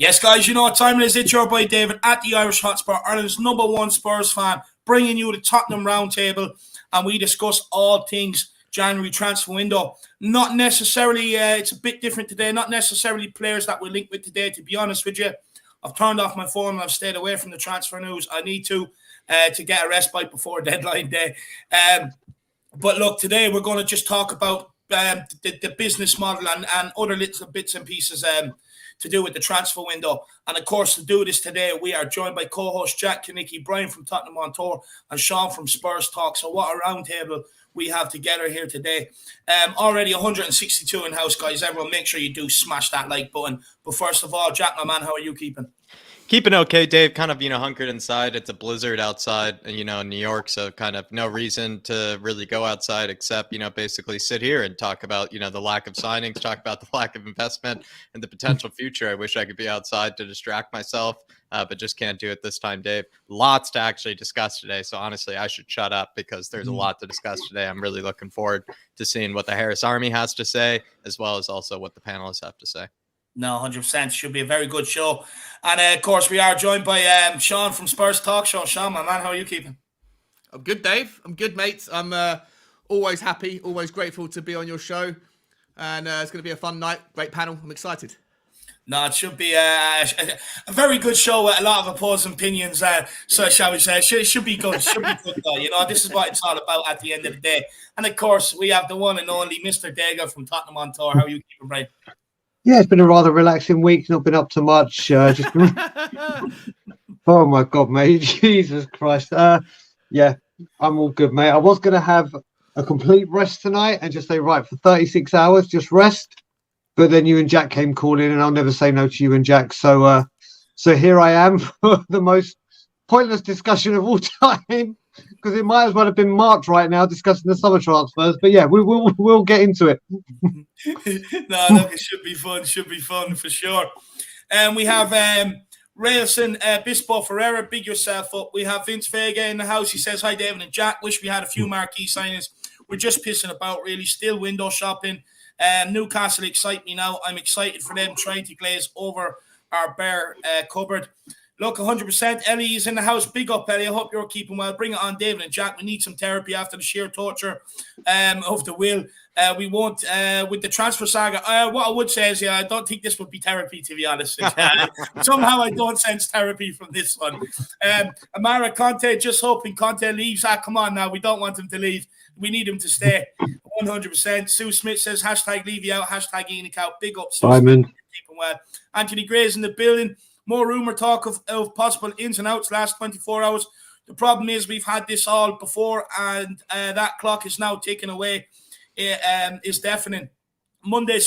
Yes, guys, you know what time it is. It's your boy David at the Irish Hotspur, Ireland's #1 Spurs fan, bringing you the Tottenham Roundtable, and we discuss all things January transfer window. Not necessarily, it's a bit different today, not necessarily players that we're linked with today, to be honest with you. I've turned off my phone and I've stayed away from the transfer news. I need to get a respite before deadline day. But look, today we're going to just talk about the business model and other little bits and pieces to do with the transfer window. And of course, to do this today, we are joined by co-host Jack Kinnicky, Brian from Tottenham on Tour, and Sean from Spurs Talk. So what a roundtable we have together here today. Already 162 in house, guys. Everyone, make sure you do smash that like button. But first of all, Jack, my man, how are you keeping? Keeping okay, Dave. Kind of, hunkered inside. It's a blizzard outside, in New York. So kind of no reason to really go outside except, basically sit here and talk about, the lack of signings, talk about the lack of investment and the potential future. I wish I could be outside to distract myself, but just can't do it this time, Dave. Lots to actually discuss today. So honestly, I should shut up because there's a lot to discuss today. I'm really looking forward to seeing what the Harris Army has to say, as well as also what the panelists have to say. No, 100%. Should be a very good show. And of course, we are joined by Sean from Spurs Talk Show. Sean, my man, how are you keeping? I'm good, Dave. I'm good, mate. I'm always happy, always grateful to be on your show. And it's going to be a fun night. Great panel. I'm excited. No, it should be a very good show with a lot of opposing opinions. So shall we say, it should be good. It should be good, though. This is what it's all about at the end of the day. And of course, we have the one and only Mr. Dega from Tottenham on Tour. How are you keeping, Brian? Yeah, it's been a rather relaxing week. Not been up to much. Oh my God, mate! Jesus Christ. Yeah, I'm all good, mate. I was going to have a complete rest tonight and just say, right, for 36 hours, just rest. But then you and Jack came calling, and I'll never say no to you and Jack. So here I am for the most pointless discussion of all time, because it might as well have been March right now discussing the summer transfers. But yeah, we'll get into it. No, look, it should be fun. Should be fun for sure. And we have Railson Bispo Ferreira, big yourself up. We have Vince Vega in the house. He says, hi, David and Jack. Wish we had a few marquee signings. We're just pissing about, really. Still window shopping. Newcastle excite me now. I'm excited for them trying to glaze over our bare cupboard. Look, 100%. Ellie is in the house. Big up, Ellie. I hope you're keeping well. Bring it on, David and Jack. We need some therapy after the sheer torture of the will. We won't, with the transfer saga. What I would say is, I don't think this would be therapy, to be honest. Somehow I don't sense therapy from this one. Amara Conte, just hoping Conte leaves. Come on now. We don't want him to leave. We need him to stay. 100%. Sue Smith says, hashtag Levy out, hashtag Enoch out. Big up, Sue Smith. Keeping well. Anthony Gray's in the building. More rumour talk of possible ins and outs last 24 hours. The problem is we've had this all before, and that clock is now taken away. It is deafening. Monday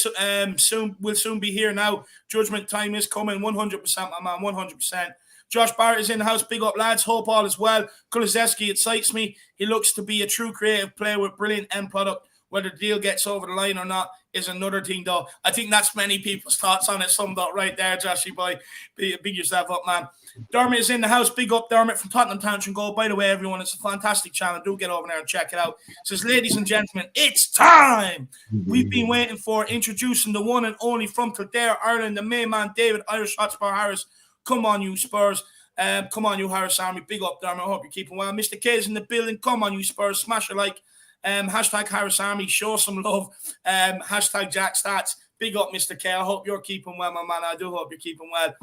will soon be here now. Judgment time is coming. 100%, my man, 100%. Josh Barrett is in the house. Big up, lads. Hope all is well. Kulizeski excites me. He looks to be a true creative player with brilliant end product. Whether the deal gets over the line or not is another thing, though. I think that's many people's thoughts on it. Summed up right there, Joshy boy. Big yourself up, man. Dermot is in the house. Big up, Dermot from Tottenham Tantrum Goal. By the way, everyone, it's a fantastic channel. Do get over there and check it out. It says, ladies and gentlemen, it's time. We've been waiting for introducing the one and only from Kildare, Ireland, the main man, David Irish Hotspur Harris. Come on, you Spurs. Come on, you Harris Army. Big up, Dermot. I hope you're keeping well. Mr. K is in the building. Come on, you Spurs. Smash a like. Hashtag Harris Army, show some love. Hashtag Jack Stats. Big up, Mr. K. I hope you're keeping well, my man. I do hope you're keeping well.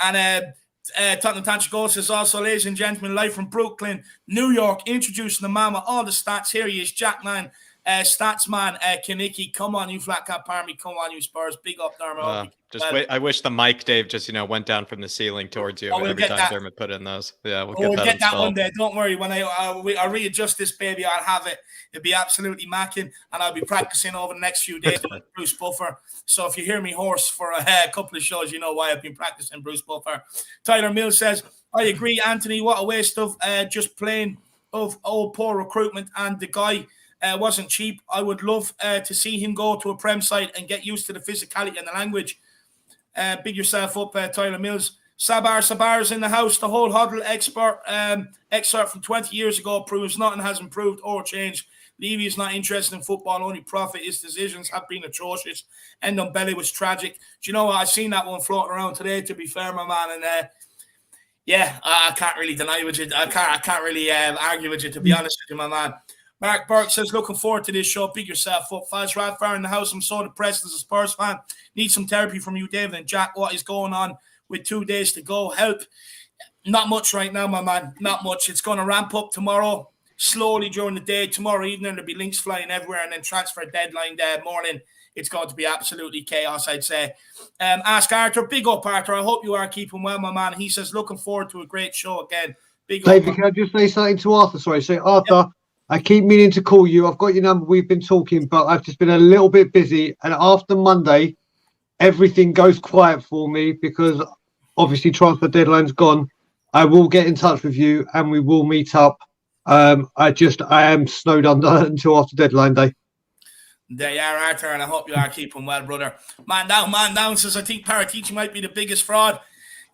And Tottenham Tantrum Goal says also, ladies and gentlemen, live from Brooklyn, New York, introducing the man with all the stats. Here he is, Jack Man, stats man, Kinnicky. Come on, you flat cap army. Come on, you Spurs. Big up, Dermot. Wait. I wish the mic, Dave, just went down from the ceiling towards you every time Dermot put in those. Yeah, we'll get that one day. Don't worry. When I readjust this baby, I'll have it. It'll be absolutely macking, and I'll be practicing over the next few days with Bruce Buffer. So if you hear me hoarse for a couple of shows, you know why. I've been practicing Bruce Buffer. Tyler Mills says, I agree, Anthony. What a waste of just plain of old poor recruitment, and the guy wasn't cheap. I would love to see him go to a Prem side and get used to the physicality and the language. Big yourself up, Tyler Mills. Sabar's in the house. The whole huddle excerpt from 20 years ago proves nothing has improved or changed. Levy is not interested in football, only profit. His decisions have been atrocious. End on belly was tragic. Do you know what? I've seen that one floating around today, to be fair, my man. And yeah, I can't really deny with you. I can't really argue with you, to be honest with you, my man. Mark Burke says, looking forward to this show. Big yourself up. Faz Radfar in the house. I'm so depressed as a Spurs fan. Need some therapy from you, David and Jack. What is going on with 2 days to go? Help. Not much right now, my man. Not much. It's going to ramp up tomorrow, slowly during the day. Tomorrow evening, there'll be links flying everywhere. And then transfer deadline day morning, it's going to be absolutely chaos, I'd say. Ask Arthur. Big up, Arthur. I hope you are keeping well, my man. He says, looking forward to a great show again. Big David, up. can I just say something to Arthur? Sorry. Say, Arthur, I keep meaning to call you. I've got your number. We've been talking, but I've just been a little bit busy. And after Monday, everything goes quiet for me because obviously transfer deadline's gone. I will get in touch with you and we will meet up. I am snowed under until after deadline day. There you are, Arthur, and I hope you are keeping well, brother. Man down says, I think Paratici might be the biggest fraud.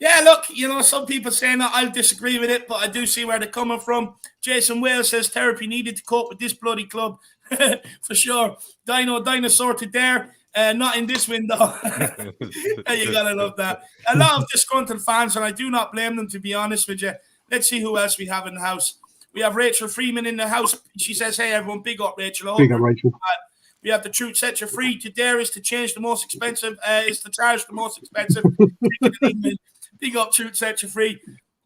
Yeah, look, some people saying that. I'll disagree with it, but I do see where they're coming from. Jason Wales says therapy needed to cope with this bloody club. For sure. Dinosaur to dare. Not in this window. You gotta love that. A lot of disgruntled fans, and I do not blame them, to be honest with you. Let's see who else we have in the house. We have Rachel Freeman in the house. She says, hey, everyone, big up, Rachel. Big up, Rachel. We have the truth set you free. To dare is to change the most expensive, is to charge the most expensive. Big up, truth set you free.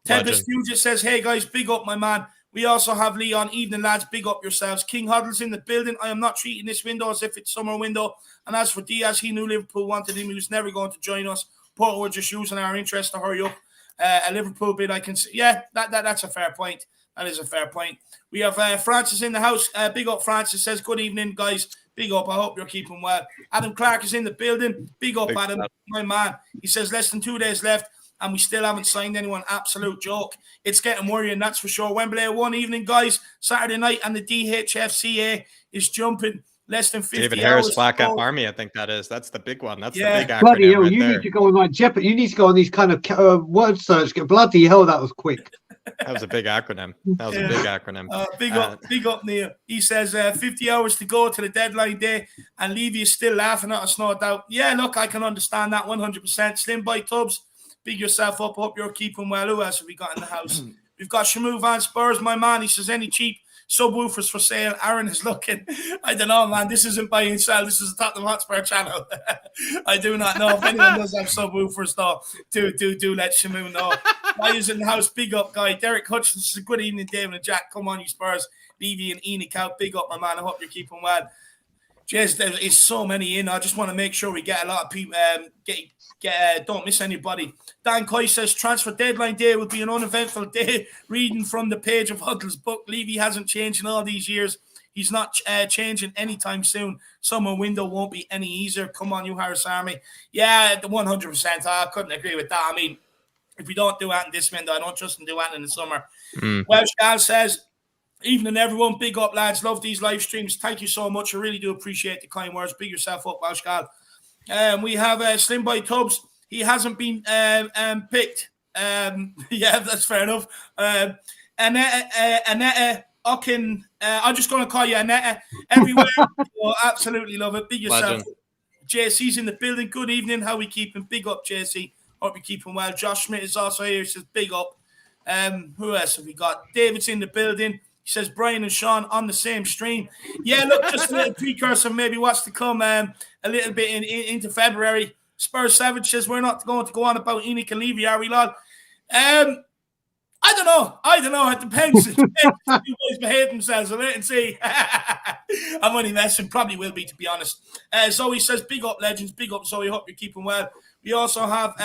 Tempest just says, hey, guys, big up, my man. We also have Leon. Evening, lads. Big up yourselves. King Huddle's in the building. I am not treating this window as if it's summer window. And as for Diaz, he knew Liverpool wanted him. He was never going to join us. Porto were just using our interest to hurry up. A Liverpool bid, I can see. Yeah, that's a fair point. That is a fair point. We have Francis in the house. Big up, Francis. Says, good evening, guys. Big up. I hope you're keeping well. Adam Clark is in the building. Big up, Adam. My man. He says, less than 2 days left. And we still haven't signed anyone. Absolute joke. It's getting worrying, that's for sure. Wembley, one evening, guys. Saturday night, and the DHFCA is jumping. Less than 50 David hours. Harris, Black Cap Army, I think that is. That's the big one. That's the big acronym Bloody hell, right you there. need to go on like Jeopardy. You need to go on these kind of word search. Bloody hell, that was quick. That was a big acronym. That was a big acronym. Big up, Neil. He says 50 hours to go to the deadline day, and Levy is still laughing at us, no doubt. Yeah, look, I can understand that 100%. Slim by Tubbs, big yourself up. Hope you're keeping well. Who else have we got in the house? We've got Shamu Van Spurs, my man. He says, any cheap subwoofers for sale? Aaron is looking. I don't know, man. This isn't buy and sell. This is a Tottenham Hotspur channel. I do not know if anyone does have subwoofers, though. Do let Shamu know. Why is in the house? Big up, guy. Derek Hutchins says, good evening, David and Jack. Come on, you Spurs. Levy and Enoch out. Big up, my man. I hope you're keeping well. Jez, there is so many in. I just want to make sure we get a lot of people. Don't miss anybody. Dan Coy says transfer deadline day will be an uneventful day. Reading from the page of Huddle's book, Levy hasn't changed in all these years. He's not changing anytime soon. Summer window won't be any easier. Come on, you Harris Army. Yeah, 100%. I couldn't agree with that. I mean, if we don't do that in this window, I don't trust him to do that in the summer. Welsh Gal says, evening, everyone. Big up, lads. Love these live streams. Thank you so much. I really do appreciate the kind words. Big yourself up, Welsh Gal. We have Slim by Tubbs. He hasn't been picked. Yeah, that's fair enough. Annette Ocken. I'm just going to call you Annette everywhere. Oh, absolutely love it. Big yourself. Legend. JC's in the building. Good evening. How we keeping? Big up, JC. Hope you're keeping well. Josh Schmidt is also here. He says big up. Who else have we got? David's in the building. He says Brian and Sean on the same stream. Yeah, look, just a little precursor, maybe what's to come a little bit into February. Spurs Savage says we're not going to go on about Enoch and Levy, are we, lad? I don't know. It depends. You guys behave themselves. I'll wait and see. I'm only messing. Probably will be, to be honest. Zoe says, big up, legends. Big up, Zoe. Hope you're keeping well. We also have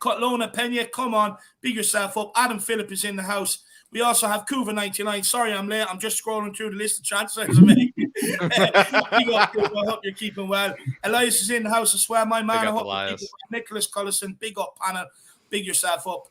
Lona Pena. Come on. Big yourself up. Adam Phillip is in the house. We also have Kuva99. Sorry, I'm late. I'm just scrolling through the list of transfers I'm making. Big up, Kuva. I hope you're keeping well. Elias is in the house as well. My man. I hope you're keeping well. Nicholas Collison. Big up, panel. Big yourself up.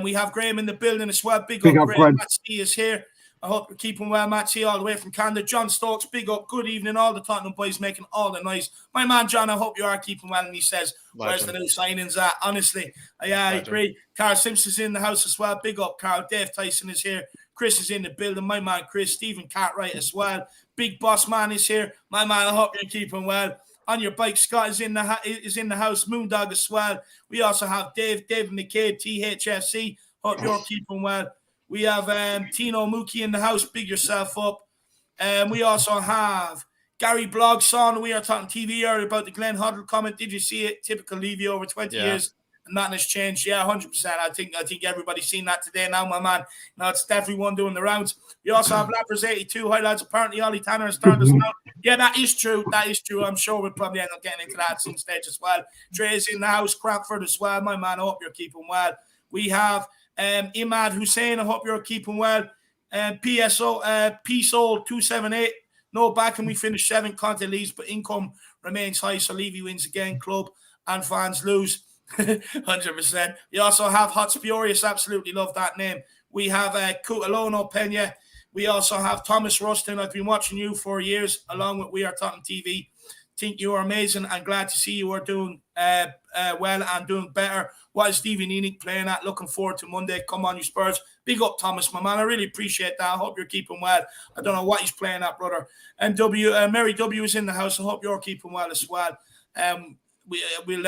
We have Graham in the building as well. Big up, Graham. Matt C is here. I hope you're keeping well, Matt C, all the way from Canada. John Stokes, big up. Good evening. All the Tottenham boys making all the noise. My man, John, I hope you are keeping well. And he says, where's the new signings at? Honestly, I agree. Carl Simpson's in the house as well. Big up, Carl. Dave Tyson is here. Chris is in the building. My man Chris, Stephen Cartwright as well. Big Boss Man is here. My man, I hope you're keeping well. On your bike, Scott is in the house. Moondog as well. We also have David McCabe, THFC. Hope you're keeping well. We have Tino Mookie in the house. Big yourself up. We also have Gary Blogg, son. We are talking TV earlier about the Glenn Huddle comment. Did you see it? Typical Levy over 20 years. And nothing has changed. Yeah, 100%. I think everybody's seen that today now, my man. Now it's definitely one doing the rounds. We also have Lappers 82 highlights. Apparently, Ollie Tanner has turned us out. Yeah, that is true. That is true. I'm sure we'll probably end up getting into that at some stage as well. Dre's in the house. Crampford as well. My man, I hope you're keeping well. We have Imad Hussein. I hope you're keeping well. PSO, PSOL 278. No back, and we finished 7th. Conte leads, but income remains high. So Levy wins again. Club and fans lose. 100%. You also have Hot Spurious. Absolutely love that name. We have Cutalono Pena. We also have Thomas Rustin. I've been watching you for years, along with We Are Talking TV. Think you are amazing and glad to see you are doing well and doing better. What is Stevie Ninik playing at? Looking forward to Monday. Come on, you Spurs. Big up, Thomas, my man. I really appreciate that. I hope you're keeping well. I don't know what he's playing at, brother. And Mary W is in the house. I hope you're keeping well as well. We'll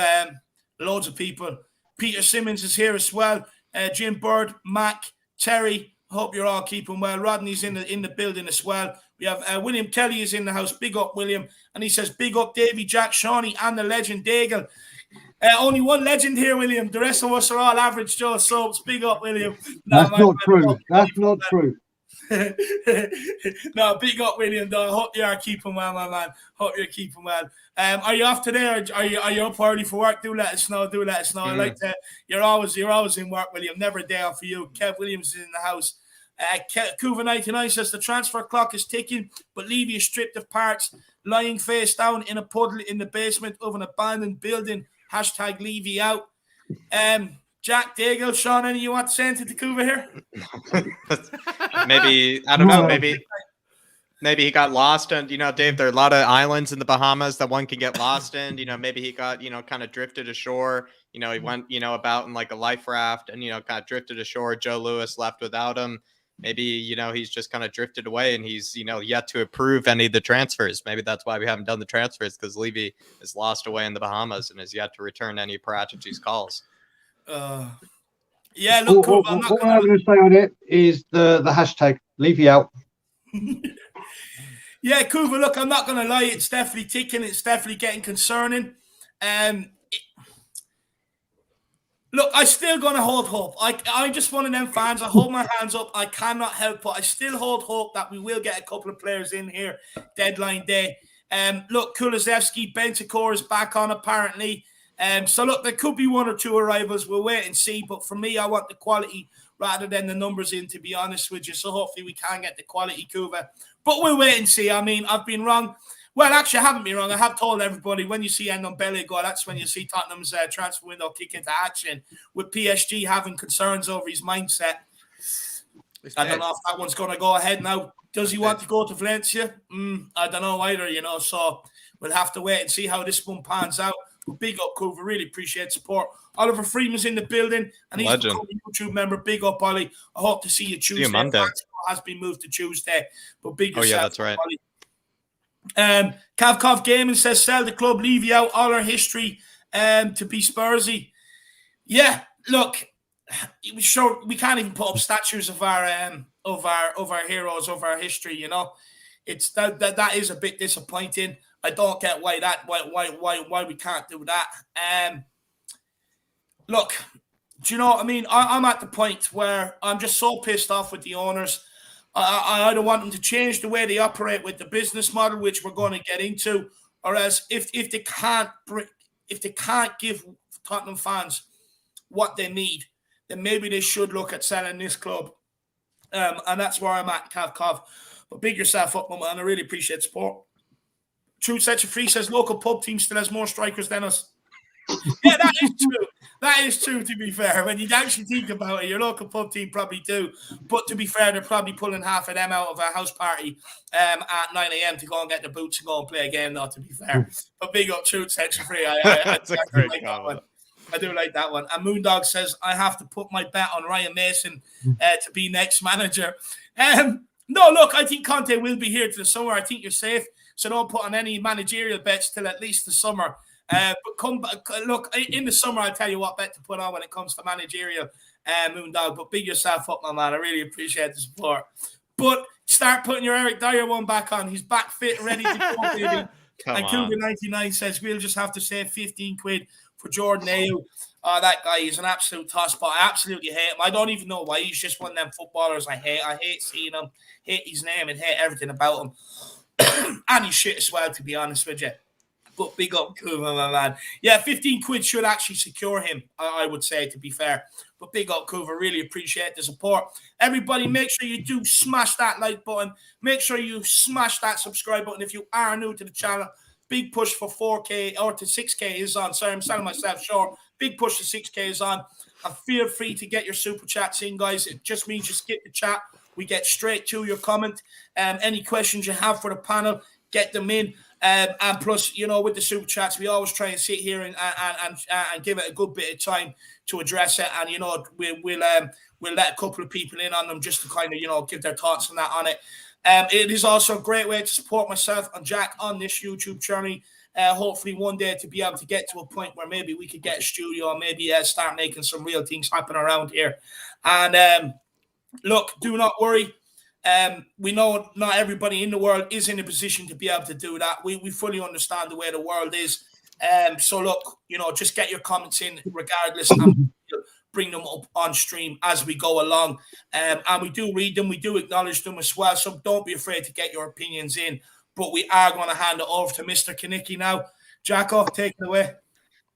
loads of people. Peter Simmons is here as well. Jim Bird, Mac, Terry. Hope you're all keeping well. Rodney's in the building as well. We have William Kelly is in the house. Big up, William. And he says, big up, Davy, Jack, Shawnee, and the legend, Daigle. Only one legend here, William. The rest of us are all average Joe Soaps. Big up, William. That's not true. That's not true. No, big up, William. Though. I hope you are keeping well, my man. Hope you're keeping well. Are you off today, or are you up early for work? Do let us know. Do let us know. I like that. You're always in work, William. Never a day off for you. Kev Williams is in the house. Kuva99 says the transfer clock is ticking, but Levy is stripped of parts, lying face down in a puddle in the basement of an abandoned building. Hashtag Levy out. Jack, Daigle, Sean, any you want to say anything to Kuva here? Maybe, I don't know, maybe he got lost. And, Dave, there are a lot of islands in the Bahamas that one can get lost in. Maybe he got, kind of drifted ashore. He went, about in like a life raft and, kind of drifted ashore. Joe Louis left without him. Maybe, he's just kind of drifted away and he's, yet to approve any of the transfers. Maybe that's why we haven't done the transfers, because Levy is lost away in the Bahamas and has yet to return any of Paratici's calls. Yeah, look, all I'm going to say on it is the hashtag Levy out. Yeah, Kuva, look, I'm not going to lie. It's definitely ticking. It's definitely getting concerning. Look, I'm still going to hold hope. I'm just one of them fans. I hold my hands up. I cannot help but I still hold hope that we will get a couple of players in here deadline day. Look, Kulusevski, Bentancur is back on apparently. So, look, there could be one or two arrivals. We'll wait and see. But for me, I want the quality rather than the numbers in, to be honest with you. So, hopefully, we can get the quality, Kuva. But we'll wait and see. I mean, I've been wrong. Well, actually, I haven't been wrong. I have told everybody when you see Ndombele go, that's when you see Tottenham's transfer window kick into action, with PSG having concerns over his mindset. I don't know if that one's going to go ahead now. Does he want to go to Valencia? I don't know either, So we'll have to wait and see how this one pans out. But big up, Kuva. Really appreciate support. Oliver Freeman's in the building, and he's a YouTube member. Big up, Ollie. I hope to see you Tuesday. See you Monday. Has been moved to Tuesday, but big. Oh yeah, that's right. Ollie. Kavkov Gaming says sell the club, Levy out, all our history to be Spursy. Yeah, look, sure we can't even put up statues of our heroes, of our history. It's that is a bit disappointing. I don't get why we can't do that. Look, do you know what I mean? I'm at the point where I'm just so pissed off with the owners. I either want them to change the way they operate with the business model, which we're going to get into, or else if they can't give Tottenham fans what they need, then maybe they should look at selling this club. And that's where I'm at, Kavkov. But big yourself up, man. I really appreciate support. True Set Free says local pub team still has more strikers than us. Yeah, that is true. That is true, to be fair. When you actually think about it, your local pub team probably do. But to be fair, they're probably pulling half of them out of a house party at 9 a.m. to go and get their boots and go and play a game, though, to be fair. But big up, True Set Free. That's a great comment. I do like that one. And Moondog says, I have to put my bet on Ryan Mason to be next manager. No, look, I think Conte will be here to the summer. I think you're safe. So don't put on any managerial bets till at least the summer. But come back, look, in the summer, I'll tell you what bet to put on when it comes to managerial Moondog. But big yourself up, my man. I really appreciate the support. But start putting your Eric Dyer one back on. He's back fit, ready to go, baby. And Cougar99 says, we'll just have to save 15 quid for Jordan Ayew. That guy is an absolute tosspot. I absolutely hate him. I don't even know why. He's just one of them footballers I hate. I hate seeing him, hate his name, and hate everything about him. And he's shit as well, to be honest with you. But big up Kuva, my man. Yeah, 15 quid should actually secure him, I would say, to be fair. But big up Kuva, really appreciate the support. Everybody, make sure you do smash that like button. Make sure you smash that subscribe button if you are new to the channel. Big push for 4K or to 6K is on. Sorry, I'm selling myself short. Big push to 6K is on. And feel free to get your super chats in, guys. It just means you skip the chat. We get straight to your comment. Any questions you have for the panel, get them in. And plus, you know, with the super chats, we always try and sit here and give it a good bit of time to address it. And, you know, we'll let a couple of people in on them just to kind of, you know, give their thoughts on that on it. It is also a great way to support myself and Jack on this YouTube journey. Hopefully one day to be able to get to a point where maybe we could get a studio and maybe start making some real things happen around here. And look, do not worry. We know not everybody in the world is in a position to be able to do that. We fully understand the way the world is. So look, you know, just get your comments in regardless and bring them up on stream as we go along. And we do read them. We do acknowledge them as well. So don't be afraid to get your opinions in. But we are going to hand it over to Mr. Kanicki now. Jacko, take it away.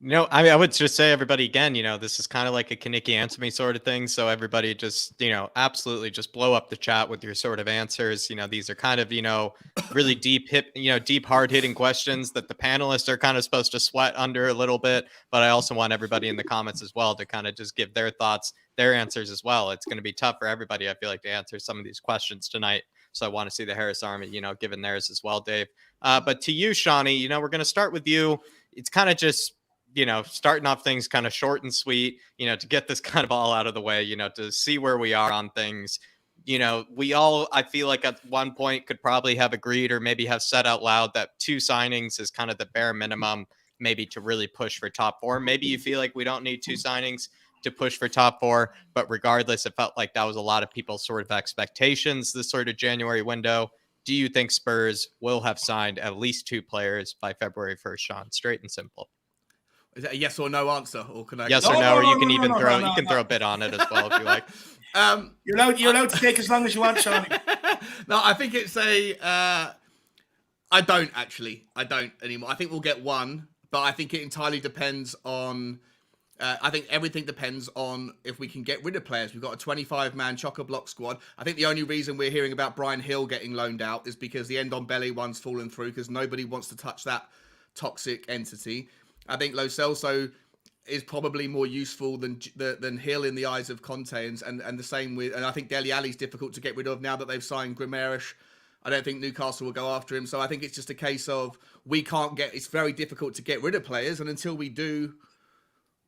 You know, I would just say, everybody, again, you know, this is kind of like a Kanicki answer me sort of thing. So everybody just, you know, absolutely just blow up the chat with your sort of answers. You know, these are kind of, you know, really deep, hard hitting questions that the panelists are kind of supposed to sweat under a little bit. But I also want everybody in the comments as well to kind of just give their thoughts, their answers as well. It's going to be tough for everybody, I feel like, to answer some of these questions tonight. So I want to see the Harris Army, you know, giving theirs as well, Dave. But to you, Shawnee, you know, we're going to start with you. It's kind of just, you know, starting off things kind of short and sweet, you know, to get this kind of all out of the way, you know, to see where we are on things. You know, we all, I feel like at one point could probably have agreed or maybe have said out loud that 2 signings is kind of the bare minimum, maybe to really push for top 4. Maybe you feel like we don't need 2 signings to push for top 4, but regardless, it felt like that was a lot of people's sort of expectations this sort of January window. Do you think Spurs will have signed at least 2 players by February 1st, Sean? Straight and simple. Is that a yes or no answer, or can I? Yes or no, or you can even throw a bit on it as well if you like. You're allowed to take as long as you want, Shawnee. No, I think it's a. I don't anymore. I think we'll get 1, but I think it entirely depends on. I think everything depends on if we can get rid of players. We've got a 25-man chock-a-block squad. I think the only reason we're hearing about Brian Hill getting loaned out is because the Ndombele one's fallen through because nobody wants to touch that toxic entity. I think Lo Celso is probably more useful than Hill in the eyes of Conte, and the same with. And I think Dele Alli's difficult to get rid of now that they've signed Grimaresh. I don't think Newcastle will go after him, so I think it's just a case of it's very difficult to get rid of players, and until we do,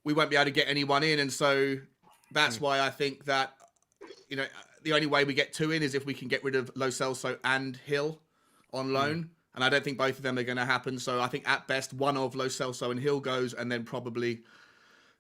we won't be able to get anyone in, and so that's why I think that, you know, the only way we get 2 in is if we can get rid of Lo Celso and Hill on loan. And I don't think both of them are going to happen. So I think at best, one of Lo Celso and Hill goes, and then probably,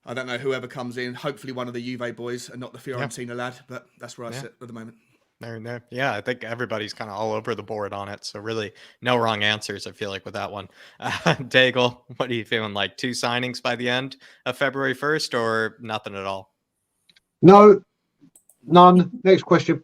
I don't know, whoever comes in, hopefully one of the Juve boys and not the Fiorentina lad. But that's where I sit at the moment. There. Yeah, I think everybody's kind of all over the board on it. So really, no wrong answers, I feel like, with that one. Daigle, what are you feeling like? 2 signings by the end of February 1st or nothing at all? No, none. Next question.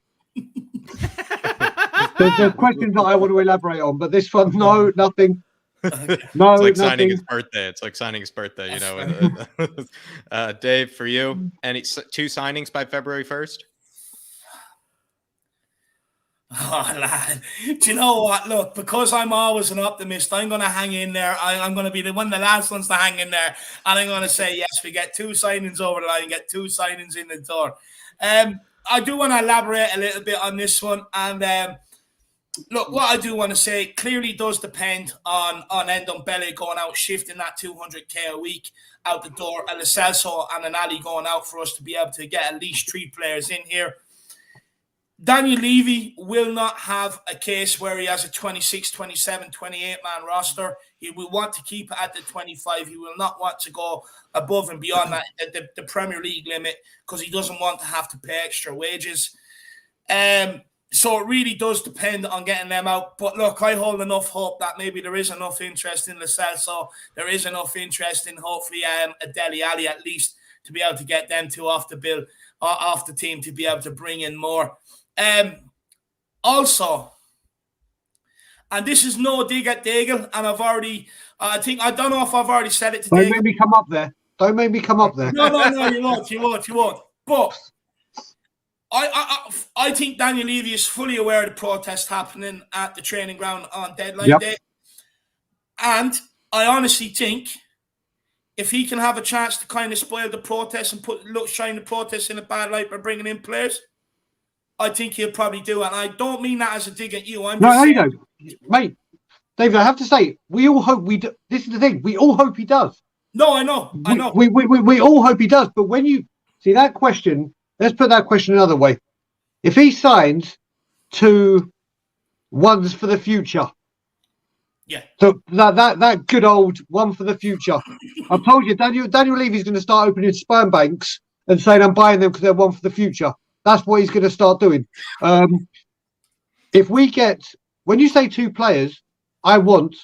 There's questions that I want to elaborate on, but this one, no, nothing. No, it's like nothing. signing his birthday. It's like signing his birthday, you know. Dave, for you, any 2 signings by February 1st? Oh, lad. Do you know what? Look, because I'm always an optimist, I'm going to hang in there. I'm going to be one of the last ones to hang in there. And I'm going to say, yes, we get 2 signings over the line, get 2 signings in the door. I do want to elaborate a little bit on this one. And look, what I do want to say clearly does depend on Ndombele going out, shifting that 200k a week out the door, and Lo Celso and an Ali going out for us to be able to get at least 3 players in here. Daniel Levy will not have a case where he has a 26, 27, 28-man roster. He will want to keep it at the 25. He will not want to go above and beyond that, the Premier League limit, because he doesn't want to have to pay extra wages. So it really does depend on getting them out. But look, I hold enough hope that maybe there is enough interest in Lascelles, so there is enough interest in hopefully a Dele Alli at least to be able to get them two off the bill, off the team, to be able to bring in more. Also, and this is no dig at Daigle, and I've already, I don't know if I've already said it to Don't Daigle. make me come up there. Don't make me come up there. No, you won't. But I think Daniel Levy is fully aware of the protest happening at the training ground on deadline day. And I honestly think if he can have a chance to kind of spoil the protest and shine the protest in a bad light by bringing in players, I think he'll probably do it. And I don't mean that as a dig at you. No, you don't. Mate, David, I have to say, we all hope we do. This is the thing. We all hope he does. No, I know. We all hope he does. But when you see that question, let's put that question another way. If he signs 2 ones for the future, so that good old one for the future. I've told you, Daniel Levy's going to start opening sperm banks and saying, I'm buying them because they're one for the future. That's what he's going to start doing. If we get, when you say 2 players, I want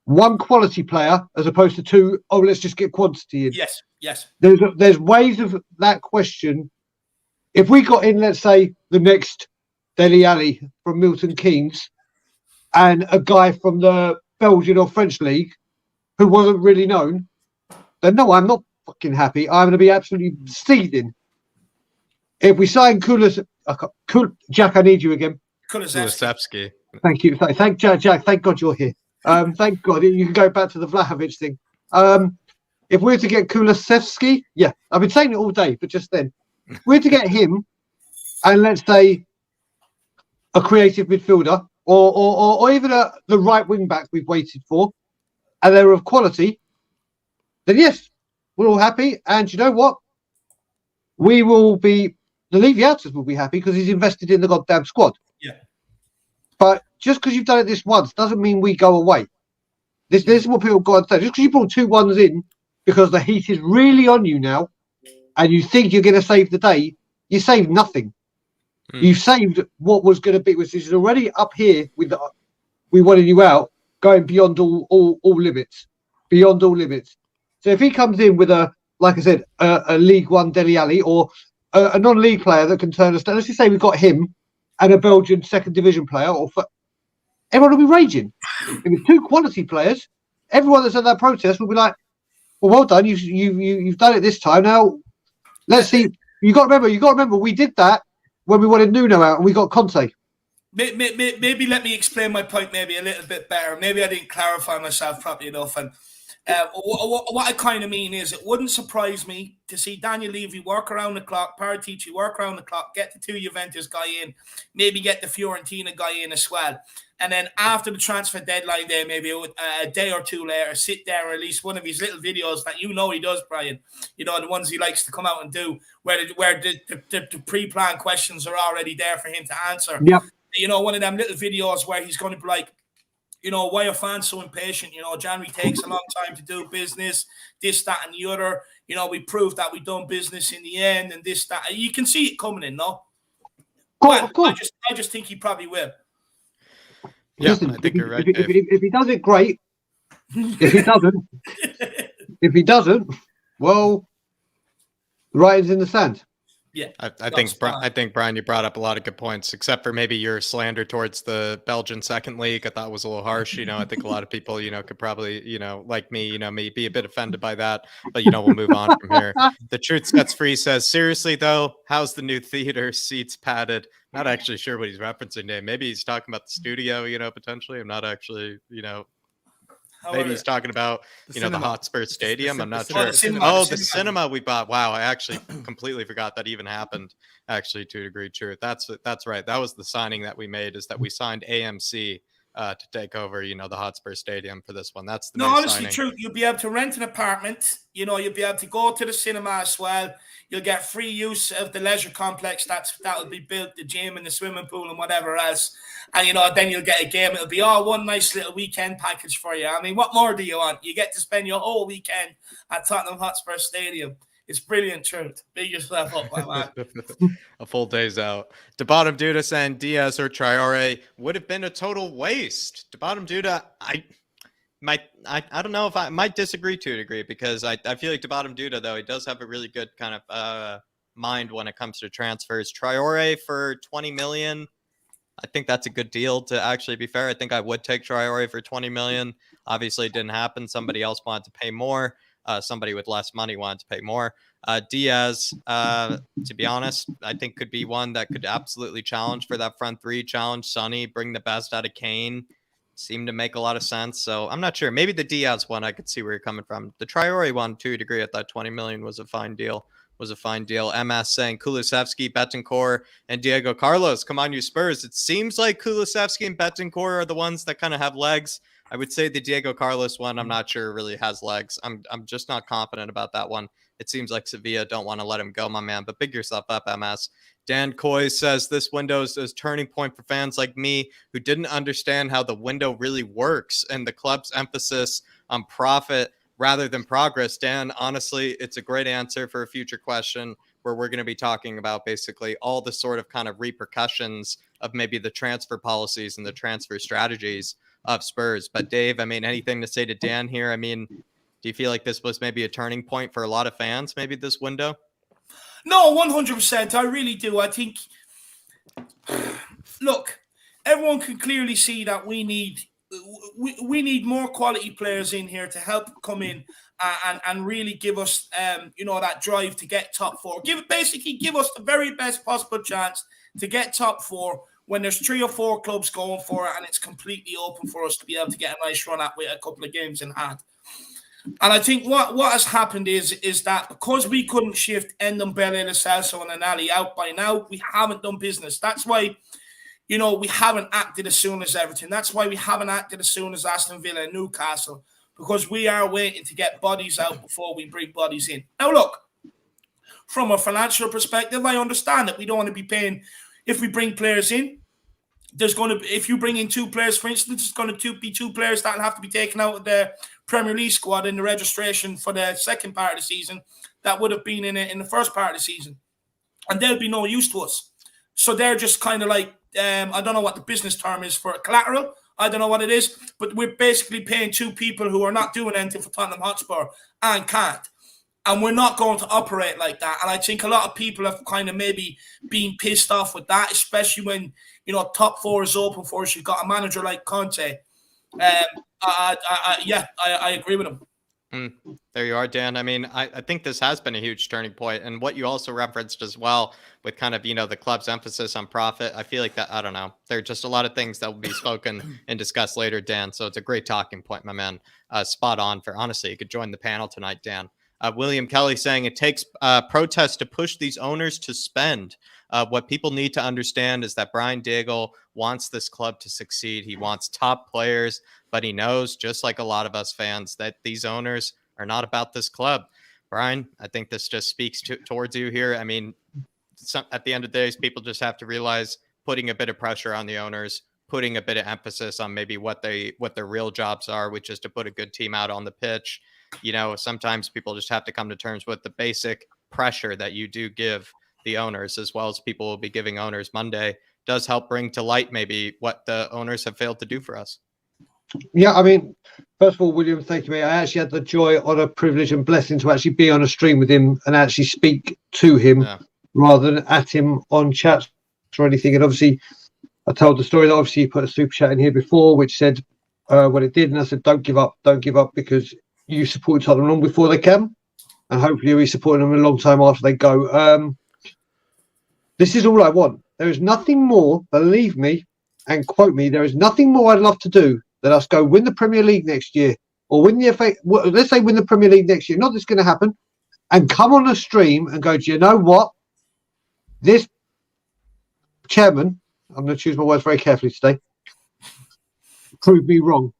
1 quality player as opposed to 2. Oh, let's just get quantity in. Yes. There's ways of that question. If we got in, let's say, the next Dele Alli from Milton Keynes and a guy from the Belgian or French league who wasn't really known, then no, I'm not fucking happy. I'm going to be absolutely seething. If we sign Jack, I need you again. Kulusevski. Thank you. Thank Jack. Thank God you're here. Thank God. You can go back to the Vlahovic thing. If we're to get Kulusevski, I've been saying it all day, but just then. We're to get him and let's say a creative midfielder or even the right wing back we've waited for, and they're of quality, then yes, we're all happy. And you know what? We will be, the Levy outers will be happy because he's invested in the goddamn squad. Yeah. But just because you've done it this once doesn't mean we go away. This is what people got to say. Just because you brought 2 ones in because the heat is really on you now, and you think you're going to save the day, you saved nothing. You've saved what was going to be, which is already up here with we wanted you out, going beyond all limits. Beyond all limits. So if he comes in with like I said, a League One Dele Alli or a non-league player that can turn us down, let's just say we've got him and a Belgian second division player, everyone will be raging. If it's 2 quality players, everyone that's at that protest will be like, well done, you've done it this time. Now let's see. You got to remember, we did that when we wanted Nuno out and we got Conte. Maybe let me explain my point maybe a little bit better. Maybe I didn't clarify myself properly enough. And what I kind of mean is, it wouldn't surprise me to see Daniel Levy work around the clock, Paratici work around the clock, get the 2 Juventus guy in, maybe get the Fiorentina guy in as well. And then after the transfer deadline day, maybe a day or 2 later, sit there and release one of his little videos that he does, Brian. You know, the ones he likes to come out and do, where the pre-planned questions are already there for him to answer. Yep. You know, one of them little videos where he's going to be like, you know, why are fans so impatient? You know, January takes a long time to do business, this, that, and the other. You know, we proved that we done business in the end, and this, that. You can see it coming in, no? Of course. I just think he probably will. Yeah, Listen, I think you're right. If he does it, great. If he doesn't, well, the writing's in the sand. Yeah, I think Brian, you brought up a lot of good points, except for maybe your slander towards the Belgian second league. I thought was a little harsh. You know, I think a lot of people, you know, could probably, you know, like me, you know, may be a bit offended by that. But you know, we'll move on from here. The Truth Sets Free says, seriously though, how's the new theater? Seats padded? Not actually sure what he's referencing there. Maybe he's talking about the studio, you know, potentially. I'm not actually, you know. Maybe he's talking about, you know, the Hotspur Stadium. I'm not sure. The cinema we bought. Wow, I actually completely forgot that even happened, actually, to a degree. True. That's right. That was the signing that we made, is that we signed AMC to take over, the Hotspur Stadium for this one. That's the No, main honestly, signing. true. You'll be able to rent an apartment. You'll be able to go to the cinema as well. You'll get free use of the leisure complex that'll be built, the gym and the swimming pool and whatever else. And then you'll get a game. It'll be all one nice little weekend package for you. I mean, what more do you want? You get to spend your whole weekend at Tottenham Hotspur Stadium. It's brilliant, truth. Big yourself up, my man. A full day's out. De Bottom Duda saying Diaz or Traore would have been a total waste. De Bottom Duda, I don't know if I might disagree to a degree, because I feel like De Bottom Duda, though, he does have a really good kind of mind when it comes to transfers. Traore for 20 million. I think that's a good deal, to actually be fair. I think I would take Traore for 20 million. Obviously, it didn't happen. Somebody else wanted to pay more. Somebody with less money wanted to pay more. Diaz, to be honest, I think could be one that could absolutely challenge for that front three, challenge Sonny, bring the best out of Kane. Seemed to make a lot of sense. So I'm not sure. Maybe the Diaz one, I could see where you're coming from. The Traore one, to a degree, I thought 20 million was a fine deal. MS saying Kulusevski, Betancourt, and Diego Carlos. Come on, you Spurs. It seems like Kulusevski and Betancourt are the ones that kind of have legs. I would say the Diego Carlos one, I'm not sure really has legs. I'm just not confident about that one. It seems like Sevilla don't want to let him go, my man. But big yourself up, MS. Dan Coy says this window is a turning point for fans like me who didn't understand how the window really works and the club's emphasis on profit rather than progress. Dan, honestly, it's a great answer for a future question where we're going to be talking about basically all the sort of kind of repercussions of maybe the transfer policies and the transfer strategies of Spurs. But Dave, I mean, anything to say to Dan here? I mean, do you feel like this was maybe a turning point for a lot of fans, maybe this window? No, 100%. I really do. I think, look, everyone can clearly see that we need more quality players in here to help come in and really give us, that drive to get top four. Give us the very best possible chance to get top four when there's 3 or 4 clubs going for it and it's completely open for us to be able to get a nice run at with a couple of games in hand. And I think what has happened is that because we couldn't shift Ndombele, Lo Celso and Anali out by now, we haven't done business. That's why, we haven't acted as soon as Everton. That's why we haven't acted as soon as Aston Villa and Newcastle, because we are waiting to get bodies out before we bring bodies in. Now, look, from a financial perspective, I understand that we don't want to be paying. If we bring players in, if you bring in 2 players, for instance, it's going to be 2 players that have to be taken out of the Premier League squad in the registration for the second part of the season that would have been in the first part of the season. And they'll be no use to us. So they're just kind of like, I don't know what the business term is for collateral. I don't know what it is, but we're basically paying 2 people who are not doing anything for Tottenham Hotspur and can't. And we're not going to operate like that. And I think a lot of people have kind of maybe been pissed off with that, especially when, top 4 is open for us. You've got a manager like Conte. I agree with him. There you are, Dan. I mean, I think this has been a huge turning point. And what you also referenced as well with kind of, the club's emphasis on profit, I feel like that, I don't know. There are just a lot of things that will be spoken and discussed later, Dan. So it's a great talking point, my man. Spot on for, honestly, you could join the panel tonight, Dan. William Kelly saying it takes protests to push these owners to spend. What people need to understand is that Brian Daigle wants this club to succeed. He wants top players, but he knows, just like a lot of us fans, that these owners are not about this club. Brian, I think this just speaks towards you here. I mean, at the end of the day, people just have to realize putting a bit of pressure on the owners, putting a bit of emphasis on maybe what their real jobs are, which is to put a good team out on the pitch. Sometimes people just have to come to terms with the basic pressure that you do give the owners, as well as people will be giving owners Monday, does help bring to light maybe what the owners have failed to do for us. Yeah, I mean, first of all, William, thank you, mate. I actually had the joy, honor, privilege and blessing to actually be on a stream with him and actually speak to him rather than at him on chats or anything. And obviously, I told the story that obviously he put a super chat in here before, which said what it did. And I said, don't give up, because you supported Tottenham long before they can. And hopefully we supported them a long time after they go. This is all I want. There is nothing more, believe me, and quote me, there is nothing more I'd love to do than us go win the Premier League next year, or win the FA. Let's say win the Premier League next year. Not that's going to happen. And come on a stream and go, do you know what? This chairman, I'm going to choose my words very carefully today. prove me wrong.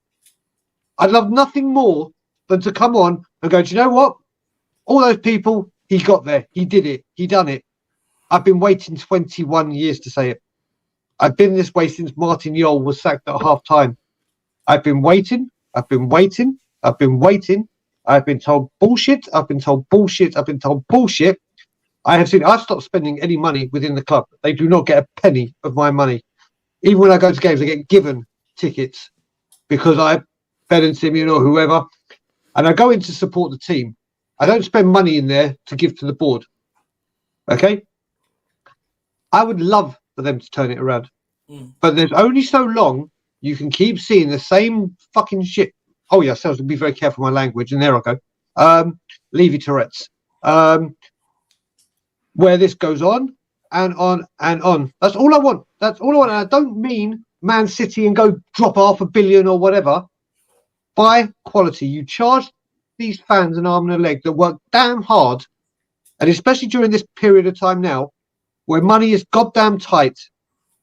I'd love nothing more than to come on and go, do you know what? All those people, he got there. He did it. He done it. I've been waiting 21 years to say it. I've been this way since Martin Jol was sacked at half time. I've been waiting. I've been waiting. I've been waiting. I've been told bullshit. I've been told bullshit. I've been told bullshit. I've stopped spending any money within the club. They do not get a penny of my money. Even when I go to games, I get given tickets because I Ben and Simeon or whoever, and I go in to support the team. I don't spend money in there to give to the board. Okay? I would love for them to turn it around. But there's only so long you can keep seeing the same fucking shit. Oh, yeah, so I have to be very careful with my language, and there I go. Levy Tourette's. Where this goes on and on and on. That's all I want. That's all I want. And I don't mean Man City and go drop $500 million or whatever. Buy quality. You charge these fans an arm and a leg that work damn hard, and especially during this period of time now, where money is goddamn tight,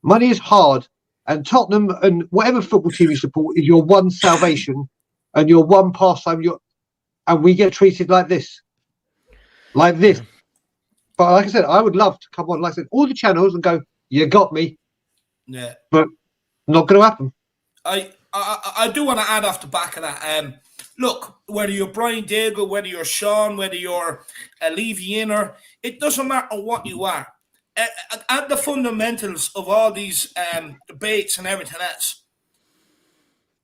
money is hard, and Tottenham and whatever football team you support is your one salvation and your one pastime. And we get treated like this. Like this. But like I said, I would love to come on, like I said, all the channels and go, you got me. Yeah. But not going to happen. I do want to add off the back of that. Look, whether you're Brian Daigle, whether you're Sean, whether you're a Levy Inner, it doesn't matter what you are. At the fundamentals of all these debates and everything else,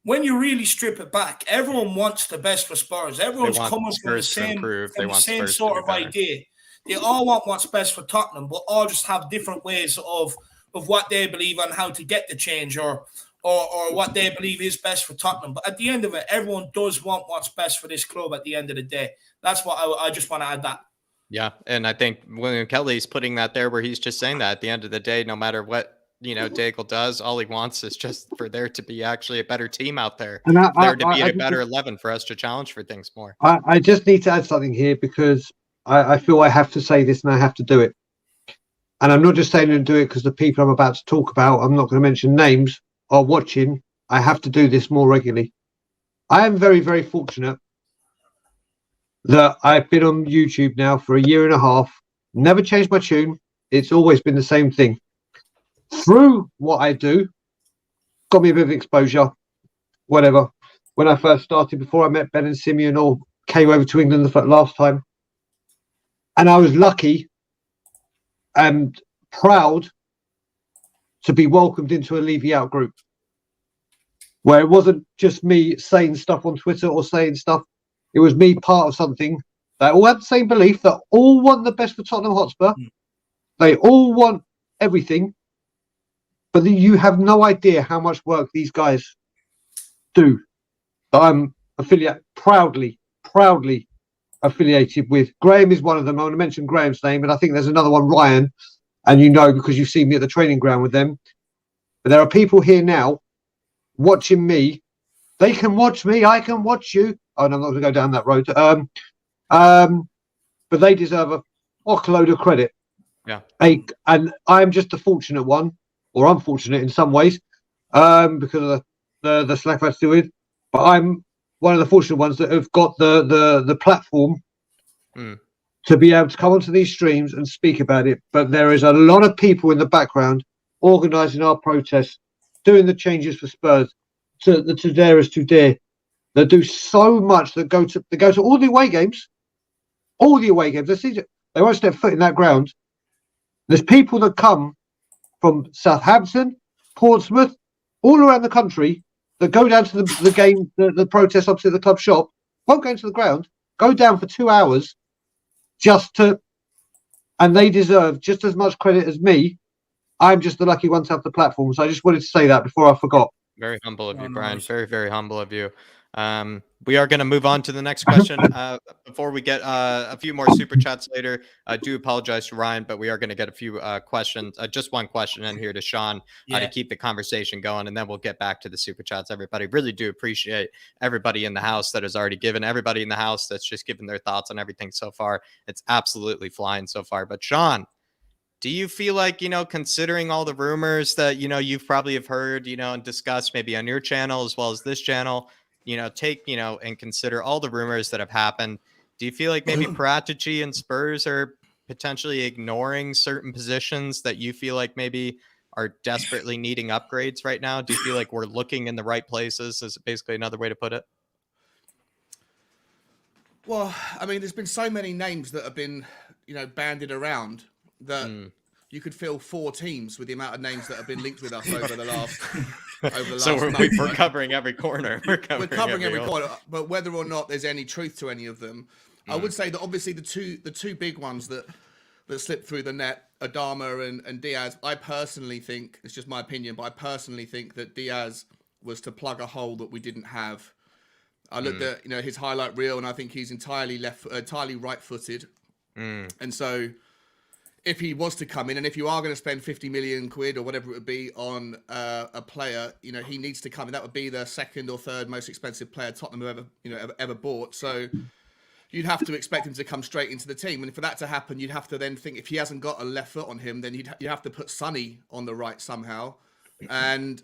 when you really strip it back, everyone wants the best for Spurs. Everyone's coming from the same sort of idea. They all want what's best for Tottenham, but all just have different ways of what they believe on how to get the change or what they believe is best for Tottenham. But at the end of it, everyone does want what's best for this club at the end of the day. That's what I just want to add that. Yeah, and I think William Kelly's putting that there where he's just saying that at the end of the day, no matter what, Daigle does, all he wants is just for there to be actually a better team out there. And there to be a better 11 for us to challenge for things more. I just need to add something here because I feel I have to say this and I have to do it. And I'm not just saying to do it because the people I'm about to talk about, I'm not going to mention names, are watching. I have to do this more regularly. I am very, very fortunate that I've been on YouTube now for a year and a half, never changed my tune. It's always been the same thing. Through what I do, got me a bit of exposure, whatever. When I first started, before I met Ben and Simeon or came over to England the last time. And I was lucky and proud to be welcomed into a Levy Out group where it wasn't just me saying stuff on Twitter or saying stuff. It was me part of something that all had the same belief, that all want the best for Tottenham Hotspur. They all want everything. But you have no idea how much work these guys do. That I'm proudly affiliated with. Graham is one of them. I want to mention Graham's name, and I think there's another one, Ryan, and because you've seen me at the training ground with them. But there are people here now watching me. They can watch me. I can watch you. Oh, no, I'm not going to go down that road. But they deserve a load of credit. Yeah. And I'm just the fortunate one, or unfortunate in some ways, because of the slack I deal with. But I'm one of the fortunate ones that have got the platform to be able to come onto these streams and speak about it. But there is a lot of people in the background organising our protests, doing the changes for Spurs, to dare is to dare. They do so much that go to all the away games. All the away games. They won't step foot in that ground. There's people that come from Southampton, Portsmouth, all around the country that go down to the game, the protest opposite the club shop, won't go into the ground, go down for 2 hours and they deserve just as much credit as me. I'm just the lucky one to have the platform. So I just wanted to say that before I forgot. Very humble of you, Brian. Very, very humble of you. We are going to move on to the next question. Before we get a few more super chats later, I do apologize to Ryan, but we are going to get a few questions, just one question in here to Sean to keep the conversation going, and then we'll get back to the super chats. Everybody, really do appreciate everybody in the house that has already given, everybody in the house that's just given their thoughts on everything so far. It's absolutely flying so far. But Sean, Do you feel like, considering all the rumors that, you've probably have heard, and discussed maybe on your channel as well as this channel, take, and consider all the rumors that have happened. Do you feel like maybe Paratici and Spurs are potentially ignoring certain positions that you feel like maybe are desperately needing upgrades right now? Do you feel like we're looking in the right places? Is basically another way to put it? Well, I mean, there's been so many names that have been, bandied around that you could fill 4 teams with the amount of names that have been linked with us over the last. So we're covering every corner. We're covering every corner, but whether or not there's any truth to any of them, I would say that obviously the two big ones that slipped through the net, Adama and Diaz. I personally think, it's just my opinion, but I personally think that Diaz was to plug a hole that we didn't have. I looked at his highlight reel, and I think he's entirely right-footed, and so if he was to come in, and if you are going to spend 50 million quid or whatever it would be on a player, he needs to come in. That would be the second or third most expensive player Tottenham have ever bought. So you'd have to expect him to come straight into the team, and for that to happen, you'd have to then think if he hasn't got a left foot on him, then you'd have to put Sonny on the right somehow, and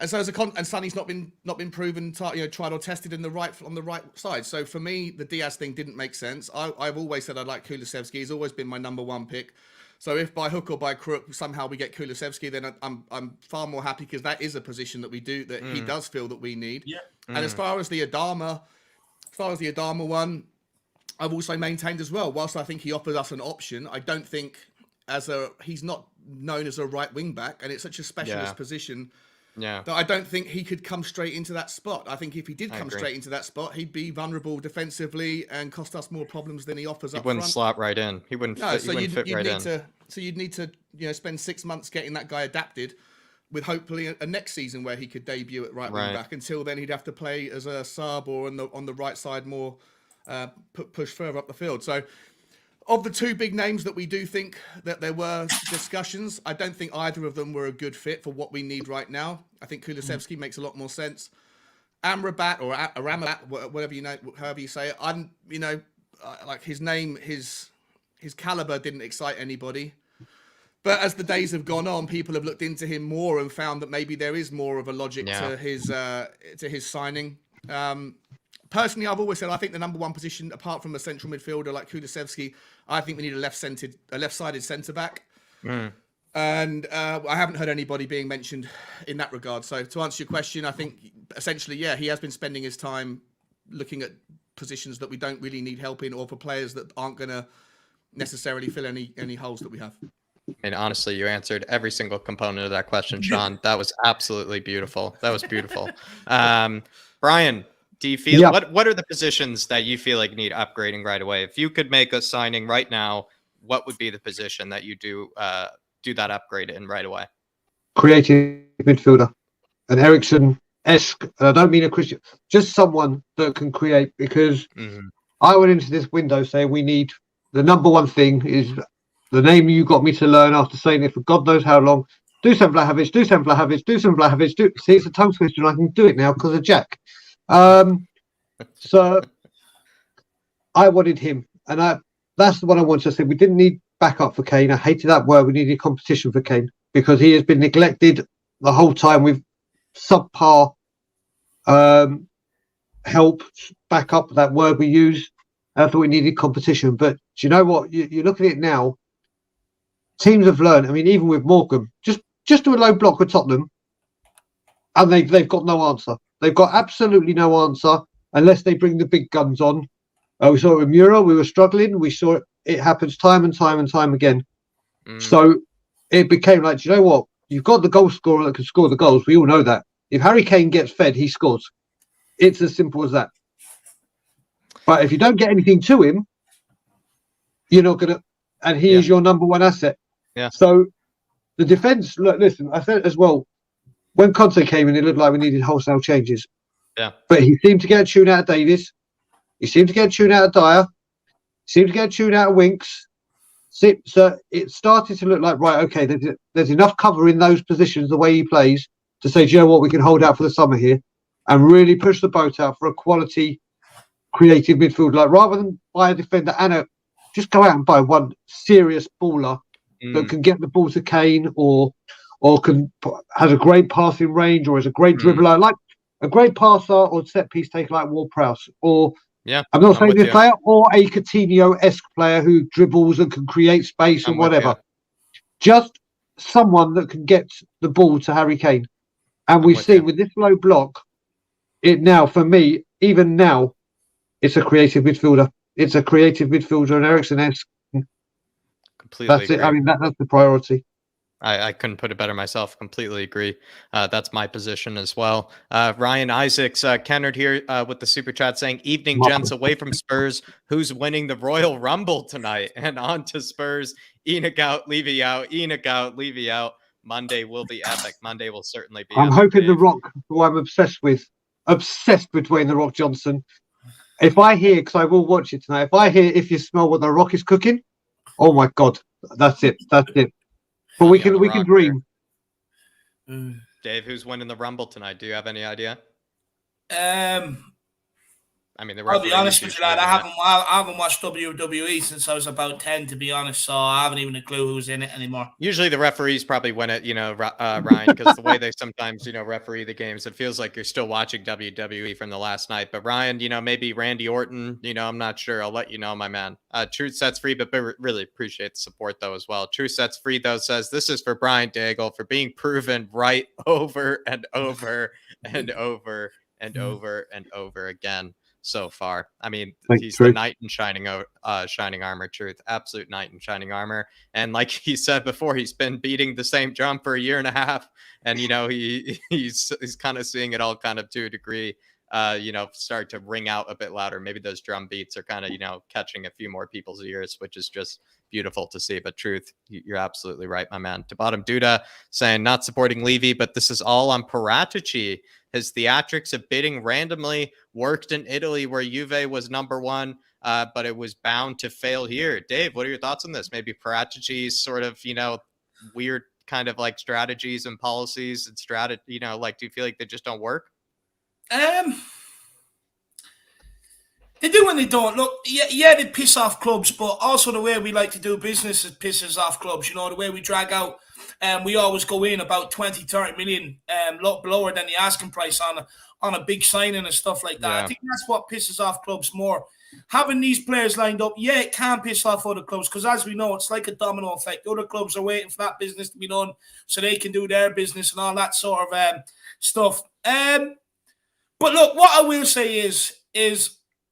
so and Sonny's not been proven, tried or tested on the right side. So for me, the Diaz thing didn't make sense. I've always said I like Kulusevski. He's always been my number 1 pick. So if by hook or by crook somehow we get Kulusevski, then I'm far more happy, because that is a position that he does feel that we need. Yeah. And as far as the Adama one, I've also maintained as well. Whilst I think he offers us an option, I don't think he's not known as a right wing back, and it's such a specialist position. Yeah, that I don't think he could come straight into that spot. I think if he did come straight into that spot, he'd be vulnerable defensively and cost us more problems than he offers up front. He wouldn't slot right in. He wouldn't. No, so you'd need to spend 6 months getting that guy adapted, with hopefully a next season where he could debut at right wing back. Until then, he'd have to play as a sub or on the right side more, push further up the field. So, of the 2 big names that we do think that there were discussions, I don't think either of them were a good fit for what we need right now. I think Kulusevski makes a lot more sense. Amrabat or Aramat, whatever however you say it, like his name, his caliber didn't excite anybody. But as the days have gone on, people have looked into him more and found that maybe there is more of a logic to his signing. Personally, I've always said I think the number 1 position, apart from a central midfielder like Kulusevski, I think we need a left-sided centre back. And I haven't heard anybody being mentioned in that regard. So to answer your question, I think essentially, he has been spending his time looking at positions that we don't really need help in, or for players that aren't going to necessarily fill any holes that we have. And honestly, you answered every single component of that question, Sean. That was absolutely beautiful. That was beautiful. Brian, do you feel what are the positions that you feel like need upgrading right away? If you could make a signing right now, what would be the position that you do that upgrade in right away? Creative midfielder, an Eriksen-esque, and I don't mean a Christian, just someone that can create, because I went into this window saying we need, the number 1 thing is the name you got me to learn after saying it for God knows how long. Dusan Vlahovic. See, it's a tongue twister, and I can do it now because of Jack. So I wanted him, and that's the one I wanted to say. We didn't need backup for Kane. I hated that word. We needed competition for Kane, because he has been neglected the whole time with subpar help, backup, that word we use. I thought we needed competition. But do you know what? You look at it now, teams have learned. I mean, even with Morgan, just do a low block with Tottenham, and they've got no answer. They've got absolutely no answer unless they bring the big guns on. We saw it with Mura. We were struggling. We saw it. It happens time and time again. So it became like, do you know what? You've got the goal scorer that can score the goals. We all know that. If Harry Kane gets fed, he scores. It's as simple as that. But if you don't get anything to him, you're not going to... And he is your number 1 asset. Yeah. So the defence... Look, listen, I said as well, when Conte came in, it looked like we needed wholesale changes. Yeah. But he seemed to get a tune out of Davies. He seemed to get a tune out of Dyer. Seemed to get a tune out of Winks. So it started to look like, right, okay, there's enough cover in those positions, the way he plays, to say, do you know what, we can hold out for the summer here and really push the boat out for a quality, creative midfield. Like, rather than buy a defender and just go out and buy one serious baller that can get the ball to Kane or has a great passing range or is a great dribbler, like a great passer or set piece taker like Ward-Prowse, or I'm not saying this player, or a Coutinho-esque player who dribbles and can create space and whatever. Just someone that can get the ball to Harry Kane. And we've seen with this low block, it now, for me, even now, it's a creative midfielder. It's a creative midfielder, and Eriksen-esque. Completely That's agree. it. I mean, that's the priority. I couldn't put it better myself. Completely agree. That's my position as well. Ryan Isaacs, Kennard here with the super chat saying, "Evening, gents. Away from Spurs, who's winning the Royal Rumble tonight?" And on to Spurs. Enoch out, Levy out. Enoch out, Levy out. Monday will be epic. Monday will certainly be. I'm hoping The Rock, who I'm obsessed with Dwayne The Rock Johnson. If I hear, because I will watch it tonight, if I hear "If You Smell What The Rock Is Cooking," oh my God, that's it. That's it. But we can dream. Dave, who's winning the Rumble tonight? Do you have any idea? I mean, I'll be honest with you, lad. I haven't watched WWE since I was about 10, to be honest. So I haven't even a clue who's in it anymore. Usually the referees probably win it, Ryan, because the way they sometimes, referee the games, it feels like you're still watching WWE from the last night. But Ryan, maybe Randy Orton, I'm not sure. I'll let you know, my man. Truth Sets Free, but really appreciate the support, though, as well. Truth Sets Free, though, says, "This is for Brian Daigle for being proven right over and over and over and over and over again. So far, I mean, he's the knight in shining armor. Truth, absolute knight in shining armor. And like he said before, he's been beating the same drum for a year and a half, and he's kind of seeing it all kind of to a degree, start to ring out a bit louder. Maybe those drum beats are kind of catching a few more people's ears, which is just beautiful to see. But Truth, you're absolutely right, my man. To bottom Duda saying, "Not supporting Levy, but this is all on Paratici. His theatrics of bidding randomly worked in Italy where Juve was number one, but it was bound to fail here." Dave, what are your thoughts on this? Maybe Paratici's sort of, weird kind of like strategies and policies and do you feel like they just don't work? They do and they don't. Look, yeah, they piss off clubs, but also the way we like to do business pisses off clubs. The way we drag out, we always go in about 20, 30 million, lot lower than the asking price on a big signing and stuff like that. Yeah. I think that's what pisses off clubs more. Having these players lined up, yeah, it can piss off other clubs because, as we know, it's like a domino effect. Other clubs are waiting for that business to be done so they can do their business and all that sort of stuff. But look, what I will say is,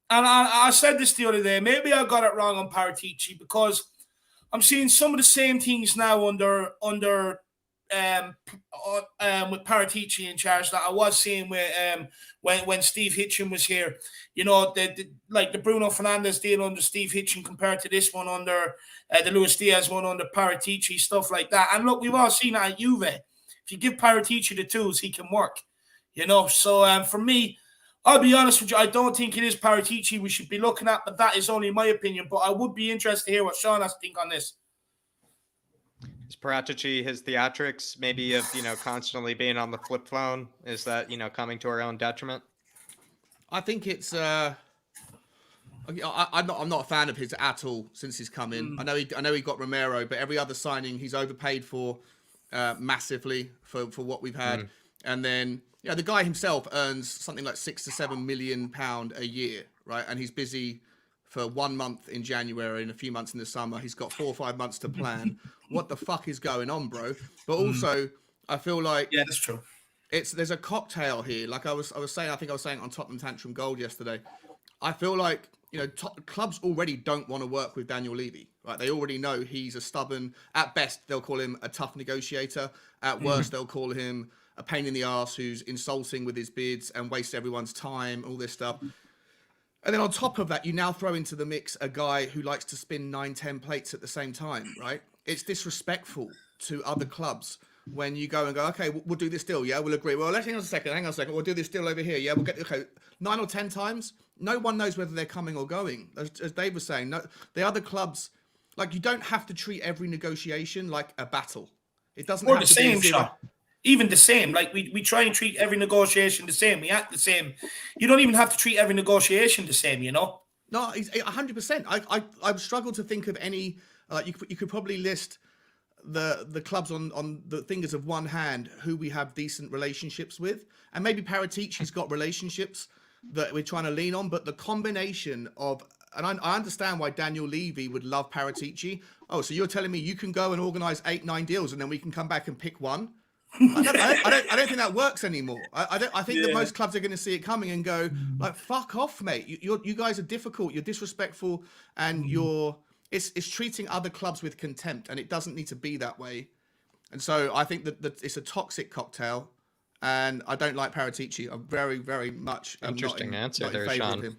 and I said this the other day, maybe I got it wrong on Paratici because I'm seeing some of the same things now under with Paratici in charge that I was seeing with when Steve Hitchen was here. The Bruno Fernandes deal under Steve Hitchen compared to this one under the Luis Diaz one under Paratici, stuff like that. And look, we've all seen that at Juve. If you give Paratici the tools, he can work. So for me, I'll be honest with you, I don't think it is Paratici we should be looking at, but that is only my opinion. But I would be interested to hear what Sean has to think on this. Is Paratici, his theatrics, maybe of, constantly being on the flip phone, is that, coming to our own detriment? I think it's, I'm not a fan of his at all since he's come in. I know he got Romero, but every other signing he's overpaid for massively for what we've had. And then, the guy himself earns something like £6 to £7 million a year, right? And he's busy for 1 month in January and a few months in the summer. He's got 4 or 5 months to plan. What the fuck is going on, bro? But also, I feel like that's true. There's a cocktail here. Like I was saying, I think I was saying on Tottenham Tantrum Gold yesterday. I feel like clubs already don't want to work with Daniel Levy. Right? They already know he's a stubborn. At best, they'll call him a tough negotiator. At worst, they'll call him a pain in the arse who's insulting with his bids and wastes everyone's time, all this stuff. And then on top of that, you now throw into the mix a guy who likes to spin 9-10 plates at the same time, right? It's disrespectful to other clubs when you go and go, okay, we'll do this deal, yeah, we'll agree. Well, hang on a second, we'll do this deal over here, yeah, we'll get, okay, 9 or 10 times, no one knows whether they're coming or going. As Dave was saying, no, the other clubs, like, you don't have to treat every negotiation like a battle. It doesn't have to be a zero. Even the same, like we try and treat every negotiation the same. We act the same. You don't even have to treat every negotiation the same, No, 100%. I've struggled to think of any. You could probably list the clubs on the fingers of one hand who we have decent relationships with, and maybe Paratici's got relationships that we're trying to lean on, but the combination of, and I understand why Daniel Levy would love Paratici. Oh, so you're telling me you can go and organize 8-9 deals and then we can come back and pick one? I don't think that works anymore. I think that most clubs are going to see it coming and go like, "Fuck off, mate! You guys are difficult. You're disrespectful, and it's treating other clubs with contempt, and it doesn't need to be that way." And so I think that it's a toxic cocktail, and I don't like Paratici. I'm very, very much interesting answer not in there, favor Sean. of him.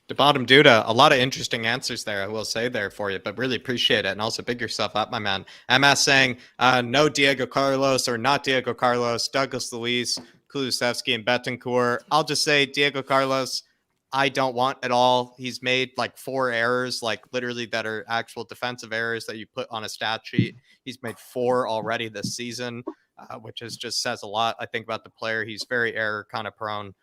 The bottom Duda, a lot of interesting answers there, I will say there for you, but really appreciate it. And also big yourself up, my man. MS saying, no Diego Carlos or not Diego Carlos, Douglas Luiz, Kulusevski, and Betancourt. I'll just say Diego Carlos, I don't want at all. He's made like 4 errors, like literally that are actual defensive errors that you put on a stat sheet. He's made 4 already this season. Which just says a lot, I think, about the player. He's very error kind of prone.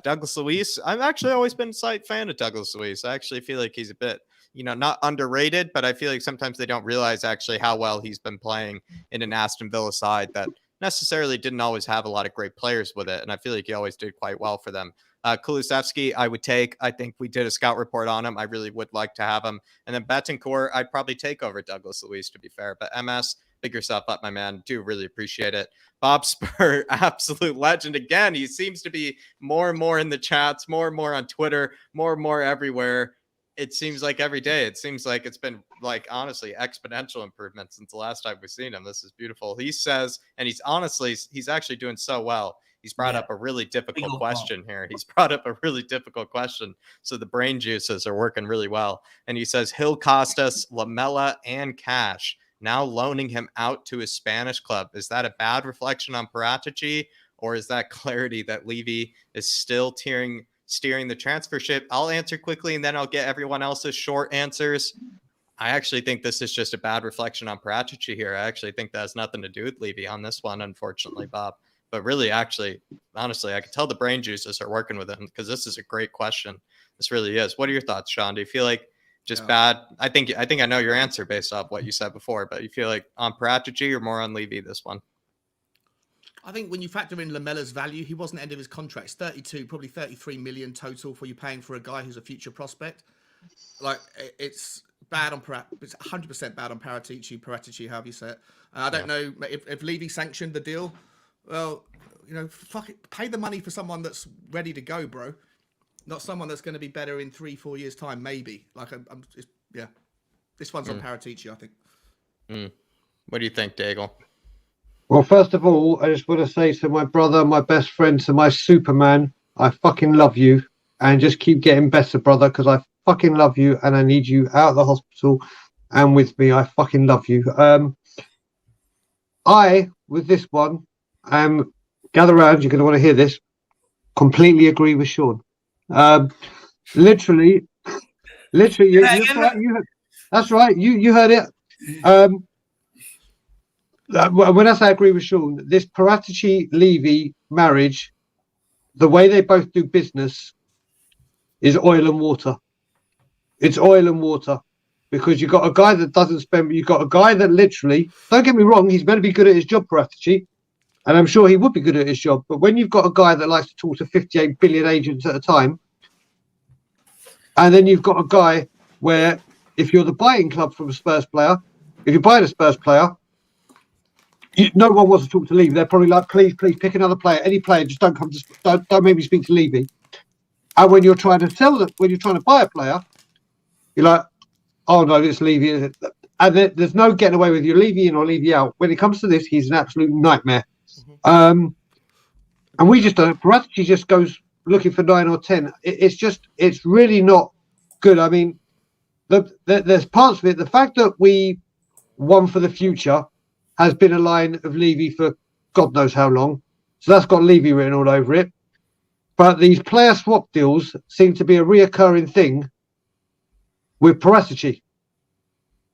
Douglas Luiz, I've actually always been a slight fan of Douglas Luiz. I actually feel like he's a bit, not underrated, but I feel like sometimes they don't realize actually how well he's been playing in an Aston Villa side that necessarily didn't always have a lot of great players with it. And I feel like he always did quite well for them. Kulusevski, I would take. I think we did a scout report on him. I really would like to have him. And then Betancourt, I'd probably take over Douglas Luiz, to be fair. But MS, big yourself up, my man. Do really appreciate it. Bob Spur, absolute legend. Again, he seems to be more and more in the chats, more and more on Twitter, more and more everywhere. It seems like every day. It seems like it's been like, honestly, exponential improvement since the last time we've seen him. This is beautiful. He says, and he's actually doing so well. He's brought up a really difficult question here. He's brought up a really difficult question. So the brain juices are working really well. And he says, he'll cost us Lamela and cash. Now loaning him out to his Spanish club. Is that a bad reflection on Paratici, or is that clarity that Levy is still steering the transfer ship? I'll answer quickly, and then I'll get everyone else's short answers. I actually think this is just a bad reflection on Paratici here. I actually think that has nothing to do with Levy on this one, unfortunately, Bob. But really, actually, honestly, I can tell the brain juices are working with him, because this is a great question. This really is. What are your thoughts, Sean? Do you feel like just bad? I think I know your answer based off what you said before, but you feel like on Paratici or more on Levy this one? I think when you factor in Lamela's value, he wasn't end of his contract. It's 32, probably 33 million total for you paying for a guy who's a future prospect. Like, it's bad on it's 100% bad on Paratici, however you say it. I don't know if Levy sanctioned the deal. Well, fuck it, pay the money for someone that's ready to go, bro. Not someone that's going to be better in 3-4 years' time, maybe. Like, this one's on Paratici, I think. What do you think, Daigle? Well, first of all, I just want to say to my brother, my best friend, to my Superman, I fucking love you, and just keep getting better, brother, because I fucking love you, and I need you out of the hospital and with me. I fucking love you. With this one, gather around, you're going to want to hear this, completely agree with Sean. Literally, that's right. You heard it. When I say I agree with Sean, this Paratici-Levy marriage, the way they both do business is oil and water. It's oil and water, because you've got a guy that doesn't spend, you've got a guy that literally, don't get me wrong, he's meant to be good at his job, Paratici, and I'm sure he would be good at his job. But when you've got a guy that likes to talk to 58 billion agents at a time, and then you've got a guy where if you're the buying club from a Spurs player, if you're buying a Spurs player, no one wants to talk to Levy. They're probably like, please pick another player, any player. Just don't make me speak to Levy. And when you're trying to sell them, when you're trying to buy a player, you're like, oh no, it's Levy. And there's no getting away with your Levy in or Levy out. When it comes to this, he's an absolute nightmare. And we just don't. Paratici just goes looking for 9 or 10. It's really not good. I mean, there's parts of it. The fact that we won for the future has been a line of Levy for God knows how long. So that's got Levy written all over it. But these player swap deals seem to be a reoccurring thing with Paratici.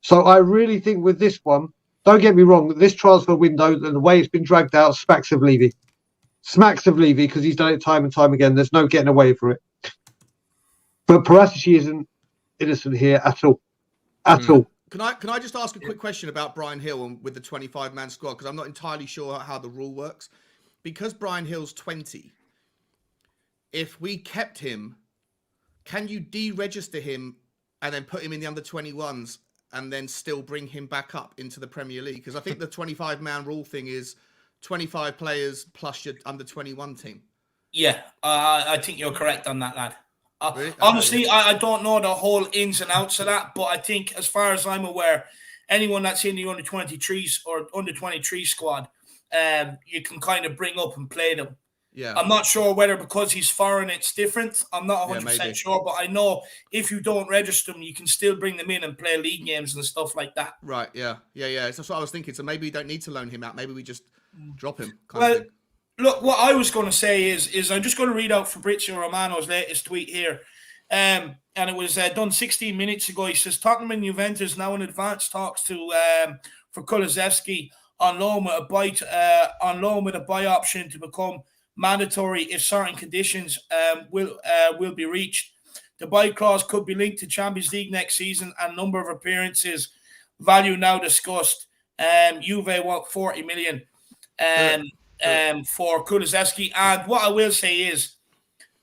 So I really think with this one, don't get me wrong, this transfer window and the way it's been dragged out smacks of Levy. Smacks of Levy, because he's done it time and time again. There's no getting away from it. But Paratici isn't innocent here at all. At all. Can I just ask a quick question about Brian Hill and with the 25-man squad? Because I'm not entirely sure how the rule works. Because Brian Hill's 20, if we kept him, can you deregister him and then put him in the under 21s and then still bring him back up into the Premier League? Because I think the 25-man rule thing is 25 players plus your under 21 team. Yeah, I think you're correct on that, lad. Really? Honestly, I don't know the whole ins and outs of that, but I think, as far as I'm aware, anyone that's in the under 23s or under 23 squad, you can kind of bring up and play them. Yeah. I'm not sure whether because he's foreign it's different. I'm not 100% sure, but I know if you don't register them, you can still bring them in and play league games and stuff like that. Right. Yeah. That's what I was thinking. So maybe we don't need to loan him out. Maybe we just drop him. Well, look, what I was going to say is I'm just going to read out Fabrizio Romano's latest tweet here. And it was done 16 minutes ago. He says, Tottenham and Juventus now in advanced talks for Kulusevski on loan with a buy option to become mandatory if certain conditions will be reached. The buy clause could be linked to Champions League next season and number of appearances. Value now discussed. Juve want 40 million for Kulusevski. And what I will say is,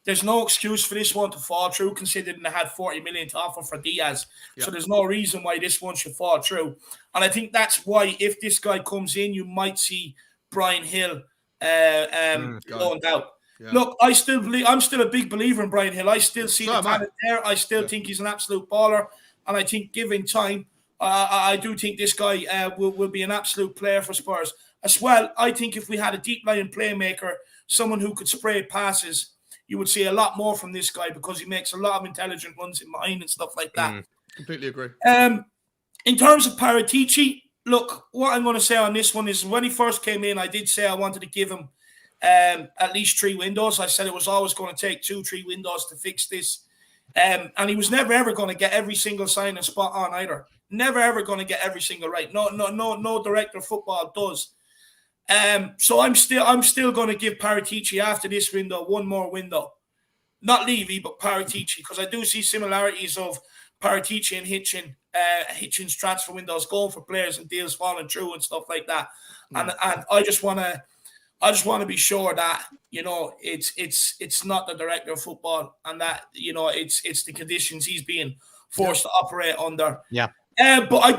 there's no excuse for this one to fall through, considering they had 40 million to offer for Diaz. Yep. So there's no reason why this one should fall through. And I think that's why, if this guy comes in, you might see Brian Hill loaned out. Yeah. Look, I'm still a big believer in Brian Hill. I still see the talent there. I still think he's an absolute baller. And I think, given time, I do think this guy will be an absolute player for Spurs. As well, I think if we had a deep-lying playmaker, someone who could spray passes, you would see a lot more from this guy, because he makes a lot of intelligent runs in behind and stuff like that. Completely agree. In terms of Paratici, look, what I'm going to say on this one is, when he first came in, I did say I wanted to give him at least 3 windows. I said it was always going to take 2-3 windows to fix this. And he was never, ever going to get every single signing spot on either. Never, ever going to get every single right. No director of football does. So I'm still going to give Paratici, after this window, one more window. Not Levy, but Paratici, because I do see similarities of Paratici and Hitchin's transfer windows, going for players and deals falling through and stuff like that. And I just want to be sure that, you know, it's not the director of football, and that, you know, it's the conditions he's being forced to operate under. Yeah. But I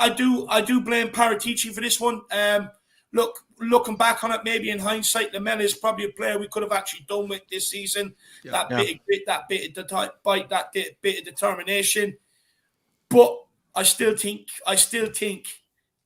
do blame Paratici for this one. Look, looking back on it, maybe in hindsight, Lamela is probably a player we could have actually done with this season. That bit of determination. But I still think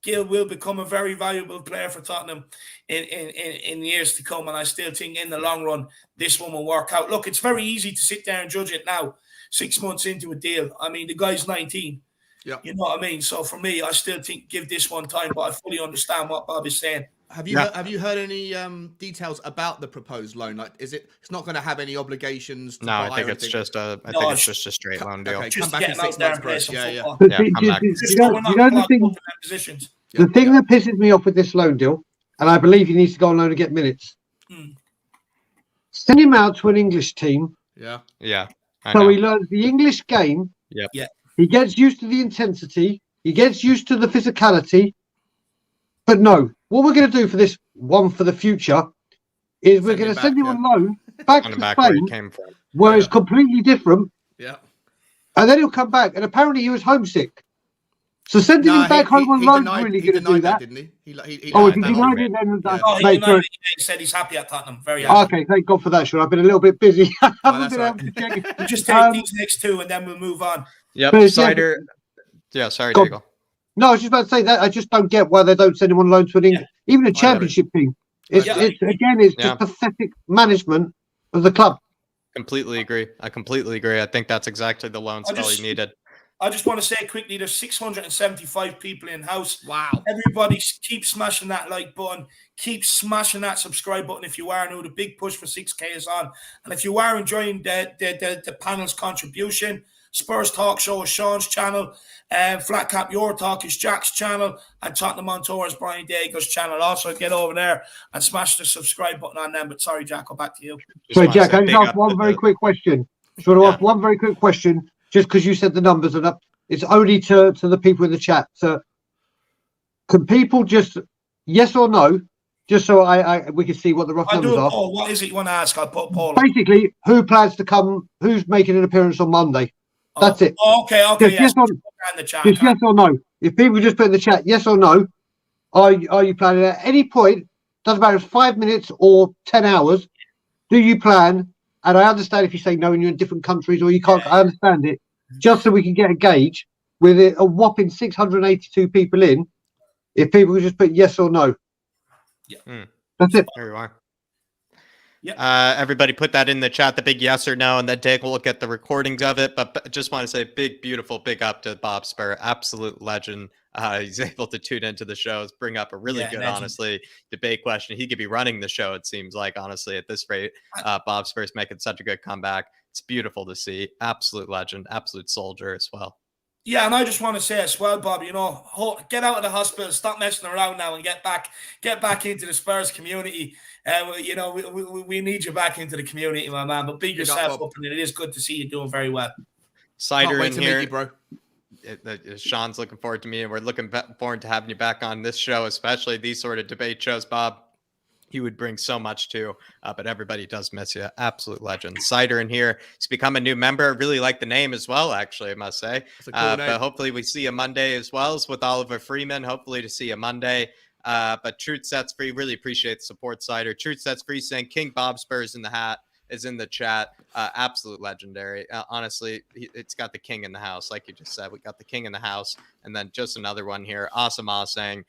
Gil will become a very valuable player for Tottenham in years to come. And I still think, in the long run, this one will work out. Look, it's very easy to sit there and judge it now, 6 months into a deal. I mean, the guy's 19. Yeah, you know what I mean? So for me, I still think give this one time, but I fully understand what Bob is saying. Have you heard any details about the proposed loan? Like, it's not going to have any obligations to buy? I think it's just a straight loan deal. Okay, come back in 6 months, Chris. Yeah. Come back. The thing that pisses me off with this loan deal, and I believe he needs to go on loan and get minutes. Send him out to an English team. Yeah. So he learns the English game. Yeah. He gets used to the intensity. He gets used to the physicality. But no, what we're going to do for this one for the future is we're going to send him on loan back to Spain, where he came from. Where it's completely different. Yeah. And then he'll come back. And apparently he was homesick. So sending him back home on loan is really going to do that. Didn't he? He denied it then. He said he's happy at Tottenham. Very happy. Okay, thank God for that, Sean. I've been a little bit busy. I haven't been able to check it. We'll just take these next 2 and then we'll move on. Yep, Cider. Yeah, sorry, Diego. No, I was just about to say that I just don't get why they don't send him on loan to an England, even a championship team. It's just pathetic management of the club. Completely agree. I completely agree. I think that's exactly the loan spell he needed. I just want to say quickly, there's 675 people in house. Wow. Everybody keep smashing that like button. Keep smashing that subscribe button if you are new. The big push for 6K is on. And if you are enjoying the panel's contribution, Spurs Talk Show is Sean's channel. Flat Cap Your Talk is Jack's channel. And Tottenham on Tour is Brian Diego's channel. Also, get over there and smash the subscribe button on them. But sorry, Jack, go back to you. So, Jack, I just ask one very quick question. Just because you said the numbers, and It's only to the people in the chat. So can people just yes or no, just so we can see what the rough I'll numbers do it, are. Paul. What is it you want to ask? I'll put Paul on. Basically, who plans to come? Who's making an appearance on Monday? That's it. Okay, Just yes. Just yes or no. If people just put in the chat yes or no, are you planning at any point? Doesn't matter if it's 5 minutes or 10 hours. Do you plan? And I understand if you say no and you're in different countries or you can't. I understand it. Just so we can get a gauge with a whopping 682 people in. If people could just put yes or no. Yeah. That's it. There you are. Yeah. Everybody put that in the chat, the big yes or no, and then take a look at the recordings of it. But just want to say big up to Bob Spur, absolute legend. He's able to tune into the shows, bring up a really good, legend. honestly, debate question. He could be running the show, it seems like, honestly, at this rate. Bob Spur's making such a good comeback. It's beautiful to see. Absolute legend, absolute soldier as well. Yeah, and I just want to say as well, Bob, get out of the hospital, stop messing around now, and get back into the Spurs community. We need you back into the community, my man. But big yourself up, and it is good to see you doing very well. Cider in here, you, bro. Sean's looking forward to me, and we're looking forward to having you back on this show, especially these sort of debate shows, Bob. You would bring so much to, but everybody does miss you. Absolute legend. Cider in here. He's become a new member. Really like the name as well, actually, I must say. It's a cool name. But hopefully we see you Monday as well as with Oliver Freeman. Hopefully to see you Monday. But Truth Sets Free, really appreciate the support, Cider. Truth Sets Free saying King Bob Spurs in the hat is in the chat. Absolute legendary. Honestly, it's got the king in the house, like you just said. We got the king in the house. And then just another one here. Asama saying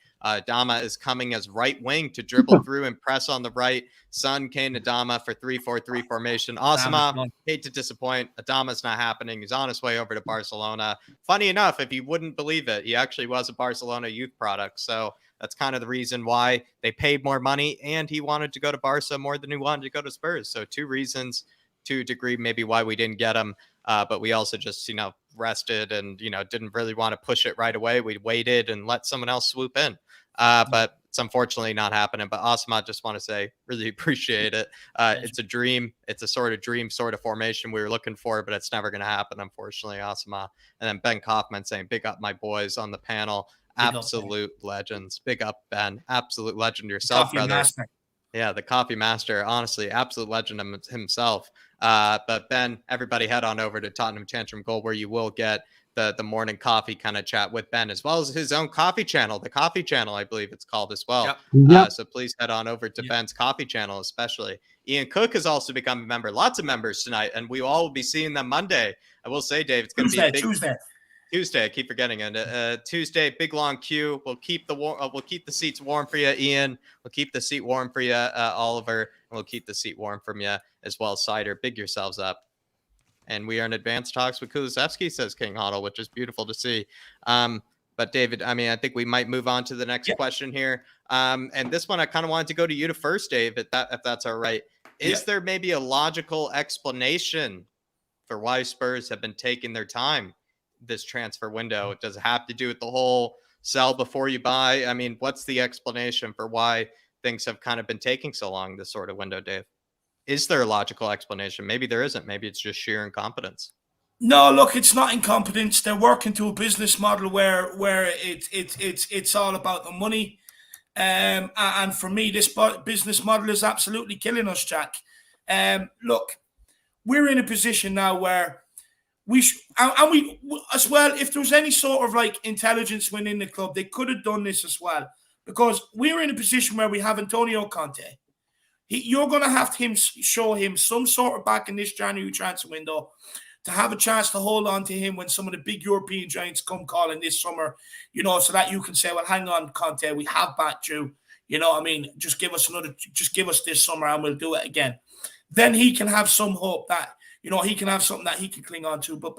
Dama is coming as right wing to dribble through and press on the right. Son Kane Adama for 3-4-3 formation. Asama, hate to disappoint. Adama's not happening. He's on his way over to Barcelona. Funny enough, if you wouldn't believe it, he actually was a Barcelona youth product. So that's kind of the reason why they paid more money, and he wanted to go to Barca more than he wanted to go to Spurs. So two reasons to a degree maybe why we didn't get him. But we also just, rested and, didn't really want to push it right away. We waited and let someone else swoop in. But it's unfortunately not happening. But Asma, just want to say, really appreciate it. It's a dream. It's a sort of formation we were looking for, but it's never going to happen, unfortunately, Asma. And then Ben Kaufman saying, big up my boys on the panel. Absolute legends. Big up, Ben. Absolute legend yourself, brother. Master. Yeah, the coffee master. Honestly, absolute legend himself. But Ben, everybody head on over to Tottenham Tantrum Gold, where you will get the morning coffee kind of chat with Ben, as well as his own coffee channel. The coffee channel, I believe it's called as well. Yep. So please head on over to Ben's coffee channel, especially. Ian Cook has also become a member. Lots of members tonight, and we all will be seeing them Monday. I will say, Dave, it's going to be a big Tuesday, I keep forgetting. And Tuesday, big long queue. We'll keep the seats warm for you, Ian. We'll keep the seat warm for you, Oliver. And we'll keep the seat warm from you as well, Cider. Big yourselves up. And we are in advanced talks with Kulusevski, says King Huddle, which is beautiful to see. But David, I think we might move on to the next question here. And this one, I kind of wanted to go to you to first, Dave, if that's all right. Is there maybe a logical explanation for why Spurs have been taking their time this transfer window? Does it have to do with the whole sell before you buy? What's the explanation for why things have kind of been taking so long this sort of window, Dave? Is there a logical explanation? Maybe there isn't. Maybe it's just sheer incompetence. No, look, it's not incompetence. They're working to a business model where it's all about the money. And for me, this business model is absolutely killing us, Jack. Look, we're in a position now where we as well, if there was any sort of like intelligence within the club, they could have done this as well, because we're in a position where we have Antonio Conte. You're going to have to show him some sort of back in this January transfer window to have a chance to hold on to him when some of the big European giants come calling this summer, so that you can say, well, hang on, Conte, we have backed you. Just give us this summer and we'll do it again. Then he can have some hope that, he can have something that he can cling on to. But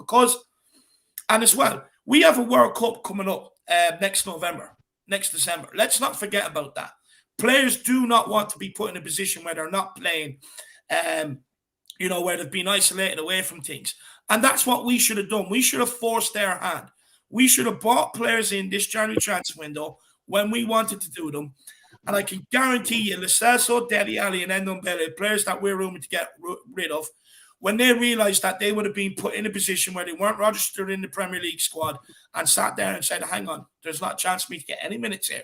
and as well, we have a World Cup coming up next December. Let's not forget about that. Players do not want to be put in a position where they're not playing, where they've been isolated away from things. And that's what we should have done. We should have forced their hand. We should have bought players in this January transfer window when we wanted to do them. And I can guarantee you, Lo Celso, Dele Alli, and Ndombele, players that we're rumored to get rid of, when they realised that they would have been put in a position where they weren't registered in the Premier League squad and sat there and said, hang on, there's not a chance for me to get any minutes here.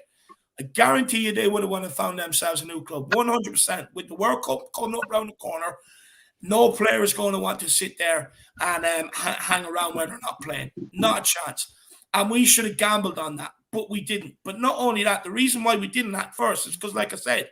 I guarantee you they would have won and found themselves a new club, 100%. With the World Cup coming up around the corner, no player is going to want to sit there and hang around when they're not playing. Not a chance. And we should have gambled on that, but we didn't. But not only that, the reason why we didn't at first is because, like I said,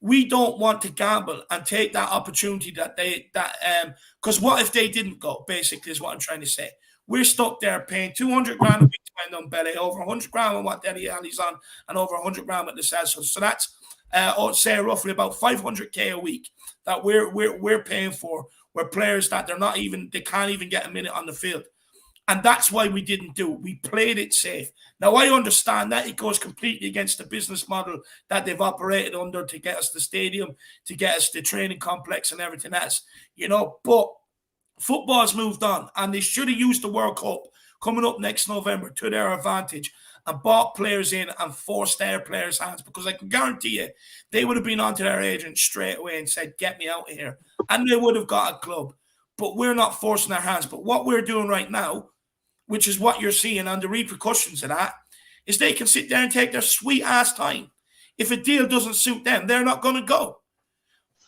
we don't want to gamble and take that opportunity because what if they didn't go, basically, is what I'm trying to say. We're stuck there paying 200 grand a week to spend on Belly, over 100 grand on what Deli Ali's on, and over 100 grand with the Celso. So that's, I'd say, roughly about 500k a week that we're paying for. We're players that they can't even get a minute on the field. And that's why we didn't do it. We played it safe. Now, I understand that it goes completely against the business model that they've operated under to get us the stadium, to get us the training complex and everything else, but football's moved on, and they should have used the World Cup coming up next November to their advantage and bought players in and forced their players' hands, because I can guarantee you they would have been onto their agent straight away and said, get me out of here. And they would have got a club. But we're not forcing their hands. But what we're doing right now, which is what you're seeing, and the repercussions of that, is they can sit there and take their sweet-ass time. If a deal doesn't suit them, they're not going to go.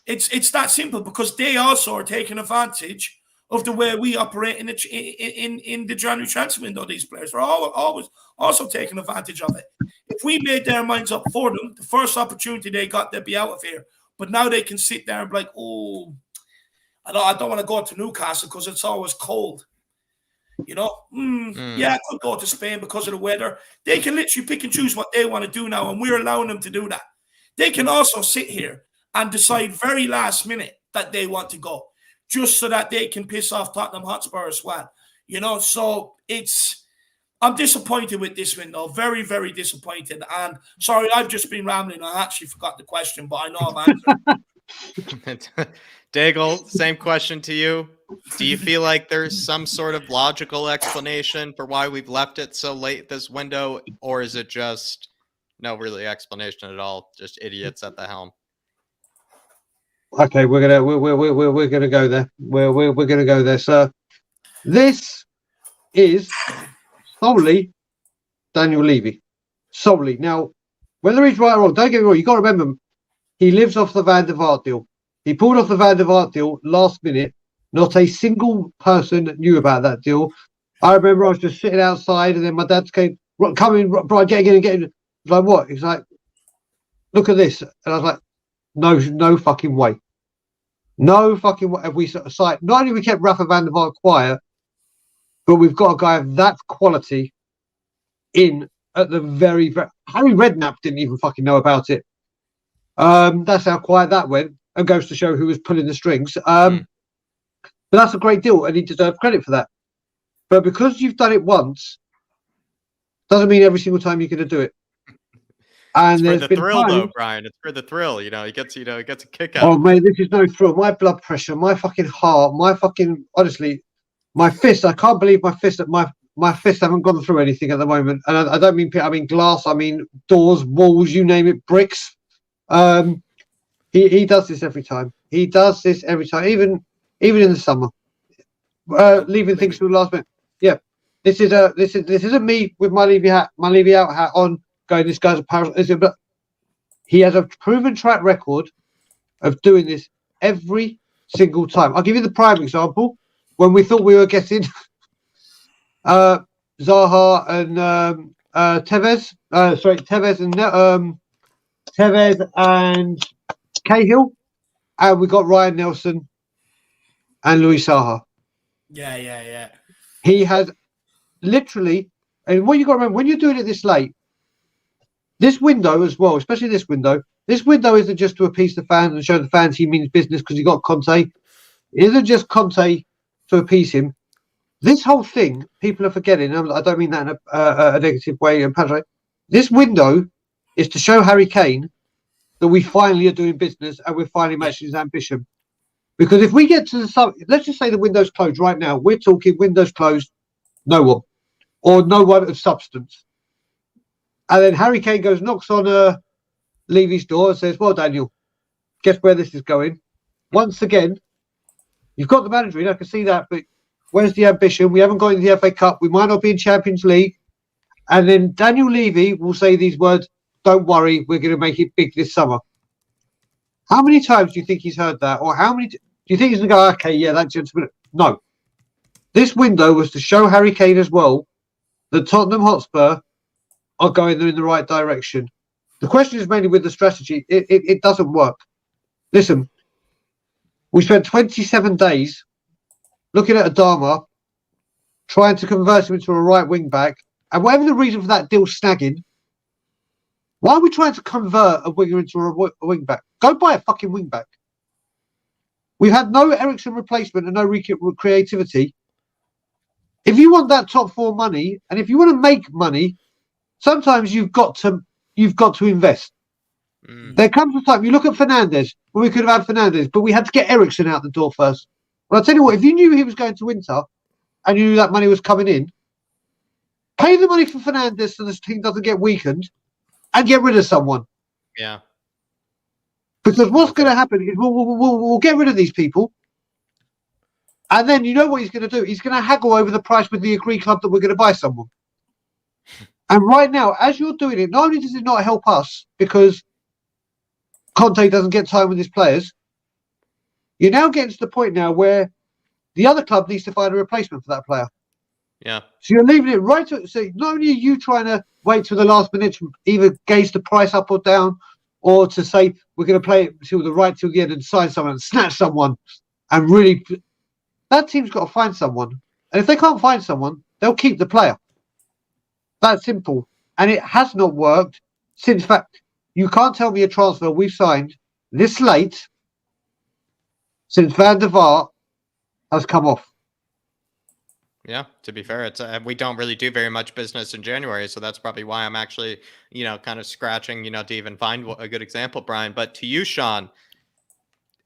It's that simple, because they also are taking advantage of the way we operate in the January transfer window. These players are always also taking advantage of it. If we made their minds up for them, the first opportunity they got, they'd be out of here. But now they can sit there and be like, oh, I don't want to go to Newcastle because it's always cold. Yeah, I could go to Spain because of the weather. They can literally pick and choose what they want to do now, and we're allowing them to do that. They can also sit here and decide very last minute that they want to go, just so that they can piss off Tottenham Hotspur as well. So I'm disappointed with this window. Very, very disappointed. And sorry, I've just been rambling. I actually forgot the question, but I know I've answered. Daigle, same question to you. Do you feel like there's some sort of logical explanation for why we've left it so late this window, or is it just no really explanation at all? Just idiots at the helm. Okay, we're gonna go there. We're gonna go there, sir. This is solely Daniel Levy. Solely. Now, whether he's right or wrong, don't get me wrong, you got to remember, he lives off the Van der Vaart deal. He pulled off the Van der Vaart deal last minute. Not a single person knew about that deal. I remember I was just sitting outside, and then my dad came, coming, Brian, getting in. Like, what? He's like, look at this. And I was like, no fucking way. No fucking way. Have we signed? Not only we kept Rafa van der Vaart quiet, but we've got a guy of that quality in at the very, very... Harry Redknapp didn't even fucking know about it. That's how quiet that went, and goes to show who was pulling the strings. But that's a great deal, and he deserves credit for that. But because you've done it once, doesn't mean every single time you're going to do it. And it's for the thrill, though, Brian. It's for the thrill. He gets a kick out. Oh, mate, this is no thrill. My blood pressure, my fucking heart, honestly, my fist. I can't believe my fist. My fists haven't gone through anything at the moment. And I don't mean, I mean glass. I mean doors, walls, you name it, bricks. He does this every time. He does this every time, even in the summer, leaving things to the last minute. Yeah, this isn't me with my Levy out hat on, going, this guy's a parasite. But he has a proven track record of doing this every single time. I'll give you the prime example. When we thought we were getting Zaha and Tevez and Cahill, and we got Ryan Nelson and Louis Saha. Yeah. He has literally, and what you got to remember, when you're doing it this late, this window as well, especially this window isn't just to appease the fans and show the fans he means business because he got Conte. It isn't just Conte to appease him. This whole thing, people are forgetting, I don't mean that in a negative way, and Patrick, this window is to show Harry Kane that we finally are doing business and we're finally matching his ambition. Because if we get to let's just say the window's closed right now. We're talking windows closed, no one, or no one of substance. And then Harry Kane knocks on Levy's door and says, well, Daniel, guess where this is going? Once again, You've got the manager in, I can see that, but where's the ambition? We haven't got in the FA Cup. We might not be in Champions League. And then Daniel Levy will say these words, don't worry, we're going to make it big this summer. How many times do you think he's heard that? Or how many do you think he's going to go, okay, yeah, that gentleman? No. This window was to show Harry Kane as well that Tottenham Hotspur are going in the right direction. The question is mainly with the strategy. It doesn't work. Listen, we spent 27 days looking at Adama, trying to convert him into a right wing back, and whatever the reason for that deal snagging, why are we trying to convert a winger into a wing back? Go buy a fucking wing back. We've had no Ericsson replacement and no creativity. If you want that top four money, and if you want to make money, sometimes you've got to invest. There comes a time, you look at Fernandes, well, we could have had Fernandes, but we had to get Ericsson out the door first. Well, I'll tell you what, if you knew he was going to Inter and you knew that money was coming in, pay the money for Fernandes so this team doesn't get weakened and get rid of someone. Yeah. Because what's going to happen is we'll get rid of these people. And then you know what he's going to do? He's going to haggle over the price with the agreed club that we're going to buy someone. And right now, as you're doing it, not only does it not help us because Conte doesn't get time with his players, you're now getting to the point now where the other club needs to find a replacement for that player. Yeah. So you're leaving it right to, so not only are you trying to wait till the last minute to either gauge the price up or down, or to say we're going to play it till the end and sign someone and snatch someone, and really, that team's got to find someone. And if they can't find someone, they'll keep the player. That's simple. And it has not worked since, in fact, you can't tell me a transfer we've signed this late since Van der Vaart has come off. Yeah, to be fair, it's we don't really do very much business in January, so that's probably why I'm actually, kind of scratching, to even find a good example, Brian. But to you, Sean,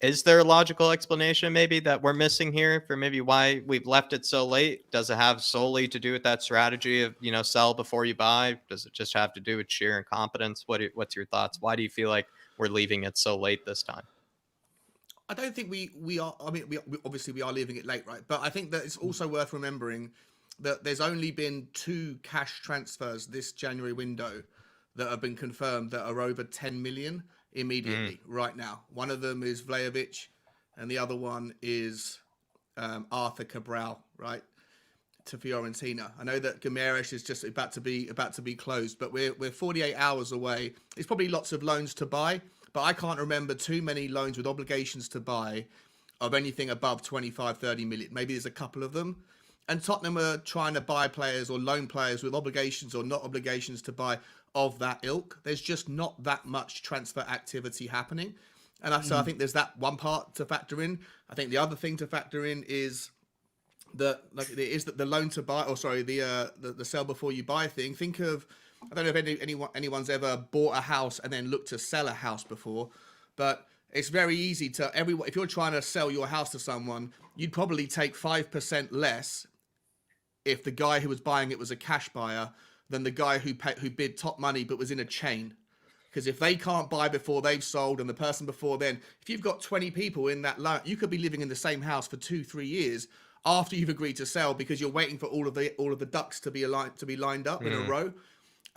is there a logical explanation maybe that we're missing here for maybe why we've left it so late? Does it have solely to do with that strategy of, sell before you buy? Does it just have to do with sheer incompetence? What's your thoughts? Why do you feel like we're leaving it so late this time? I don't think we are. I mean, we obviously we are leaving it late, right? But I think that it's also worth remembering that there's only been 2 cash transfers this January window that have been confirmed that are over 10 million immediately right now. One of them is Vlahovic, and the other one is Arthur Cabral, right, to Fiorentina. I know that Guimaraes is just about to be closed, but we're 48 hours away. There's probably lots of loans to buy. But I can't remember too many loans with obligations to buy of anything above 25, 30 million. Maybe there's a couple of them. And Tottenham are trying to buy players or loan players with obligations or not obligations to buy of that ilk. There's just not that much transfer activity happening. And so I think there's that one part to factor in. I think the other thing to factor in is that the loan to buy, or sorry, the sell before you buy thing. Think of, I don't know if anyone's ever bought a house and then looked to sell a house before, but it's very easy to if you're trying to sell your house to someone, you'd probably take 5% less if the guy who was buying it was a cash buyer than the guy who bid top money but was in a chain. Because if they can't buy before they've sold and the person before then, if you've got 20 people in that line, you could be living in the same house for 2-3 years after you've agreed to sell because you're waiting for all of the ducks to be lined up in a row.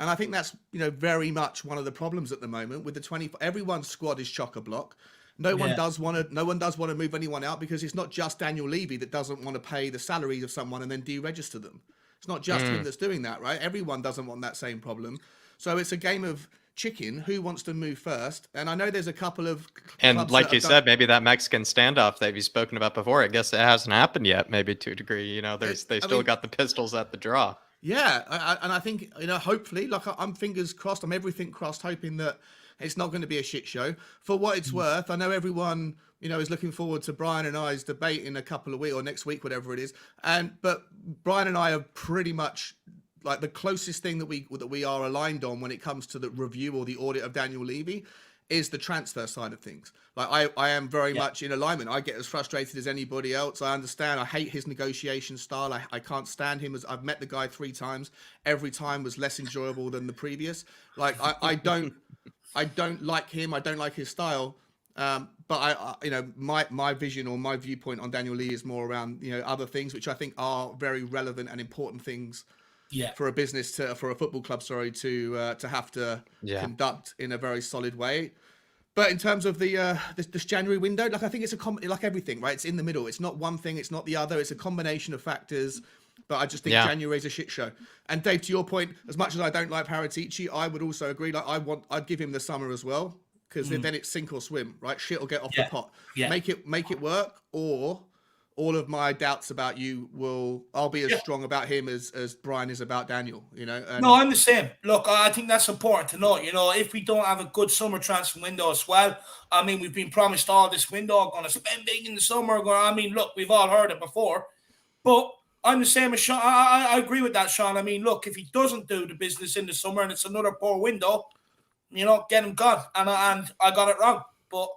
And I think that's, very much one of the problems at the moment with the 20. Everyone's squad is chock-a-block. No one does want to move anyone out because it's not just Daniel Levy that doesn't want to pay the salaries of someone and then deregister them. It's not just him that's doing that, right? Everyone doesn't want that same problem. So it's a game of chicken. Who wants to move first? And I know there's a couple of and like you said, maybe that Mexican standoff that you've spoken about before. I guess it hasn't happened yet. Maybe to a degree, they still got the pistols at the draw. Yeah, and I think, hopefully, I'm fingers crossed, I'm everything crossed, hoping that it's not going to be a shit show. For what it's worth, I know everyone, is looking forward to Brian and I's debate in a couple of weeks or next week, whatever it is. But Brian and I are pretty much like the closest thing that we are aligned on when it comes to the review or the audit of Daniel Levy is the transfer side of things. Like I am very much in alignment. I get as frustrated as anybody else. I understand. I hate his negotiation style. I can't stand him. I've met the guy 3 times. Every time was less enjoyable than the previous. Like I don't like him. I don't like his style. But my vision or my viewpoint on Daniel Lee is more around, other things which I think are very relevant and important things for a business for a football club, to have to conduct in a very solid way. But in terms of this January window, I think it's like everything, right? It's in the middle. It's not one thing. It's not the other. It's a combination of factors. But I just think January is a shit show. And Dave, to your point, as much as I don't like Paratici, I would also agree. I'd give him the summer as well, because then it's sink or swim, right? Shit will get off the pot. Yeah. Make it work, or all of my doubts about I'll be as strong about him as Brian is about Daniel, No, I'm the same. Look, I think that's important to know. If we don't have a good summer transfer window as well, I mean, we've been promised all this window, going to spend big in the summer. Look, we've all heard it before. But I'm the same as Sean. I agree with that, Sean. I mean, look, if he doesn't do the business in the summer and it's another poor window, get him gone. And I got it wrong. But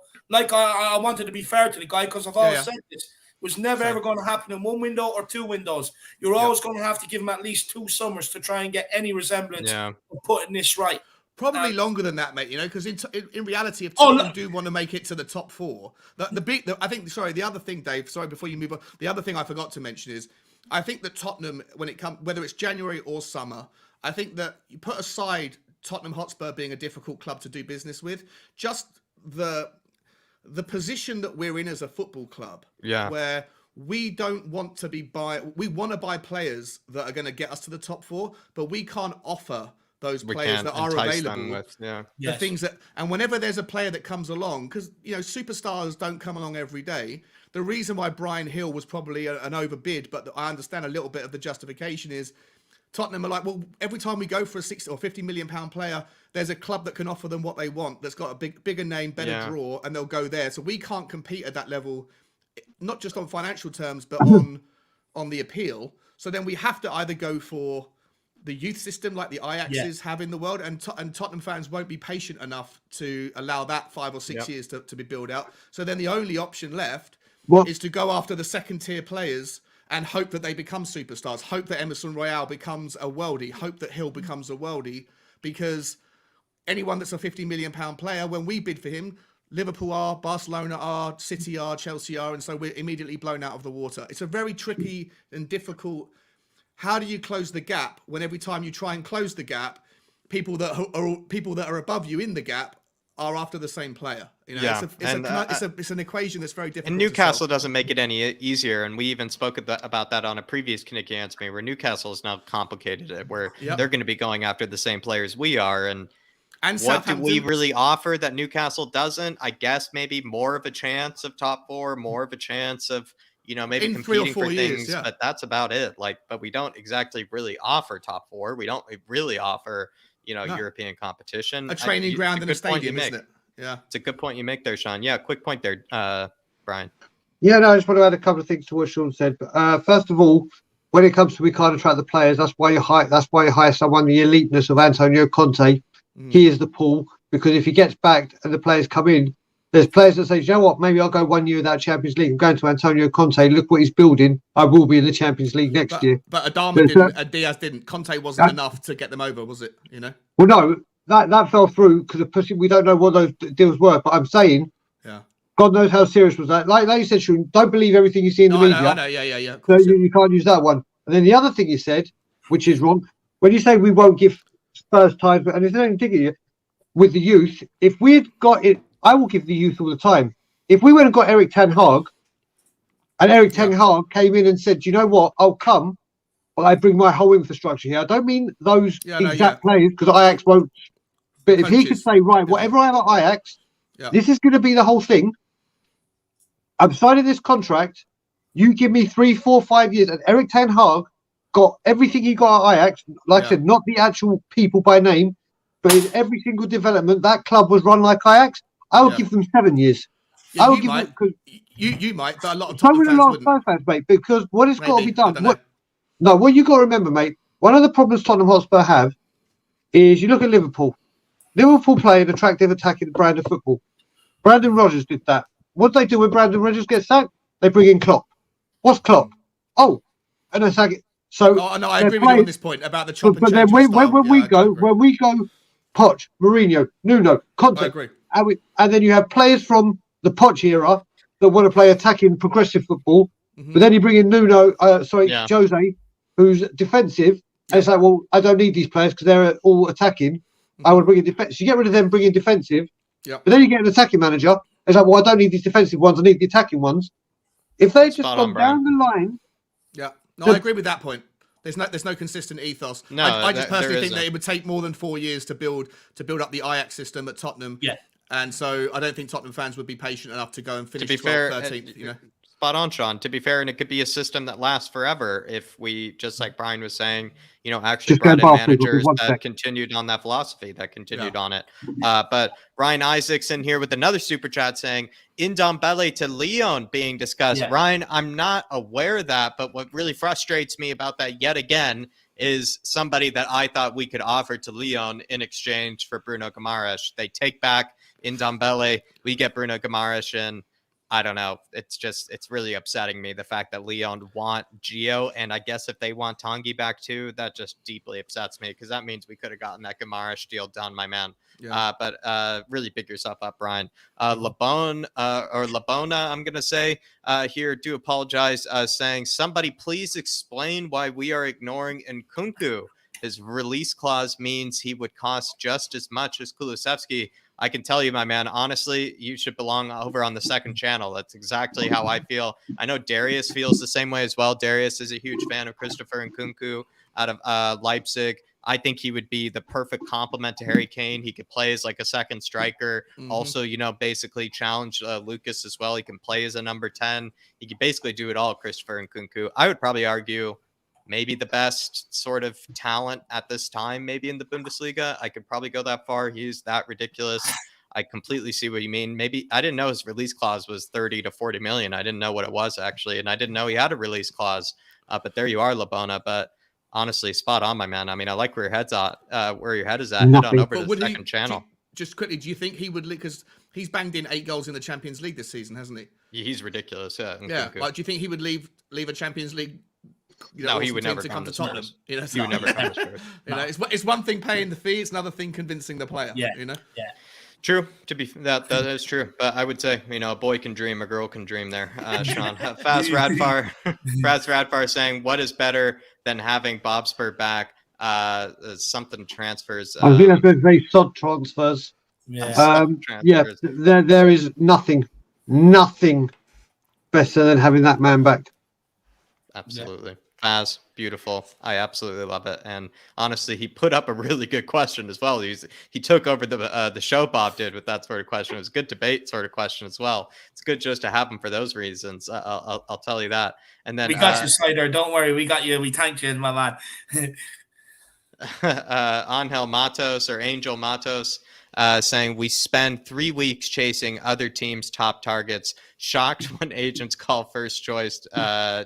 I wanted to be fair to the guy, because I've always said this. It was never ever going to happen in one window or two windows. You're always going to have to give him at least 2 summers to try and get any resemblance of putting this right. Probably longer than that, mate. Because in reality, if Tottenham do want to make it to the top 4, the other thing, Dave. Sorry, before you move on, the other thing I forgot to mention is, I think that Tottenham, when it comes, whether it's January or summer, I think that you put aside Tottenham Hotspur being a difficult club to do business with, just the position that we're in as a football club, where we don't want to we want to buy players that are going to get us to the top 4, but we can't offer those players that are available the things that, and whenever there's a player that comes along, because superstars don't come along every day. The reason why Brian Hill was probably an overbid, but I understand a little bit of the justification, is Tottenham are like, well, every time we go for a 60 or 50 million pound player, there's a club that can offer them what they want, that's got a bigger name, better draw, and they'll go there. So we can't compete at that level, not just on financial terms, but on the appeal. So then we have to either go for the youth system like the Ajaxes have in the world, and Tottenham fans won't be patient enough to allow that 5 or 6 years to be built out. So then the only option left is to go after the second tier players and hope that they become superstars, hope that Emerson Royale becomes a worldie, hope that Hill becomes a worldie, because anyone that's a 50 million pound player, when we bid for him, Liverpool are, Barcelona are, City are, Chelsea are, and so we're immediately blown out of the water. It's a very tricky and difficult. How do you close the gap when every time you try and close the gap, people that are above you in the gap are after the same player? It's an equation that's very difficult. And Newcastle doesn't make it any easier. And we even spoke about that on a previous Knicky Answer Me, where Newcastle has now complicated it, where they're going to be going after the same players we are. And what do we really offer that Newcastle doesn't? I guess maybe more of a chance of top 4, more of a chance of, maybe in competing for things, but that's about it. But we don't exactly really offer top 4. We don't really offer, European competition. A training ground and a stadium, isn't it? Yeah. It's a good point you make there, Sean. Yeah, quick point there, Brian. Yeah, no, I just want to add a couple of things to what Sean said. First of all, when it comes to we can't attract the players, that's why you hire someone, the eliteness of Antonio Conte. He is the pull, because if he gets backed and the players come in, there's players that say, you know what, maybe I'll go 1 year without Champions League. I'm going to Antonio Conte. Look what he's building. I will be in the Champions League next year. But Adama didn't, and Diaz didn't. Conte wasn't enough to get them over, was it? Well, no, that fell through because we don't know what those deals were. But I'm saying, God knows how serious was that. Like you said, Sean, don't believe everything you see in the media. I know. Yeah. So you can't use that one. And then the other thing you said, which is wrong, when you say we won't give Spurs time, and there's nothing particular with the youth, if we had got it, I will give the youth all the time. If we went and got Eric Ten Hag, and Eric Ten Hag came in and said, you know what, I'll come, but I bring my whole infrastructure here. I don't mean those exact players, because Ajax won't. But if he could say, right, whatever I have at Ajax, this is going to be the whole thing. I'm signing this contract. You give me 3, 4, 5 years. And Eric Ten Hag got everything he got at Ajax. Like I said, not the actual people by name, but in every single development, that club was run like Ajax. I would give them 7 years. Yeah, I would give them you might, but a lot of Tottenham fans, mate, because what has got to be done. What you got to remember, mate. One of the problems Tottenham Hotspur have is you look at Liverpool. Liverpool play an attractive attacking brand of football. Brandon Rodgers did that. What do they do when Brandon Rodgers gets sacked? They bring in Klopp. What's Klopp? Oh, and they sack it. So no, I agree with you on this point about the chop and change. But then when we go, Poch, Mourinho, Nuno, Conte, and then you have players from the Poch era that want to play attacking, progressive football. But then you bring in Jose, who's defensive. And it's like, well, I don't need these players because they're all attacking. I would bring in defense. You get rid of them, bring in defensive. But then you get an attacking manager. It's like, well, I don't need these defensive ones. I need the attacking ones. If they just gone down the line. Yeah. No, I agree with that point. There's no consistent ethos. No, I just personally think that it would take more than 4 years to build up the Ajax system at Tottenham. Yeah. And so I don't think Tottenham fans would be patient enough to go and finish 12th, 13th, you know. Spot on, Sean. To be fair, and it could be a system that lasts forever if we, just like Brian was saying, actually brought in managers that continued on that philosophy, that continued on it. But Ryan Isaacson here with another super chat saying, Ndombele to Lyon being discussed. Yeah. Ryan, I'm not aware of that, but what really frustrates me about that yet again is somebody that I thought we could offer to Lyon in exchange for Bruno Guimaraes. They take back Ndombele, we get Bruno Guimaraes in. I don't know. It's really upsetting me, the fact that Lyon want Gio. And I guess if they want Tanguy back too, that just deeply upsets me because that means we could have gotten that Guimaraes deal done, my man. Yeah. But really pick yourself up, Brian. Labona, I'm going to say here, do apologize, saying, somebody please explain why we are ignoring Nkunku. His release clause means he would cost just as much as Kulusevski. I can tell you, my man, honestly, you should belong over on the second channel. That's exactly how I feel. I know Darius feels the same way as well. Darius is a huge fan of Christopher Nkunku out of Leipzig. I think he would be the perfect complement to Harry Kane. He could play as like a second striker. Also, basically challenge Lucas as well. He can play as a number 10. He could basically do it all, Christopher Nkunku. I would probably argue maybe the best sort of talent at this time, maybe in the Bundesliga. I could probably go that far. He's that ridiculous. I completely see what you mean. Maybe I didn't know his release clause was 30 to 40 million. I didn't know what it was actually. And I didn't know he had a release clause, but there you are, Labona. But honestly, spot on, my man. I mean, I like where your head's at, where your head is at. Head on over to the second channel. Just quickly, do you think he would, because he's banged in 8 goals in the Champions League this season, hasn't he? He's ridiculous. Yeah. Like, do you think he would leave a Champions League? No, he would never come to Tottenham. He would never come to Spurs. It's one thing paying the fee; it's another thing convincing the player. Yeah, True. That is true. But I would say, a boy can dream, a girl can dream. There, Sean. Faz Radfar saying, "What is better than having Bobspur back? Something transfers." I think that's been very sod transfers. There is nothing better than having that man back. Absolutely. Faz, beautiful. I absolutely love it. And honestly, he put up a really good question as well. He took over the show Bob did with that sort of question. It was a good debate sort of question as well. It's good just to have him for those reasons. I'll tell you that. And then we got you, Slider. Don't worry. We got you. We thanked you, my man. Angel Matos or Angel Matos saying, we spend 3 weeks chasing other teams' top targets. Shocked when agents call first choice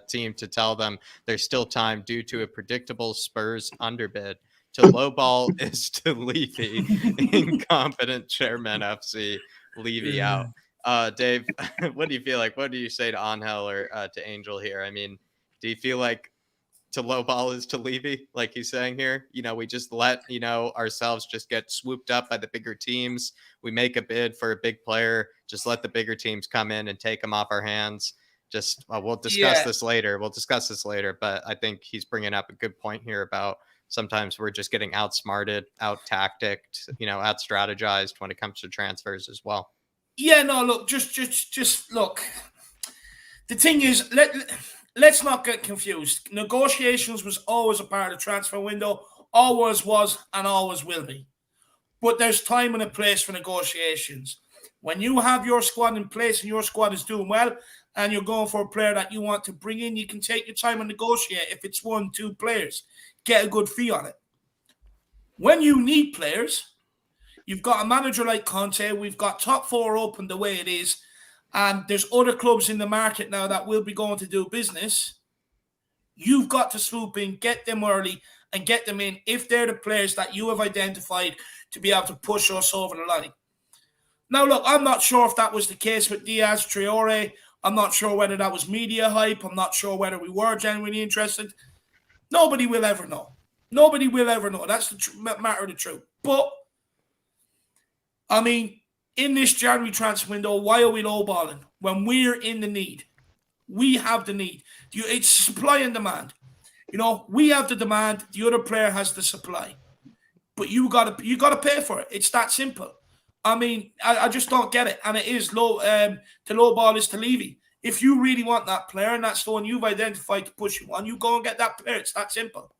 team to tell them there's still time due to a predictable Spurs underbid. To lowball is to Levy. Incompetent chairman FC. Levy out. Dave, what do you feel like? What do you say to Angel or to Angel here? I mean, do you feel like to lowball is to Levy, like he's saying here? We just let, ourselves just get swooped up by the bigger teams. We make a bid for a big player. Just let the bigger teams come in and take them off our hands. We'll discuss this later. But I think he's bringing up a good point here about sometimes we're just getting outsmarted, out-tacticked, out-strategized when it comes to transfers as well. Yeah, no, look, just look. The thing is, let's not get confused. Negotiations was always a part of the transfer window, always was and always will be. But there's time and a place for negotiations. When you have your squad in place and your squad is doing well and you're going for a player that you want to bring in, you can take your time and negotiate. If it's 1-2 players, get a good fee on it. When you need players, you've got a manager like Conte, we've got top 4 open the way it is, and there's other clubs in the market now that will be going to do business. You've got to swoop in, get them early, and get them in if they're the players that you have identified to be able to push us over the line. Now, look, I'm not sure if that was the case with Diaz, Traore. I'm not sure whether that was media hype. I'm not sure whether we were genuinely interested. Nobody will ever know. Nobody will ever know. That's the matter of the truth. But, I mean, in this January transfer window, why are we lowballing when we're in the need? We have the need. It's supply and demand. We have the demand. The other player has the supply, but you gotta pay for it. It's that simple. I mean, I just don't get it. And it is low. The low ball is to Levy. If you really want that player and that's the one you've identified to push you on, you go and get that player. It's that simple.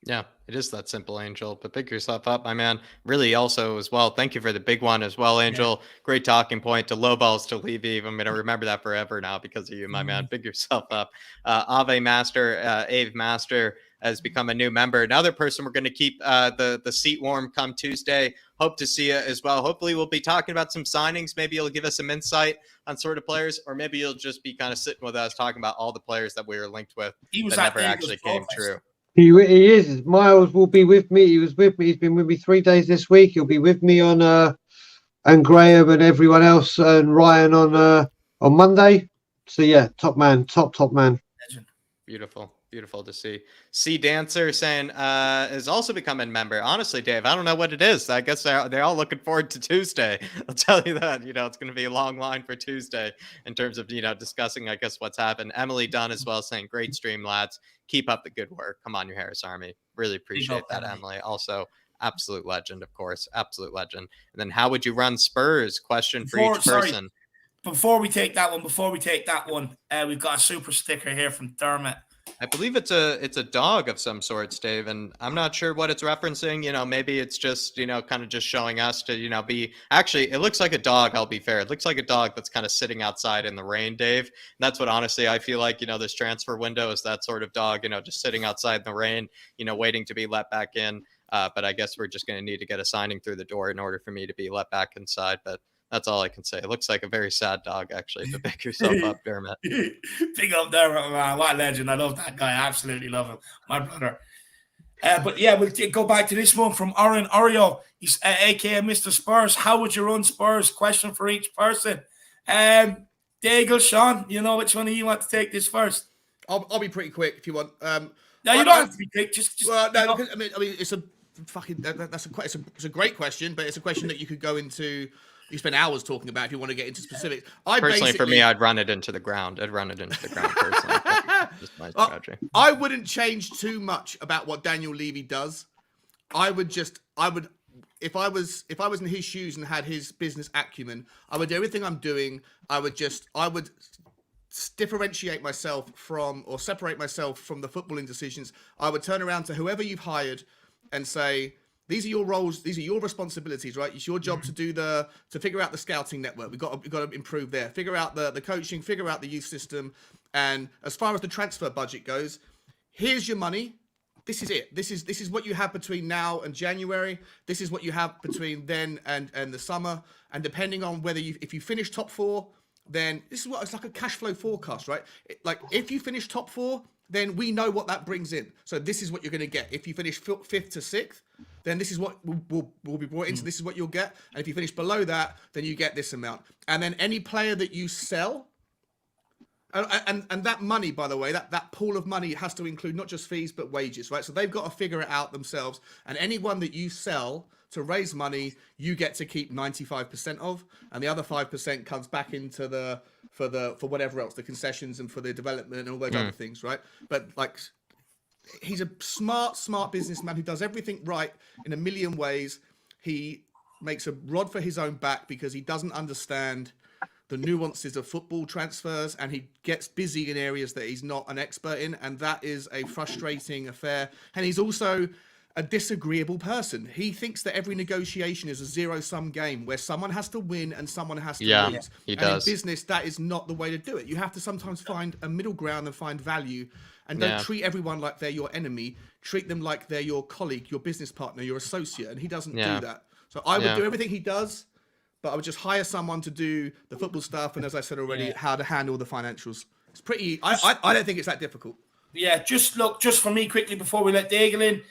Yeah, it is that simple, Angel. But pick yourself up, my man. Really, also as well. Thank you for the big one as well, Angel. Yeah. Great talking point. To low balls to Levy. I'm gonna remember that forever now because of you, my man. Pick yourself up. Ave Master, Ave Master has become a new member. Another person we're going to keep the seat warm come Tuesday. Hope to see you as well. Hopefully we'll be talking about some signings. Maybe you'll give us some insight on sort of players, or maybe you'll just be kind of sitting with us talking about all the players that we were linked with that never actually came true. He is. Miles will be with me. He was with me. He's been with me 3 days this week. He'll be with me on and Graham and everyone else and Ryan on Monday. So yeah, top man, top man. Beautiful to see. C Dancer saying is also becoming a member. Honestly, Dave, I don't know what it is. I guess they're all looking forward to Tuesday. I'll tell you that. It's going to be a long line for Tuesday in terms of discussing, I guess, what's happened. Emily Dunn as well saying, great stream, lads. Keep up the good work. Come on, your Harris Army. Really appreciate that, Emily. Also, absolute legend, of course. Absolute legend. And then how would you run Spurs? Question for each person. Before we take that one, we've got a super sticker here from Dermot. I believe it's a dog of some sorts, Dave, and I'm not sure what it's referencing. Maybe it's just, kind of just showing us to, be actually, it looks like a dog. I'll be fair. It looks like a dog that's kind of sitting outside in the rain, Dave. And that's what, honestly, I feel like, this transfer window is that sort of dog, just sitting outside in the rain, waiting to be let back in. But I guess we're just going to need to get a signing through the door in order for me to be let back inside. But that's all I can say. It looks like a very sad dog, actually. So pick yourself up, Dermot. Pick up Dermot, man. What a legend. I love that guy. I absolutely love him. My brother. But yeah, we'll go back to this one from Oren Oreo. He's a.k.a. Mr. Spurs. How would you run Spurs? Question for each person. Daigle, Sean, which one of you want to take this first? I'll be pretty quick if you want. No, you don't have to be quick. Just well, no, I mean, it's a fucking it's a great question, but it's a question that you could go into. You spend hours talking about if you want to get into specifics. Personally, for me, I'd run it into the ground. Personally. Just my strategy. I wouldn't change too much about what Daniel Levy does. I would, if I was in his shoes and had his business acumen, I would do everything I'm doing. I would differentiate myself from, or separate myself from the footballing decisions. I would turn around to whoever you've hired and say, these are your roles. These are your responsibilities, right? It's your job to figure out the scouting network. We've got to improve there. Figure out the coaching. Figure out the youth system. And as far as the transfer budget goes, here's your money. This is it. This is what you have between now and January. This is what you have between then and the summer. And depending on whether if you finish top four, then this is what it's like a cash flow forecast, right? Like if you finish top four, then we know what that brings in. So this is what you're going to get. If you finish 5th to 6th, then this is what will be brought in. So this is what you'll get. And if you finish below that, then you get this amount. And then any player that you sell, and that money, by the way, that pool of money has to include not just fees, but wages, right? So they've got to figure it out themselves. And anyone that you sell to raise money, you get to keep 95% of, and the other 5% comes back into for whatever else, the concessions and for the development and all those other things, right? But like, he's a smart businessman who does everything right in a million ways. He makes a rod for his own back because he doesn't understand the nuances of football transfers, and he gets busy in areas that he's not an expert in, and that is a frustrating affair. And he's also a disagreeable person. He thinks that every negotiation is a zero-sum game where someone has to win and someone has to lose. He does. In business, that is not the way to do it. You have to sometimes find a middle ground and find value, and don't treat everyone like they're your enemy. Treat them like they're your colleague, your business partner, your associate, and he doesn't do that. So I would do everything he does, but I would just hire someone to do the football stuff, and as I said already, how to handle the financials. It's pretty. I don't think it's that difficult. Yeah, just for me quickly before we let Daigle in.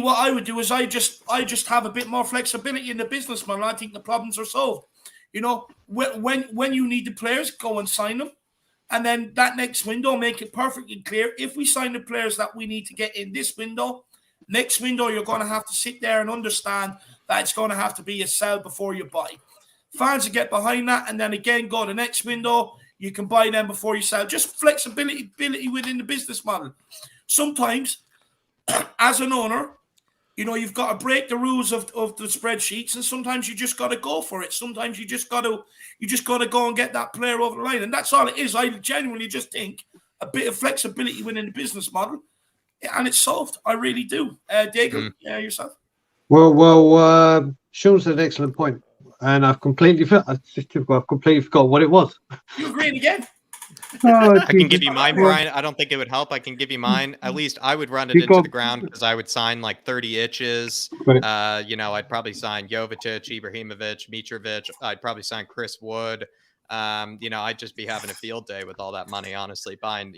What I would do is I just have a bit more flexibility in the business, man. I think the problems are solved. When you need the players, go and sign them, and then that next window, make it perfectly clear. If we sign the players that we need to get in this window, next window you're going to have to sit there and understand that it's going to have to be a sell before you buy. Fans will get behind that, and then again, go the next window. You can buy them before you sell. Just flexibility within the business model. Sometimes, as an owner, you've got to break the rules of the spreadsheets, and sometimes you just got to go for it. Sometimes you just got to go and get that player over the line, and that's all it is. I genuinely just think a bit of flexibility within the business model, and it's solved. I really do. Diego, yourself. Well, Sean's an excellent point, and I've completely forgot what it was. You agreeing again? I can give you mine, Brian. I don't think it would help. I can give you mine. At least I would run it into the ground because I would sign like 30 itches. I'd probably sign Jovetic, Ibrahimovic, Mitrovic. I'd probably sign Chris Wood. I'd just be having a field day with all that money, honestly, buying,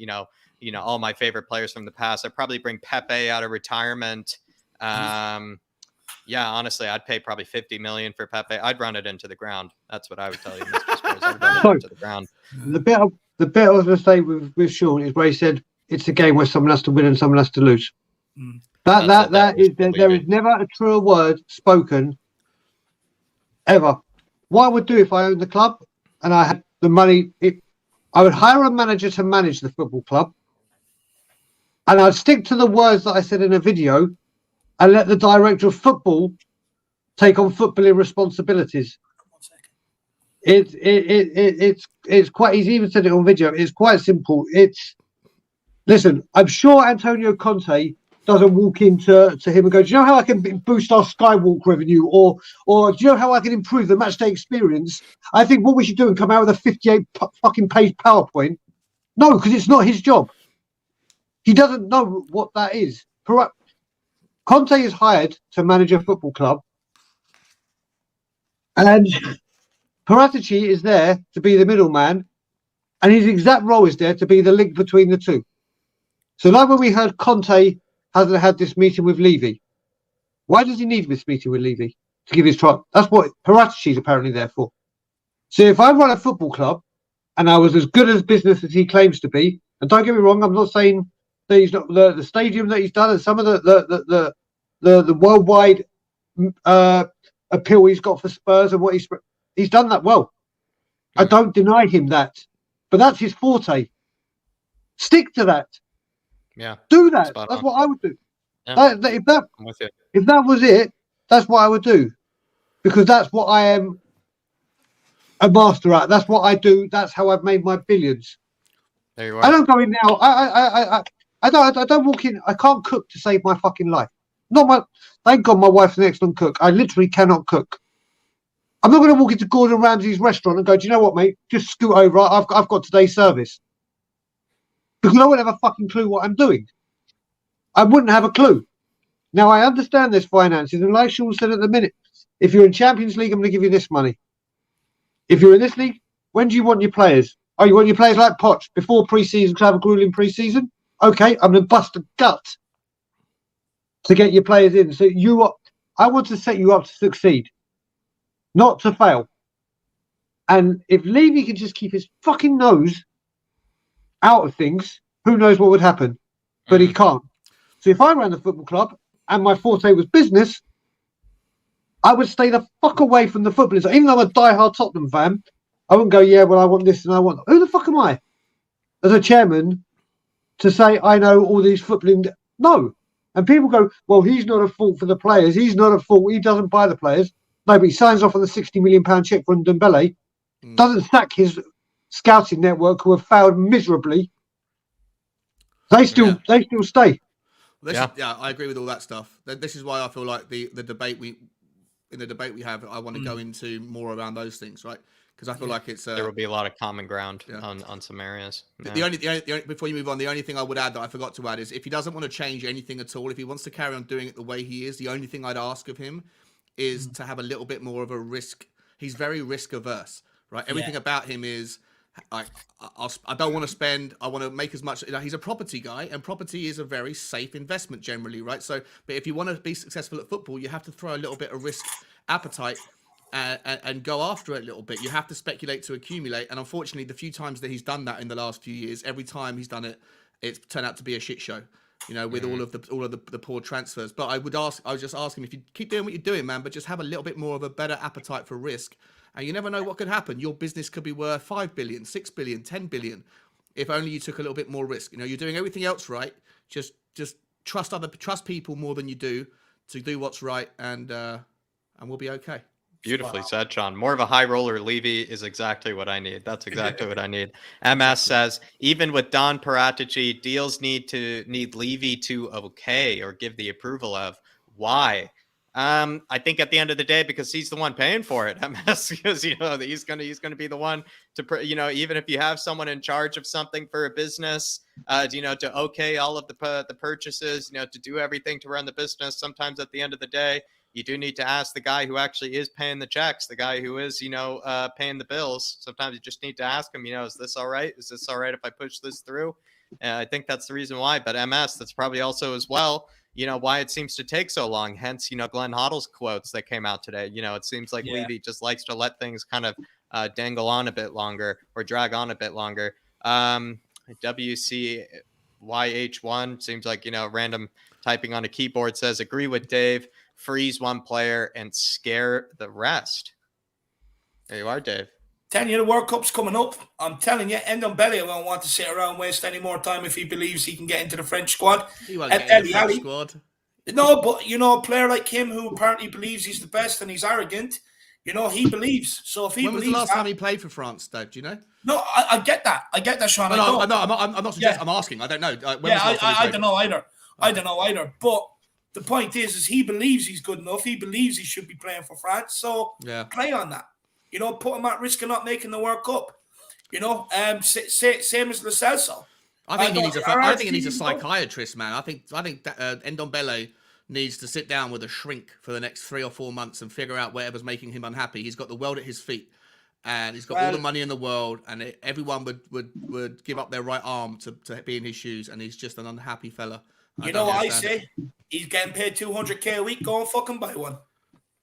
all my favorite players from the past. I'd probably bring Pepe out of retirement. Honestly, I'd pay probably 50 million for Pepe. I'd run it into the ground. That's what I would tell you, Mr. Spurs. I'd run it into the ground. The bit I was going to say with Sean is where he said it's a game where someone has to win and someone has to lose. There is never a truer word spoken ever. What I would do if I owned the club and I had the money, I would hire a manager to manage the football club, and I'd stick to the words that I said in a video and let the director of football take on footballing responsibilities. It's quite easy. Even said it on video. It's quite simple. Listen. I'm sure Antonio Conte doesn't walk into him and go, "Do you know how I can boost our Skywalk revenue?" Or "Do you know how I can improve the matchday experience?" I think what we should do and come out with a 58 fucking page PowerPoint. No, because it's not his job. He doesn't know what that is. Conte is hired to manage a football club, and Paratici is there to be the middleman, and his exact role is there to be the link between the two. So like when we heard Conte hasn't had this meeting with Levy. Why does he need this meeting with Levy? To give his trial? That's what Paratici is apparently there for. So if I run a football club and I was as good as business as he claims to be, and don't get me wrong, I'm not saying that he's not the stadium that he's done and some of the worldwide appeal he's got for Spurs and what he's done that well. I don't deny him that, but that's his forte. Stick to that. Yeah, do that. That's what I would do. Yeah. If that was it, that's what I would do, because that's what I am a master at. That's what I do. That's how I've made my billions. There you are. I don't go in now. I don't walk in. I can't cook to save my fucking life. Thank God my wife's an excellent cook. I literally cannot cook. I'm not going to walk into Gordon Ramsay's restaurant and go, "Do you know what, mate? Just scoot over. I've got today's service." Because I wouldn't have a fucking clue what I'm doing. I wouldn't have a clue. Now, I understand there's finances. And like Sean said at the minute, if you're in Champions League, I'm going to give you this money. If you're in this league, when do you want your players? Oh, you want your players like Poch before pre-season to have a grueling pre-season? Okay, I'm going to bust a gut to get your players in. So I want to set you up to succeed, not to fail. And if Levy can just keep his fucking nose out of things, who knows what would happen? But he can't. So if I ran the football club and my forte was business, I would stay the fuck away from the footballers. Even though I'm a diehard Tottenham fan, I wouldn't go, "Yeah, well, I want this and I want..." Who the fuck am I as a chairman to say I know all these footballing? No. And people go, "Well, he's not at fault for the players. He's not at fault. He doesn't buy the players." No, but he signs off on the £60 million check for Ndombele. Doesn't sack his scouting network, who have failed miserably. They still stay. I agree with all that stuff. This is why I feel like the debate we have, I want to go into more around those things, right? Because I feel like there will be a lot of common ground on some areas. The only before you move on, the only thing I would add that I forgot to add is if he doesn't want to change anything at all, if he wants to carry on doing it the way he is, the only thing I'd ask of him is to have a little bit more of a risk. He's very risk averse, right? Everything about him is, I don't want to spend. I want to make as much. He's a property guy, and property is a very safe investment generally, right? So, but if you want to be successful at football, you have to throw a little bit of risk appetite and go after it a little bit. You have to speculate to accumulate. And unfortunately, the few times that he's done that in the last few years, every time he's done it, it's turned out to be a shit show. With all of the poor transfers. But I would just ask him, if you keep doing what you're doing, man, but just have a little bit more of a better appetite for risk. And you never know what could happen. Your business could be worth 5 billion, 6 billion, 10 billion, if only you took a little bit more risk. You know, you're doing everything else right. Just trust people more than you do to do what's right, and we'll be okay. Beautifully said, Sean. More of a high roller Levy is exactly what I need. That's exactly what I need. MS says, even with Don Paratici, deals need Levy to okay or give the approval of. Why? I think at the end of the day, because he's the one paying for it. MS, because he's gonna be the one to even if you have someone in charge of something for a business, to okay all of the purchases, to do everything to run the business. Sometimes at the end of the day, you do need to ask the guy who actually is paying the checks, the guy who is, paying the bills. Sometimes you just need to ask him, is this all right? Is this all right if I push this through? I think that's the reason why. But MS, that's probably also as well, why it seems to take so long. Hence, Glenn Hoddle's quotes that came out today. It seems like Levy just likes to let things kind of dangle on a bit longer or drag on a bit longer. WCYH1 seems like, random typing on a keyboard says, agree with Dave. Freeze one player and scare the rest. There you are, Dave. Telling you, the World Cup's coming up. I'm telling you, Ndombele won't want to sit around and waste any more time if he believes he can get into the French squad. He won't get into the French squad. No, but a player like him who apparently believes he's the best and he's arrogant, he believes. So if he when was the last time he played for France, Dave? Do you know? No, I get that. I get that, Sean. I'm not suggesting. I'm asking. I don't know. I don't know either. I don't know either. But the point is he believes he's good enough. He believes he should be playing for France. So play on that. Put him at risk of not making the World Cup. Same as Lo Celso. I think he needs a psychiatrist, man. I think that Ndombele needs to sit down with a shrink for the next 3 or 4 months and figure out whatever's making him unhappy. He's got the world at his feet, and he's got all the money in the world, and everyone would give up their right arm to be in his shoes, and he's just an unhappy fella. What I say? He's getting paid $200K a week. Go and fucking buy one.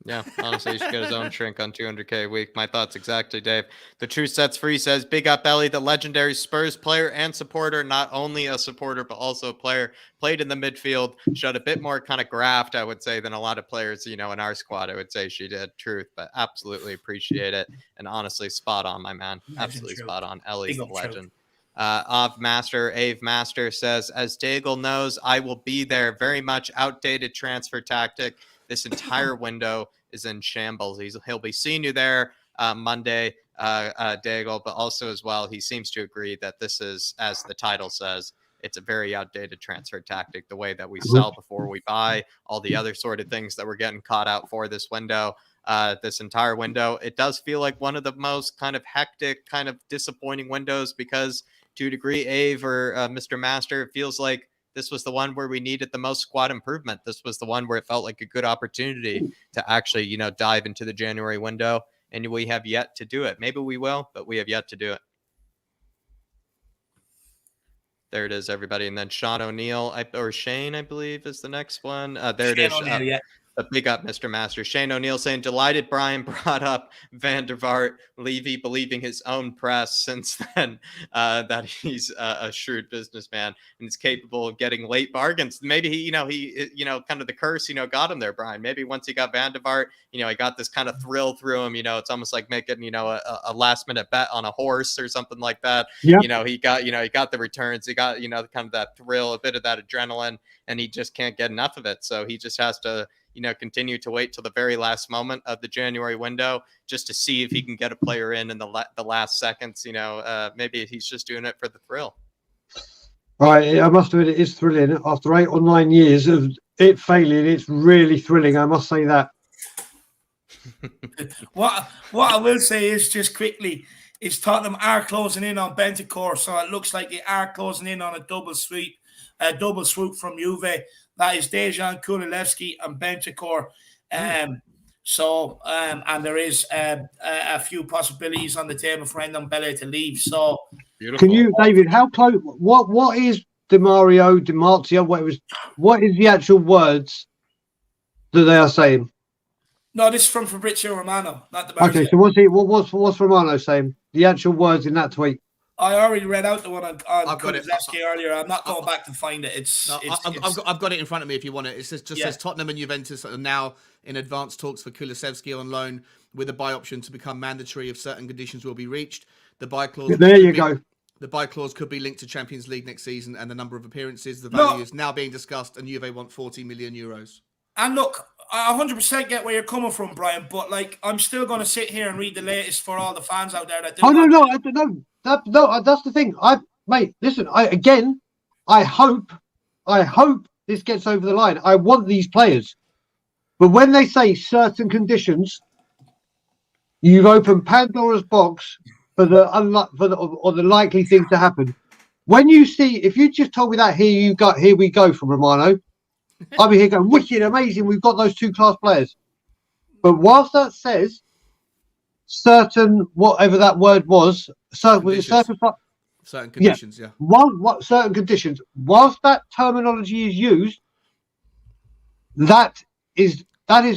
Yeah, honestly, he should get his own shrink on $200K a week. My thoughts exactly, Dave. The Truth Sets Free says, big up Ellie, the legendary Spurs player and supporter, not only a supporter, but also a player, played in the midfield, showed a bit more kind of graft, I would say, than a lot of players, in our squad. I would say she did. Truth, but absolutely appreciate it. And honestly, spot on, my man. Absolutely spot on. Ellie's the legend. Ave Master says, as Daigle knows, I will be there. Very much outdated transfer tactic. This entire window is in shambles. He'll be seeing you there Monday, Daigle, but also as well, he seems to agree that this is, as the title says, it's a very outdated transfer tactic. The way that we sell before we buy, all the other sort of things that we're getting caught out for this window. This entire window, it does feel like one of the most kind of hectic, kind of disappointing windows because to a degree, Ave or Mr. Master, it feels like this was the one where we needed the most squad improvement. This was the one where it felt like a good opportunity to actually, dive into the January window, and we have yet to do it. Maybe we will, but we have yet to do it. There it is, everybody. And then Sean O'Neill, or Shane, I believe, is the next one. There Shane it is. Big up, Mr. Master. Shane O'Neill saying, delighted Brian brought up Van der Vaart, Levy believing his own press since then that he's a shrewd businessman and is capable of getting late bargains. Maybe he kind of the curse, got him there, Brian. Maybe once he got Van der Vaart, he got this kind of thrill through him. It's almost like making, a last minute bet on a horse or something like that. Yep. He got the returns. He got, kind of that thrill, a bit of that adrenaline, and he just can't get enough of it. So he just has to, continue to wait till the very last moment of the January window just to see if he can get a player in the last seconds. Maybe he's just doing it for the thrill. Right, I must admit it is thrilling. After 8 or 9 years of it failing, it's really thrilling. I must say that. What I will say is just quickly is Tottenham are closing in on Bentancur, so it looks like they are closing in on a double swoop from Juve. That is Dejan Kulusevski and Bentancur. And there is a few possibilities on the table for Ndombele to leave. So, beautiful. Can you, David? How close? What is Dimarzio? What is the actual words that they are saying? No, this is from Fabrizio Romano, not the. Okay, so what's Romano saying? The actual words in that tweet. I already read out the one on I've got it. Kulusevski earlier. I'm not going back to find it. I've got it in front of me if you want it. It says Yeah. says Tottenham and Juventus are now in advanced talks for Kulusevski on loan with a buy option to become mandatory if certain conditions will be reached. The buy clause. There you go. The buy clause could be linked to Champions League next season and the number of appearances. The value is now being discussed, and Juve want 40 million euros. And look, I 100% get where you're coming from, Brian, but like I'm still going to sit here and read the latest for all the fans out there that do. Oh no, I don't know. No, that's the thing. Mate, listen. I hope this gets over the line. I want these players, but when they say certain conditions, you've opened Pandora's box for the likely thing to happen. When you see, if you just told me that, here we go from Romano, I'll be here going, wicked, amazing, we've got those two class players. But whilst that says certain, whatever that word was, certain conditions, yeah. What certain conditions, whilst that terminology is used, that is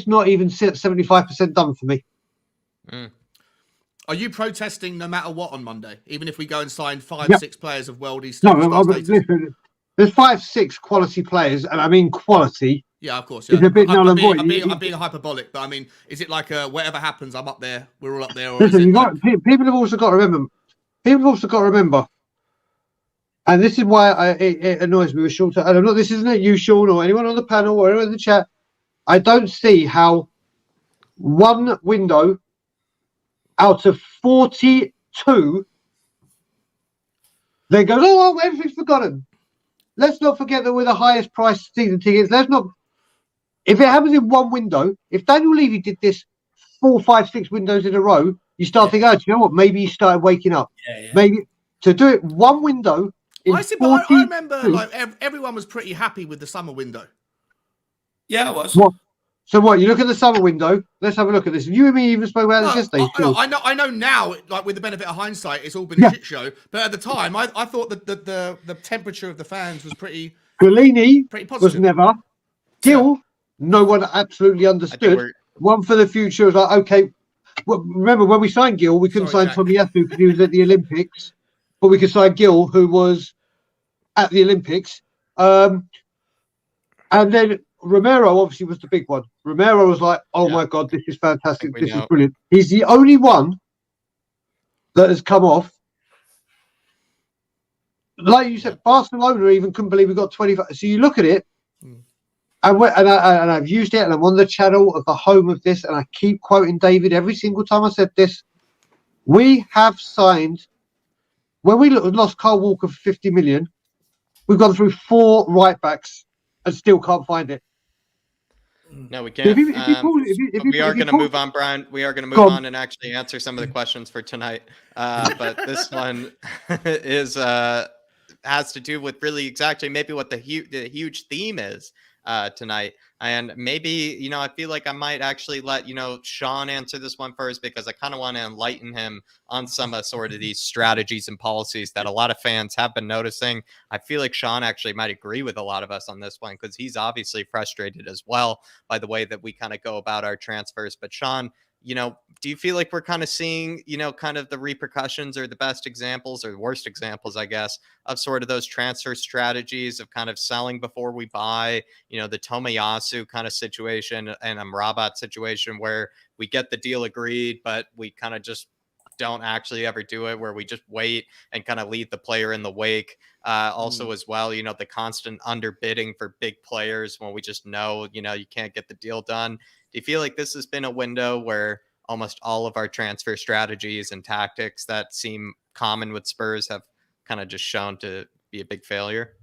not even 75% done for me. Mm. Are you protesting no matter what on Monday, even if we go and sign 6 players of world East? No, listen, there's 5-6 quality players, and I mean quality. Yeah, of course. Yeah. It's a bit null and void. I'm being hyperbolic, but I mean, is it like whatever happens, I'm up there, we're all up there? Or listen, is people have also got to remember. And this is why it annoys me with short term. And this isn't it you, Sean, or anyone on the panel or anyone in the chat. I don't see how one window out of 42, they go, oh, everything's forgotten. Let's not forget that we're the highest priced season tickets. If it happens in one window, if Daniel Levy did this 4, 5, 6 windows in a row, you start thinking, oh, do you know what? Maybe he started waking up. Yeah. Maybe to do it one window. I remember like everyone was pretty happy with the summer window. Yeah, it was. What? So what? You look at the summer window. Let's have a look at this. You and me even spoke about this yesterday. I know now, like with the benefit of hindsight, it's all been a shit show. But at the time, I thought that the temperature of the fans was pretty positive. Was never. Gill, no one absolutely understood. One for the future was like, okay. Well, remember when we signed Gill, we couldn't sign Tommy Tomiyasu because he was at the Olympics, but we could sign Gill, who was at the Olympics. And then Romero obviously was the big one. Romero was like, oh my God, this is fantastic. This is brilliant. He's the only one that has come off. Like you said, Barcelona even couldn't believe we got 25. So you look at it, and I've used it, and I'm on the channel of the home of this, and I keep quoting David every single time I said this. We have signed, when we lost Kyle Walker for 50 million, we've gone through 4 right backs and still can't find it. No, we can't. We are going to move on, Brian. We are going to move on and actually answer some of the questions for tonight. But this one has to do with really exactly maybe what the huge theme is tonight. And maybe, I feel like I might actually let, Sean answer this one first, because I kind of want to enlighten him on some of sort of these strategies and policies that a lot of fans have been noticing. I feel like Sean actually might agree with a lot of us on this one, because he's obviously frustrated as well by the way that we kind of go about our transfers. But Sean, do you feel like we're kind of seeing, kind of the repercussions or the best examples or the worst examples, I guess, of sort of those transfer strategies of kind of selling before we buy, the Tomiyasu kind of situation and Amrabat situation where we get the deal agreed, but we kind of just don't actually ever do it, where we just wait and kind of leave the player in the wake. Also as well, the constant underbidding for big players when we just know, you can't get the deal done. Do you feel like this has been a window where almost all of our transfer strategies and tactics that seem common with Spurs have kind of just shown to be a big failure?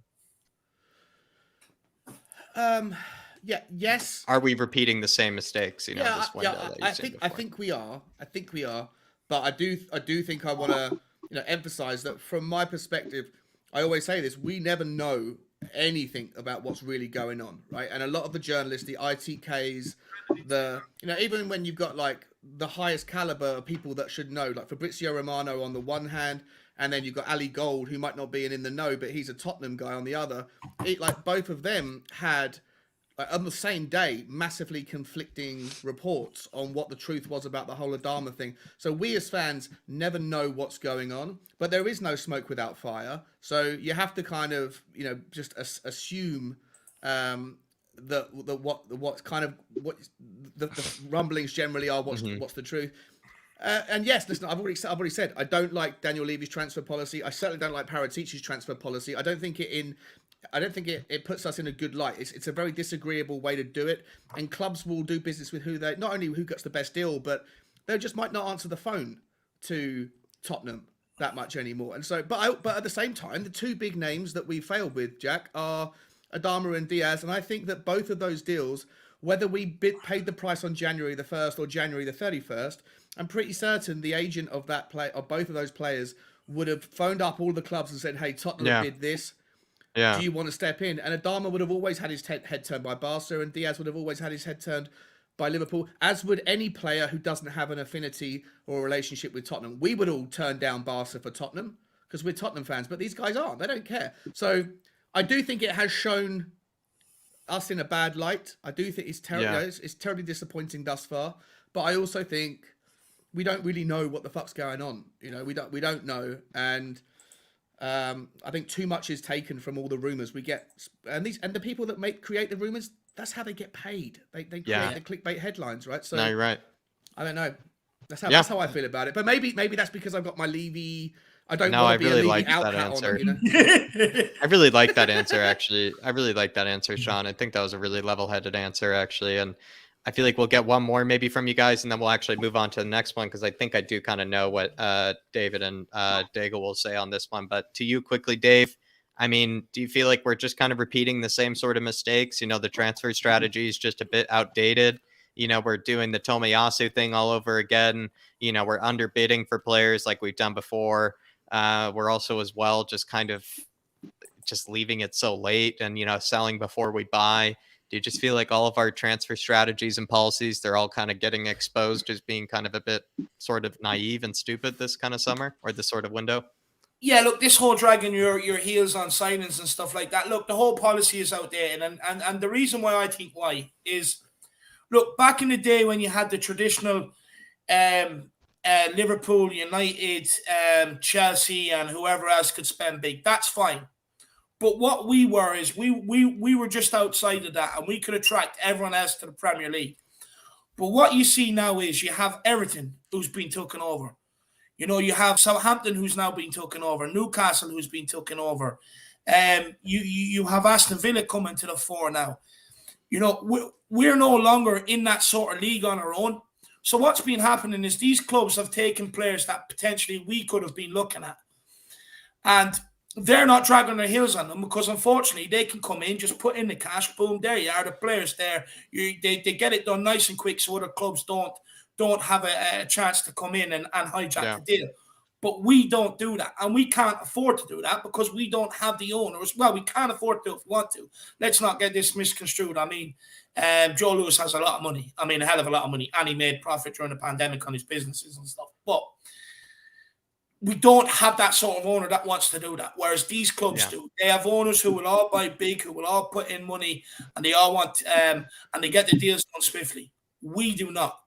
Yes. Are we repeating the same mistakes, this window? I think we are. But I do think I want to, emphasize that from my perspective, I always say this: we never know anything about what's really going on, right? And a lot of the journalists, the ITKs, even when you've got like the highest caliber of people that should know, like Fabrizio Romano on the one hand, and then you've got Ali Gold, who might not be in the know, but he's a Tottenham guy on the other. Like both of them had on the same day, massively conflicting reports on what the truth was about the whole Adama thing. So we as fans never know what's going on, but there is no smoke without fire. So you have to kind of, just assume the rumblings generally are what's the truth. And yes, listen, I've already said I don't like Daniel Levy's transfer policy. I certainly don't like Paratici's transfer policy. I don't think it puts us in a good light. It's a very disagreeable way to do it, and clubs will do business with not only who gets the best deal, but they just might not answer the phone to Tottenham that much anymore. And so, but at the same time, the two big names that we failed with, Jack, are Adama and Diaz, and I think that both of those deals, whether we paid the price on January the 1st or January the 31st, I'm pretty certain the agent of both of those players would have phoned up all the clubs and said, "Hey, Tottenham bid this. Yeah. Do you want to step in?" And Adama would have always had his head turned by Barca, and Diaz would have always had his head turned by Liverpool, as would any player who doesn't have an affinity or a relationship with Tottenham. We would all turn down Barca for Tottenham because we're Tottenham fans, but these guys aren't. They don't care. So I do think it has shown us in a bad light. I do think it's terribly disappointing thus far, but I also think we don't really know what the fuck's going on. We don't know, and I think too much is taken from all the rumors we get, and the people that create the rumors, that's how they get paid. They create the clickbait headlines, right? So no, you're right. I don't know. That's how I feel about it. But maybe that's because I've got my Levy. I don't want to be really a Levy that answer. I really like that answer, actually. I really like that answer, Sean. I think that was a really level-headed answer, actually, and I feel like we'll get one more maybe from you guys, and then we'll actually move on to the next one, because I think I do kind of know what David and Daigle will say on this one. But to you quickly, Dave, I mean, do you feel like we're just kind of repeating the same sort of mistakes? The transfer strategy is just a bit outdated. We're doing the Tomiyasu thing all over again. We're underbidding for players like we've done before. We're also as well just kind of just leaving it so late and, selling before we buy. Do you just feel like all of our transfer strategies and policies, they're all kind of getting exposed as being kind of a bit sort of naive and stupid this kind of summer or this sort of window? Yeah, look, this whole dragging your heels on signings and stuff like that. Look, the whole policy is out there. And the reason why I think why is, look, back in the day when you had the traditional Liverpool, United, Chelsea, and whoever else could spend big, that's fine. But what we were is we were just outside of that, and we could attract everyone else to the Premier League. But what you see now is you have Everton, who's been taken over. You have Southampton, who's now been taken over. Newcastle, who's been taken over. You have Aston Villa coming to the fore now. We're no longer in that sort of league on our own. So what's been happening is these clubs have taken players that potentially we could have been looking at. And they're not dragging their heels on them because, unfortunately, they can come in, just put in the cash, boom, there you are, the players there. They get it done nice and quick so other clubs don't have a chance to come in and hijack the deal. But we don't do that, and we can't afford to do that because we don't have the owners. Well, we can't afford to if we want to. Let's not get this misconstrued. I mean, Joe Lewis has a lot of money. I mean, a hell of a lot of money, and he made profit during the pandemic on his businesses and stuff. But we don't have that sort of owner that wants to do that, whereas these clubs do. They have owners who will all buy big, who will all put in money, and they all want and they get the deals done swiftly. We do not.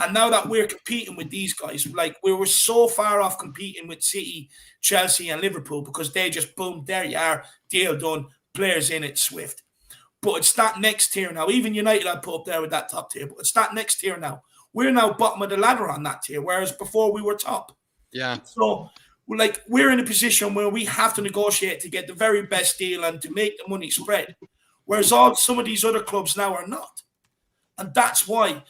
And now that we're competing with these guys, like we were so far off competing with City, Chelsea, and Liverpool because they just, boom, there you are, deal done, players in it, swift. But it's that next tier now. Even United I put up there with that top tier, but it's that next tier now. We're now bottom of the ladder on that tier, whereas before we were top. Yeah. So, we're in a position where we have to negotiate to get the very best deal and to make the money spread, whereas some of these other clubs now are not. And that's why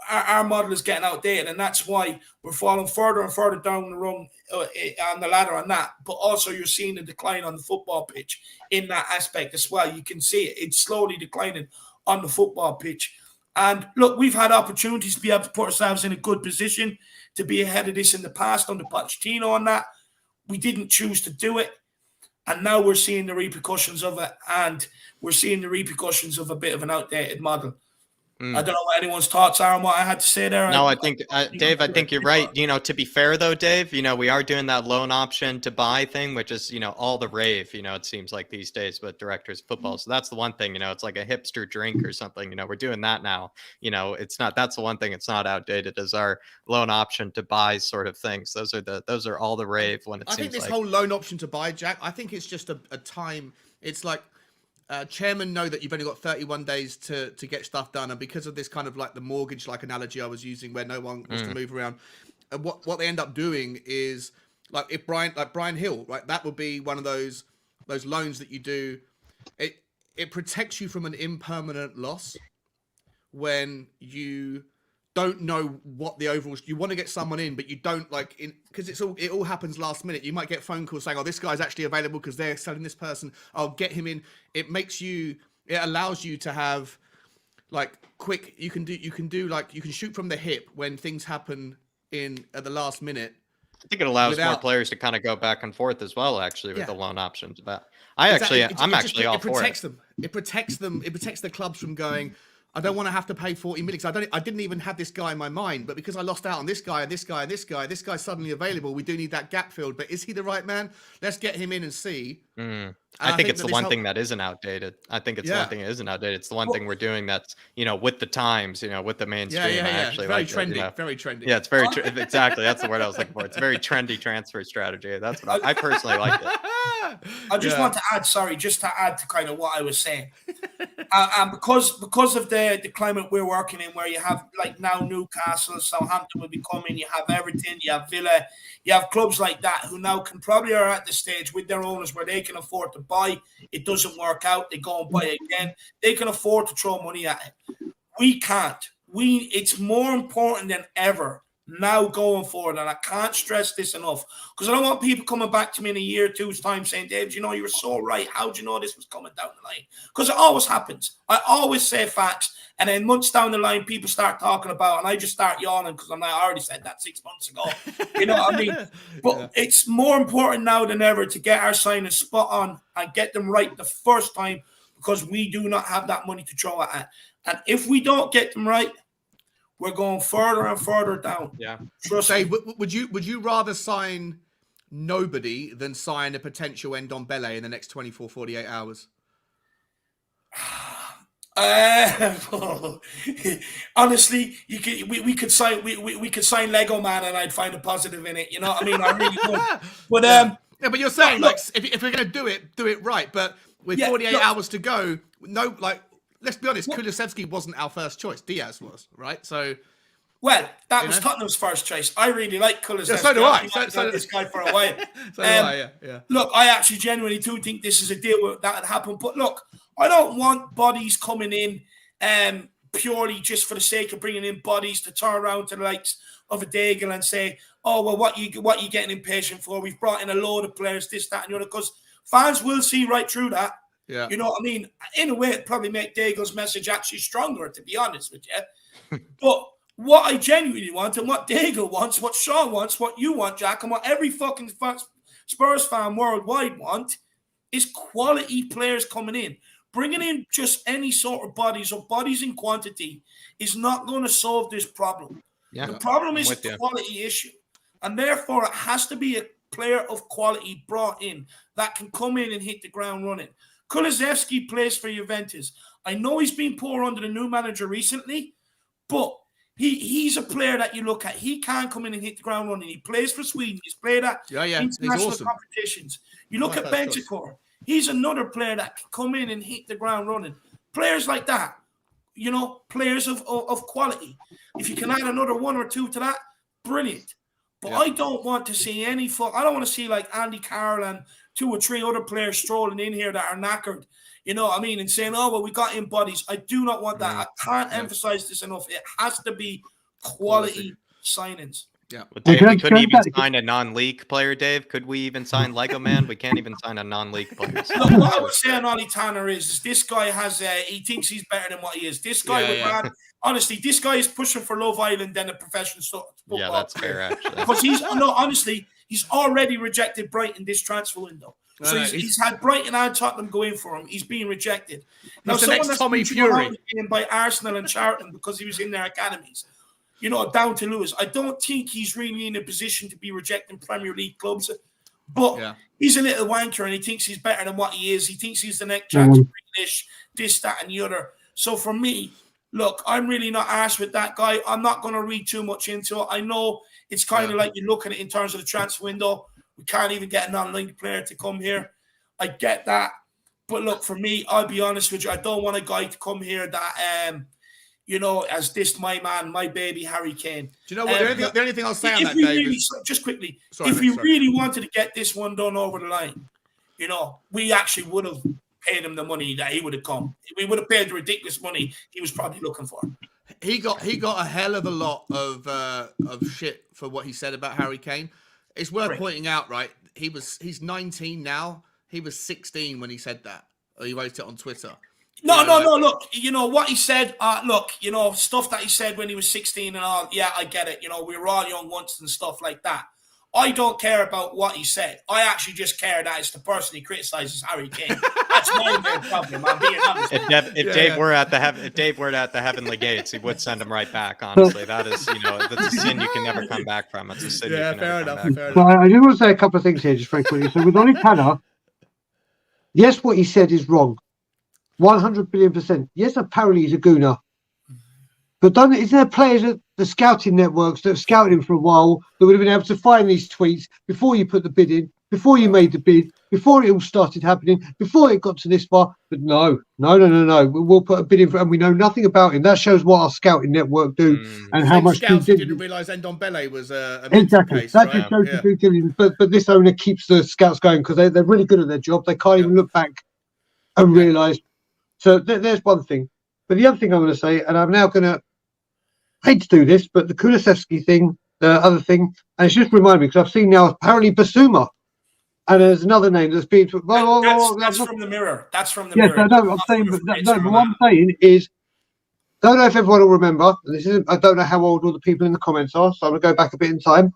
our model is getting outdated, and that's why we're falling further and further down the rung on the ladder on that. But also you're seeing a decline on the football pitch in that aspect as well. You can see it. It's slowly declining on the football pitch. And look, we've had opportunities to be able to put ourselves in a good position to be ahead of this in the past under Pochettino on that. We didn't choose to do it. And now we're seeing the repercussions of it. And we're seeing the repercussions of a bit of an outdated model. I don't know what anyone's thoughts are on what I had to say there. No, I think, Dave, I think you're right. To be fair, though, Dave, we are doing that loan option to buy thing, which is, all the rave, it seems like these days with directors of football. So that's the one thing, it's like a hipster drink or something. We're doing that now. It's not, that's the one thing it's not outdated as our loan option to buy sort of things. Those are all the rave when it seems like. I think this whole loan option to buy, Jack, I think it's just a time. It's like, chairmen know that you've only got 31 days to get stuff done, and because of this kind of like the mortgage like analogy I was using where no one wants to move around, and what they end up doing is like if Brian Hill, right, that would be one of those loans that you do. It protects you from an impermanent loss when you don't know what the overall. You want to get someone in, but you don't because it all happens last minute. You might get phone calls saying, "Oh, this guy's actually available because they're selling this person. I'll get him in." It allows you to have quick. You can shoot from the hip when things happen at the last minute. I think it allows more players to kind of go back and forth as well, actually, with the loan options. But I'm actually all for it. It protects them. It protects them. It protects the clubs from going, I don't want to have to pay 40 million. I didn't even have this guy in my mind, but because I lost out on this guy and this guy and this guy, this guy's suddenly available. We do need that gap filled, but is he the right man? Let's get him in and see. I think it's the one thing that isn't outdated. I think it's the one thing that isn't outdated. It's the one thing we're doing that's, with the times, with the mainstream. Actually, very trendy, very trendy. Yeah, it's very exactly. That's the word I was looking for. It's a very trendy transfer strategy. That's what I personally like it. I just want to add, just to add to kind of what I was saying. And because of the climate we're working in, where you have now Newcastle, Southampton will be coming, you have Everton, you have Villa, you have clubs like that who now probably are at the stage with their owners where they can afford to buy. It doesn't work out, they go and buy again. They can afford to throw money at it. We can't. It's more important than ever now going forward, and I can't stress this enough, because I don't want people coming back to me in a year or two's time saying, Dave, you were so right. How'd you know this was coming down the line? Because it always happens. I always say facts, and then months down the line, people start talking about, and I just start yawning because I'm like, I already said that 6 months ago. You know what I mean? But it's more important now than ever to get our signings spot on and get them right the first time, because we do not have that money to throw at. And if we don't get them right, we're going further and further down. Yeah. Trust me. Would you rather sign nobody than sign a potential end on Bele in the next 24, 48 hours? Honestly, we could sign Lego Man and I'd find a positive in it. You know what I mean? I really would. But but you're saying if we're going to do it right. But with 48 hours to go, let's be honest, Kulusevski wasn't our first choice. Diaz was, right? So, well, that was Tottenham's first choice. I really like Kulusevski. Yeah, so do I. So this guy for a while. So do I, yeah. Look, I actually genuinely do think this is a deal that would happen. But look, I don't want bodies coming in purely just for the sake of bringing in bodies to turn around to the likes of a Daigle and say, oh, well, what you getting impatient for? We've brought in a load of players, this, that, and the other. Because fans will see right through that. Yeah. You know what I mean? In a way, it probably make Daigle's message actually stronger, to be honest with you. But what I genuinely want, and what Daigle wants, what Sean wants, what you want, Jack, and what every fucking Spurs fan worldwide want, is quality players coming in. Bringing in just any sort of bodies or bodies in quantity is not going to solve this problem. Yeah. The problem is a quality issue. And therefore, it has to be a player of quality brought in that can come in and hit the ground running. Kulusevski plays for Juventus. I know he's been poor under the new manager recently, but he's a player that you look at. He can come in and hit the ground running. He plays for Sweden. He's played at international competitions. You look at Bentancur. He's another player that can come in and hit the ground running. Players like that, players of quality. If you can add another one or two to that, brilliant. But I don't want to see I don't want to see like Andy Carroll and 2 or 3 other players strolling in here that are knackered, you know what I mean, and saying, oh, well, we got in bodies. I do not want that. I can't emphasize this enough. It has to be quality signings. Yeah. But Dave, we couldn't even sign a non-league player, Dave. Could we even sign Lego Man? We can't even sign a non-league player. Look, what I would say on Ollie Tanner is this guy he thinks he's better than what he is. This guy honestly, this guy is pushing for Love Island than a professional football. Yeah, that's fair, actually. Because he's already rejected Brighton this transfer window. So he's had Brighton and Tottenham going for him. He's being rejected. Now, He's the next Tommy Fury by Arsenal and Charlton because he was in their academies. Down to Lewis. I don't think he's really in a position to be rejecting Premier League clubs. But he's a little wanker and he thinks he's better than what he is. He thinks he's the next Jack Grealish, this, that, and the other. So for me, look, I'm really not arsed with that guy. I'm not going to read too much into it. I know it's kind of like you look at it in terms of the transfer window. We can't even get a non-linked player to come here. I get that. But look, for me, I'll be honest with you. I don't want a guy to come here that, has dissed my man, my baby, Harry Kane. Do you know what? The only thing I'll say on that, David... Just quickly, if we really wanted to get this one done over the line, we actually would have paid him the money that he would have come. We would have paid the ridiculous money he was probably looking for. He got a hell of a lot of shit for what he said about Harry Kane. It's worth pointing out, right? He's 19 now. He was 16 when he said that. Or he wrote it on Twitter. No. Look, what he said. Stuff that he said when he was 16 and all. Yeah, I get it. We were all young once and stuff like that. I don't care about what he said. I actually just care that it's the person he criticizes, Harry Kane. That's my main problem. I'm being honest. If Dave were at the heavenly gates, he would send him right back. Honestly, that is, that's a sin you can never come back from. It's a sin. Fair enough. Well, I do want to say a couple of things here, just very quickly. So with Oli Tanner, yes, what he said is wrong, 100 billion%. Yes, apparently he's a gooner. But isn't there players at the scouting networks that have scouted him for a while that would have been able to find these tweets before you put the bid in, before you made the bid, before it all started happening, before it got to this far? But no. We'll put a bid in for, and we know nothing about him. That shows what our scouting network do and how much scouts didn't realise Ndombele was a exactly case, that right? just shows the due diligence. But this owner keeps the scouts going because they're really good at their job. They can't even look back and realise. So there's one thing. But the other thing I'm going to say, and I'm now going to hate to do this, but the Kulusevski thing, the other thing, and it's just reminded me because I've seen now apparently Basuma, and there's another name that's being. That's from the Mirror. That's from the Mirror. Yes, I know. I'm saying, but what I'm saying is, I don't know if everyone will remember. I don't know how old all the people in the comments are, so I'm going to go back a bit in time.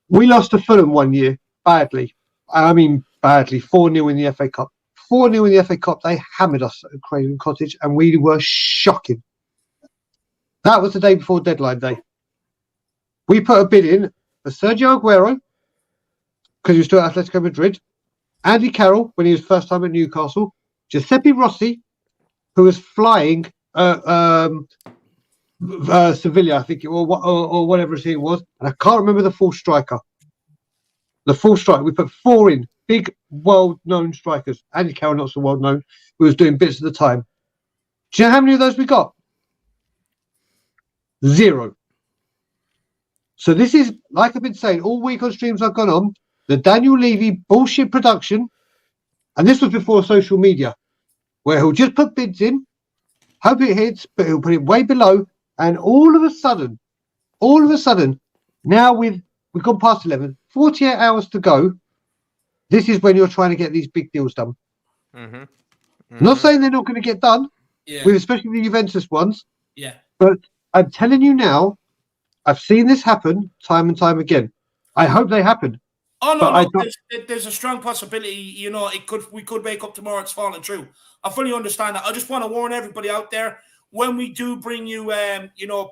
We lost to Fulham one year badly. I mean badly, 4-0 in the FA Cup. 4-0 in the FA Cup. They hammered us at Craven Cottage, and we were shocking. That was the day before deadline day. We put a bid in for Sergio Aguero, because he was still at Atletico Madrid, Andy Carroll, when he was first time at Newcastle, Giuseppe Rossi, who was flying Sevilla, I think, or whatever it was, and I can't remember the full striker. The full striker, we put 4 in, big, well-known strikers. Andy Carroll, not so well-known, who was doing bits at the time. Do you know how many of those we got? 0. So this is, like I've been saying, all week on streams I've gone on, the Daniel Levy bullshit production, and this was before social media, where he'll just put bids in, hope it hits, but he'll put it way below, and all of a sudden, now we've gone past 11, 48 hours to go, this is when you're trying to get these big deals done. Not saying they're not going to get done, with especially the Juventus ones, but I'm telling you now, I've seen this happen time and time again. I hope they happen. Oh no, there's a strong possibility. We could wake up tomorrow it's falling through. I fully understand that. I just want to warn everybody out there: when we do bring you,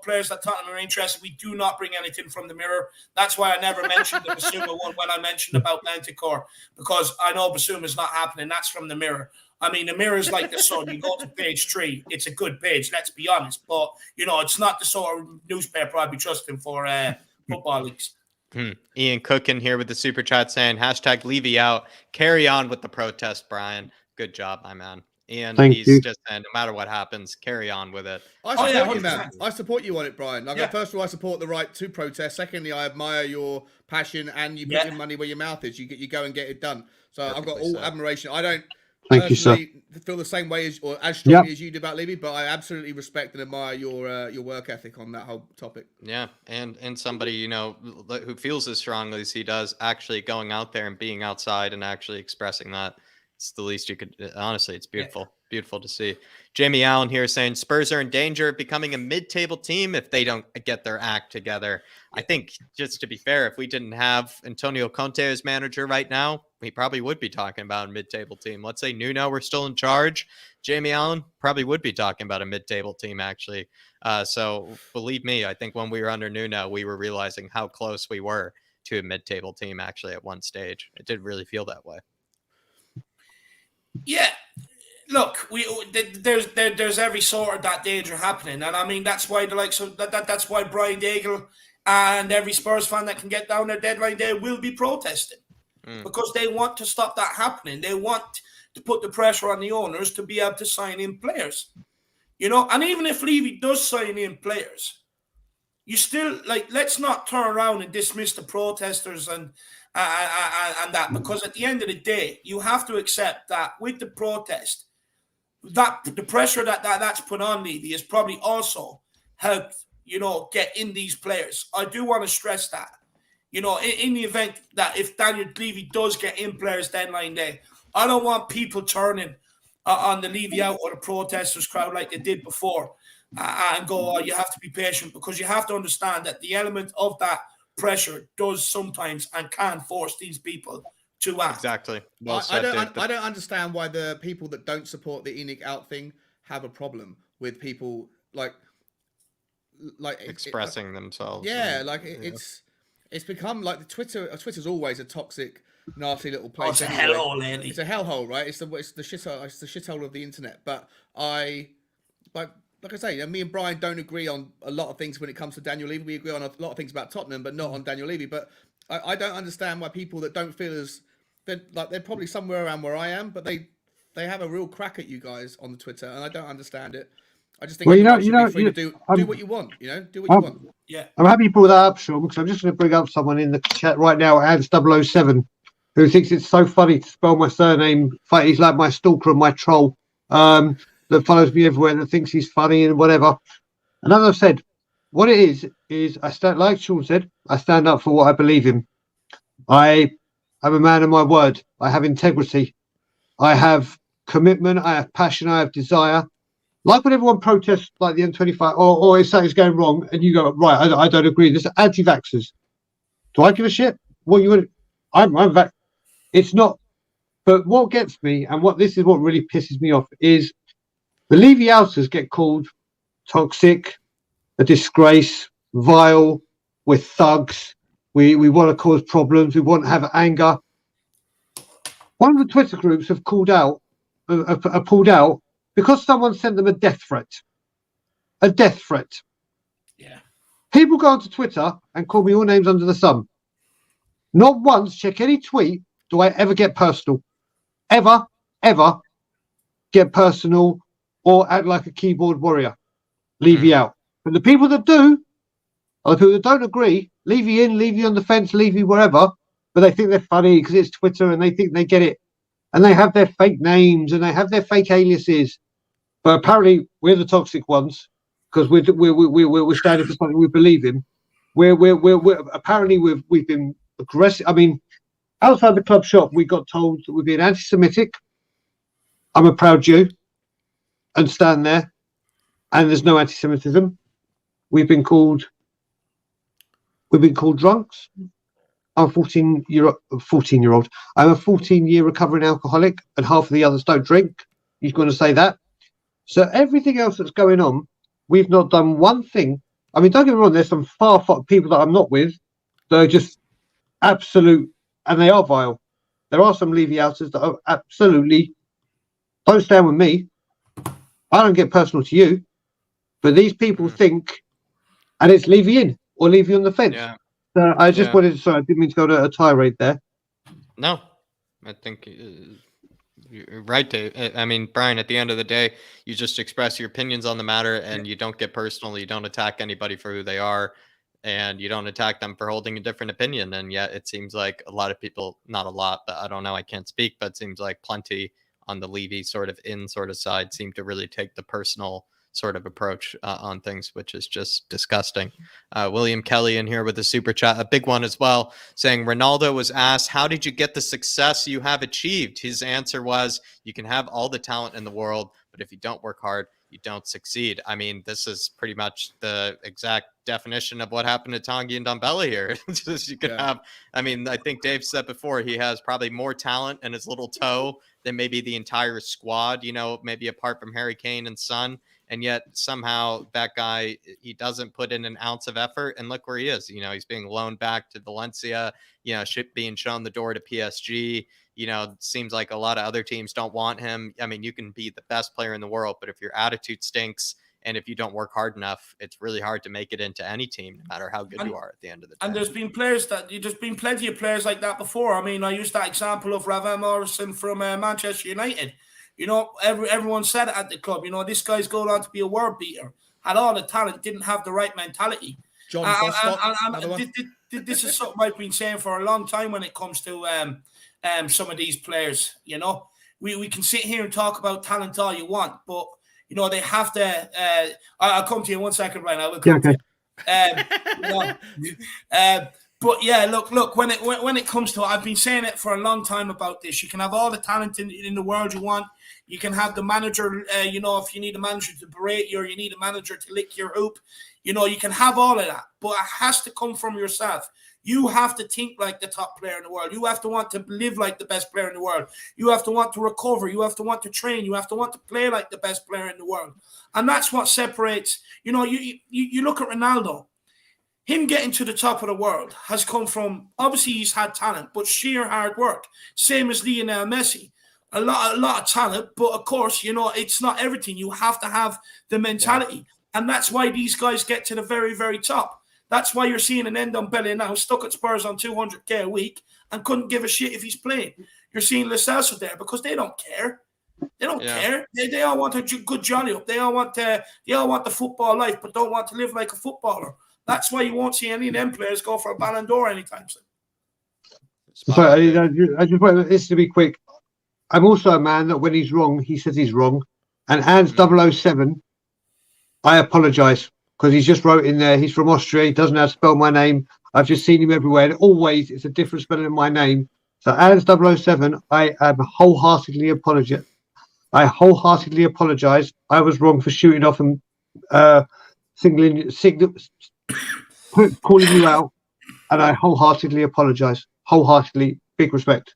players that Tottenham are interested, we do not bring anything from the Mirror. That's why I never mentioned the Basuma one when I mentioned about Manticore, because I know Basuma's not happening. That's from the Mirror. I mean, the Mirror is like the Sun. You go to page 3, it's a good page, let's be honest. But, it's not the sort of newspaper I'd be trusting for football leagues. Ian Cookin here with the super chat saying, #Levy out. Carry on with the protest, Brian. Good job, my man. Ian, he's just saying, no matter what happens, carry on with it. I support you, man. I support you on it, Brian. First of all, I support the right to protest. Secondly, I admire your passion and you put your money where your mouth is. You go and get it done. So I've got all admiration. I don't personally feel the same way as strongly as you do about Levy, but I absolutely respect and admire your work ethic on that whole topic. Yeah, and somebody who feels as strongly as he does, actually going out there and being outside and actually expressing that. It's the least you could. Honestly, it's beautiful. Beautiful to see. Jamie Allen here saying Spurs are in danger of becoming a mid-table team if they don't get their act together. I think, just to be fair, if we didn't have Antonio Conte as manager right now, we probably would be talking about a mid-table team. Let's say Nuno were still in charge. Jamie Allen probably would be talking about a mid-table team, actually. So believe me, I think when we were under Nuno, we were realizing how close we were to a mid-table team actually at one stage. It did really feel that way. Yeah. Look, there's every sort of that danger happening, and I mean that's why the likes of that's why Brian Daigle and every Spurs fan that can get down their deadline day will be protesting because they want to stop that happening. They want to put the pressure on the owners to be able to sign in players, you know. And even if Levy does sign in players, you still let's not turn around and dismiss the protesters and that, because at the end of the day, you have to accept that with the protest, that the pressure that's put on Levy has probably also helped, you know, get in these players. I do want to stress that, you know, in the event that if Daniel Levy does get in players deadline day, I don't want people turning on the Levy out or the protesters crowd like they did before and go, oh, you have to be patient, because you have to understand that the element of that pressure does sometimes and can force these people to act. Exactly. Well said, I don't understand why the people that don't support the ENIC out thing have a problem with people like expressing themselves. Yeah, it's become like Twitter's always a toxic, nasty little place. It's a hellhole, Andy. It's a hellhole, right? It's the shithole of the internet. But like I say, me and Brian don't agree on a lot of things when it comes to Daniel Levy. We agree on a lot of things about Tottenham, but not on Daniel Levy. But I don't understand why people that don't feel as they're probably somewhere around where I am, but they have a real crack at you guys on the Twitter, and I don't understand it. I just think Well, you should be free to do what you want. You know, do what you want. Yeah, I'm happy you brought that up, Sean, because I'm just going to bring up someone in the chat right now, Ads007, who thinks it's so funny to spell my surname. He's like my stalker and my troll. That follows me everywhere, that thinks he's funny and whatever. And as I've said, what it is I stand, like Sean said, I stand up for what I believe in. I am a man of my word. I have integrity. I have commitment. I have passion. I have desire. Like when everyone protests like the M25 or if something's going wrong and you go, right, I don't agree. There's anti-vaxxers. Do I give a shit? What you would? I'm it's not. But what gets me, and this is what really pisses me off, is the Levy outers get called toxic, a disgrace, vile, we're thugs, we want to cause problems, we want to have anger. One of the Twitter groups have pulled out because someone sent them a death threat. A death threat. yeah. People go onto Twitter and call me all names under the sun. Not once, check any tweet, do I ever get personal. Ever get personal or act like a keyboard warrior. Levy out. But the people that do are the people that don't agree. Levy in, Levy on the fence, Levy wherever. But they think they're funny because it's Twitter and they think they get it. And they have their fake names and they have their fake aliases. But apparently we're the toxic ones because we're standing for something we believe in. We've been aggressive. I mean, outside the club shop, we got told that we're being anti-Semitic. I'm a proud Jew. And stand there, and there's no anti-Semitism. We've been called drunks. I'm a 14-year-old. I'm a 14-year recovering alcoholic, and half of the others don't drink. He's going to say that. So everything else that's going on, we've not done one thing. I mean, don't get me wrong. There's some far people that I'm not with that are just absolute, and they are vile. There are some Levy outers that are absolutely don't stand with me. I don't get personal to you, but these people think, and it's Levy in or Levy on the fence. Yeah. So I just wanted to, sorry, I didn't mean to go to a tirade there. No, I think you're right, Dave. I mean, Brian, at the end of the day, you just express your opinions on the matter and you don't get personal. You don't attack anybody for who they are and you don't attack them for holding a different opinion. And yet it seems like a lot of people, not a lot, but I don't know, I can't speak, but it seems like plenty on the Levy sort of side seem to really take the personal sort of approach on things, which is just disgusting. William Kelly in here with a super chat, a big one as well, saying Ronaldo was asked, how did you get the success you have achieved? His answer was, you can have all the talent in the world, but if you don't work hard, you don't succeed. I mean, this is pretty much the exact definition of what happened to Tanguy and Ndombele here. Just you could have, I mean, I think Dave said before, he has probably more talent in his little toe than maybe the entire squad, you know, maybe apart from Harry Kane and Son. And yet somehow that guy, he doesn't put in an ounce of effort. And look where he is. You know, he's being loaned back to Valencia, you know, being shown the door to PSG. You know, it seems like a lot of other teams don't want him. I mean, you can be the best player in the world, but if your attitude stinks and if you don't work hard enough, it's really hard to make it into any team, no matter how good you are at the end of the day. And there's been plenty of players like that before. I mean, I used that example of Ravel Morrison from Manchester United. You know, everyone said it at the club, you know, this guy's going on to be a world beater, had all the talent, didn't have the right mentality. John Bostock, this is something I've been saying for a long time when it comes to some of these players. You know, we can sit here and talk about talent all you want, but you know they have to. I'll come to you in 1 second, Ryan. I will come to you. But yeah, look. When it comes to it, I've been saying it for a long time about this. You can have all the talent in the world you want. You can have the manager. You know, if you need a manager to berate you, or you need a manager to lick your hoop, you know, you can have all of that. But it has to come from yourself. You have to think like the top player in the world. You have to want to live like the best player in the world. You have to want to recover. You have to want to train. You have to want to play like the best player in the world. And that's what separates. You know, you look at Ronaldo. Him getting to the top of the world has come from, obviously he's had talent, but sheer hard work. Same as Lionel Messi. A lot of talent, but of course, you know, it's not everything. You have to have the mentality. Yeah. And that's why these guys get to the very, very top. That's why you're seeing an Ndombele now stuck at Spurs on 200k a week and couldn't give a shit if he's playing. You're seeing Lo Celso there because they don't care. They don't care. They all want a good jolly up. They all want the football life, but don't want to live like a footballer. That's why you won't see any of them players go for a Ballon d'Or anytime soon. Sorry, I just want this to be quick. I'm also a man that when he's wrong, he says he's wrong. And Hans 007, I apologise because he's just wrote in there, he's from Austria, he doesn't know how to spell my name. I've just seen him everywhere, and always it's a different spelling of my name. So Hans 007, I wholeheartedly apologise. I was wrong for shooting off and calling you out, and I wholeheartedly apologise. Wholeheartedly, big respect.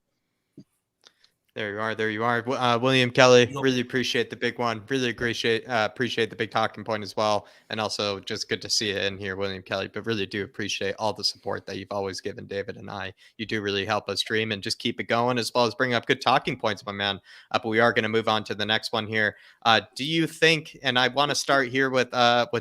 There you are. William Kelly, really appreciate the big one. Really appreciate the big talking point as well. And also just good to see you in here, William Kelly, but really do appreciate all the support that you've always given David and I. You do really help us stream and just keep it going, as well as bring up good talking points, my man. But we are going to move on to the next one here. Do you think, and I want to start here with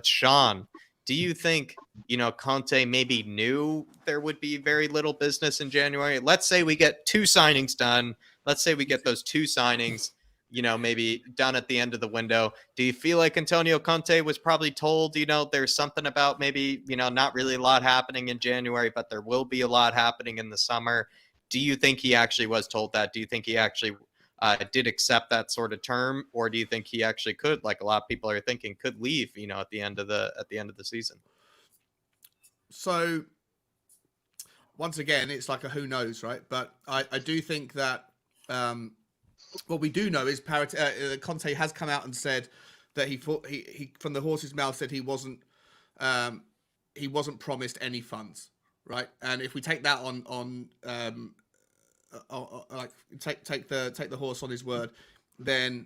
Sean, do you think, you know, Conte maybe knew there would be very little business in January? Let's say we get 2 signings done. Let's say we get those 2 signings, you know, maybe done at the end of the window. Do you feel like Antonio Conte was probably told, you know, there's something about maybe, you know, not really a lot happening in January, but there will be a lot happening in the summer? Do you think he actually was told that? Do you think he actually did accept that sort of term, or do you think he actually could, like a lot of people are thinking, could leave, you know, at the end of the season? So once again, it's like a who knows, right? But I do think that what we do know is Conte has come out and said that he from the horse's mouth said he wasn't promised any funds, right? And if we take that on like take the horse on his word, then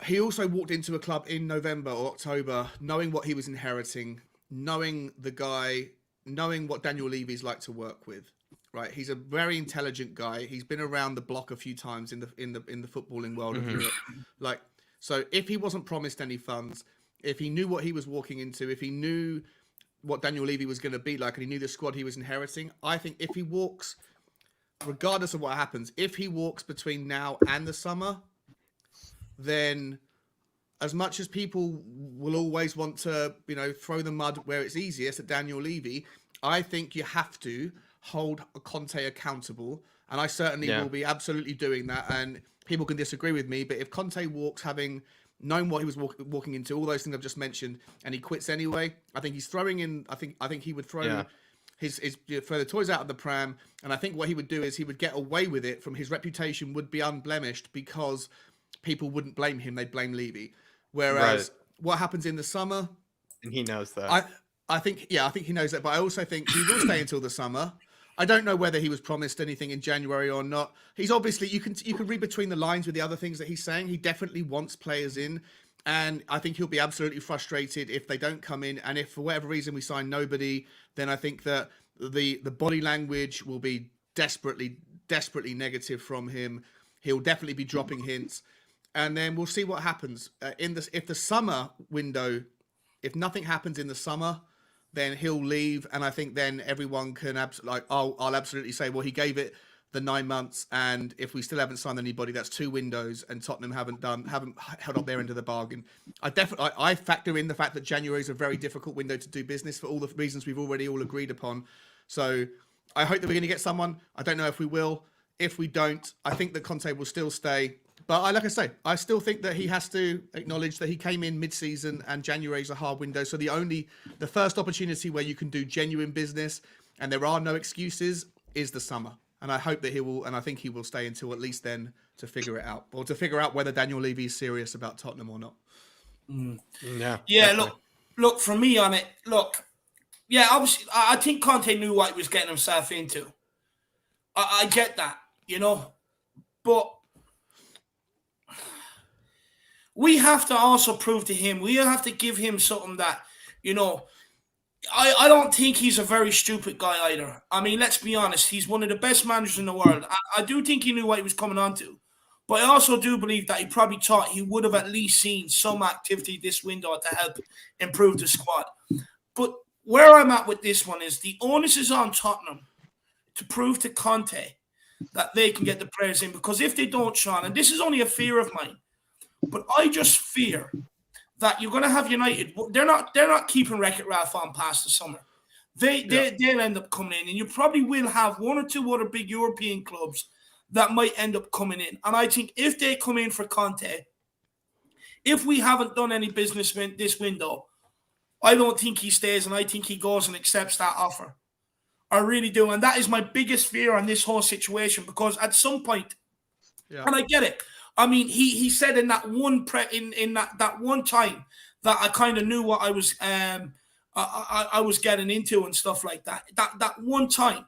he also walked into a club in November or October knowing what he was inheriting, knowing the guy, knowing what Daniel Levy's like to work with. Right, he's a very intelligent guy. He's been around the block a few times in the footballing world of Europe. Like, so if he wasn't promised any funds, if he knew what he was walking into, if he knew what Daniel Levy was going to be like, and he knew the squad he was inheriting, I think if he walks, regardless of what happens, if he walks between now and the summer, then as much as people will always want to, you know, throw the mud where it's easiest at Daniel Levy, I think you have to hold Conte accountable, and I certainly will be absolutely doing that. And people can disagree with me, but if Conte walks having knowing what he was walking into, all those things I've just mentioned, and he quits anyway. I think he's throwing in. I think he would throw throw the toys out of the pram, and I think what he would do is he would get away with it. From his reputation would be unblemished because people wouldn't blame him; they'd blame Levy. Whereas what happens in the summer, and he knows that. I think he knows that, but I also think he will stay until the summer. I don't know whether he was promised anything in January or not. He's obviously, you can read between the lines with the other things that he's saying. He definitely wants players in, and I think he'll be absolutely frustrated if they don't come in. And if for whatever reason we sign nobody, then I think that the body language will be desperately negative from him. He'll definitely be dropping hints, and then we'll see what happens if the summer window, if nothing happens in the summer, then he'll leave, and I think then everyone can I'll absolutely say, well, he gave it the 9 months, and if we still haven't signed anybody, that's 2 windows, and Tottenham haven't held up their end of the bargain. I factor in the fact that January is a very difficult window to do business for all the reasons we've already all agreed upon. So I hope that we're going to get someone. I don't know if we will. If we don't, I think that Conte will still stay. But like I say, I still think that he has to acknowledge that he came in mid-season and January is a hard window. So the first opportunity where you can do genuine business and there are no excuses is the summer. And I hope that he will, and I think he will stay until at least then to figure it out, or to figure out whether Daniel Levy is serious about Tottenham or not. Yeah. Look for me on it. Obviously, I think Conte knew what he was getting himself into. I get that, but we have to also prove to him, we have to give him something that, I don't think he's a very stupid guy either. I mean, let's be honest. He's one of the best managers in the world. I do think he knew what he was coming on to. But I also do believe that he probably thought he would have at least seen some activity this window to help improve the squad. But where I'm at with this one is the onus is on Tottenham to prove to Conte that they can get the players in. Because if they don't, Sean, and this is only a fear of mine, but I just fear that you're going to have United. They're not keeping Wreck-It Ralph on past the summer. They'll end up coming in, and you probably will have 1 or 2 other big European clubs that might end up coming in. And I think if they come in for Conte, if we haven't done any business this window, I don't think he stays, and I think he goes and accepts that offer. I really do, and that is my biggest fear on this whole situation, because at some point, and I get it. I mean, he said in that one that one time that I kind of knew what I was I was getting into and stuff like that. That one time,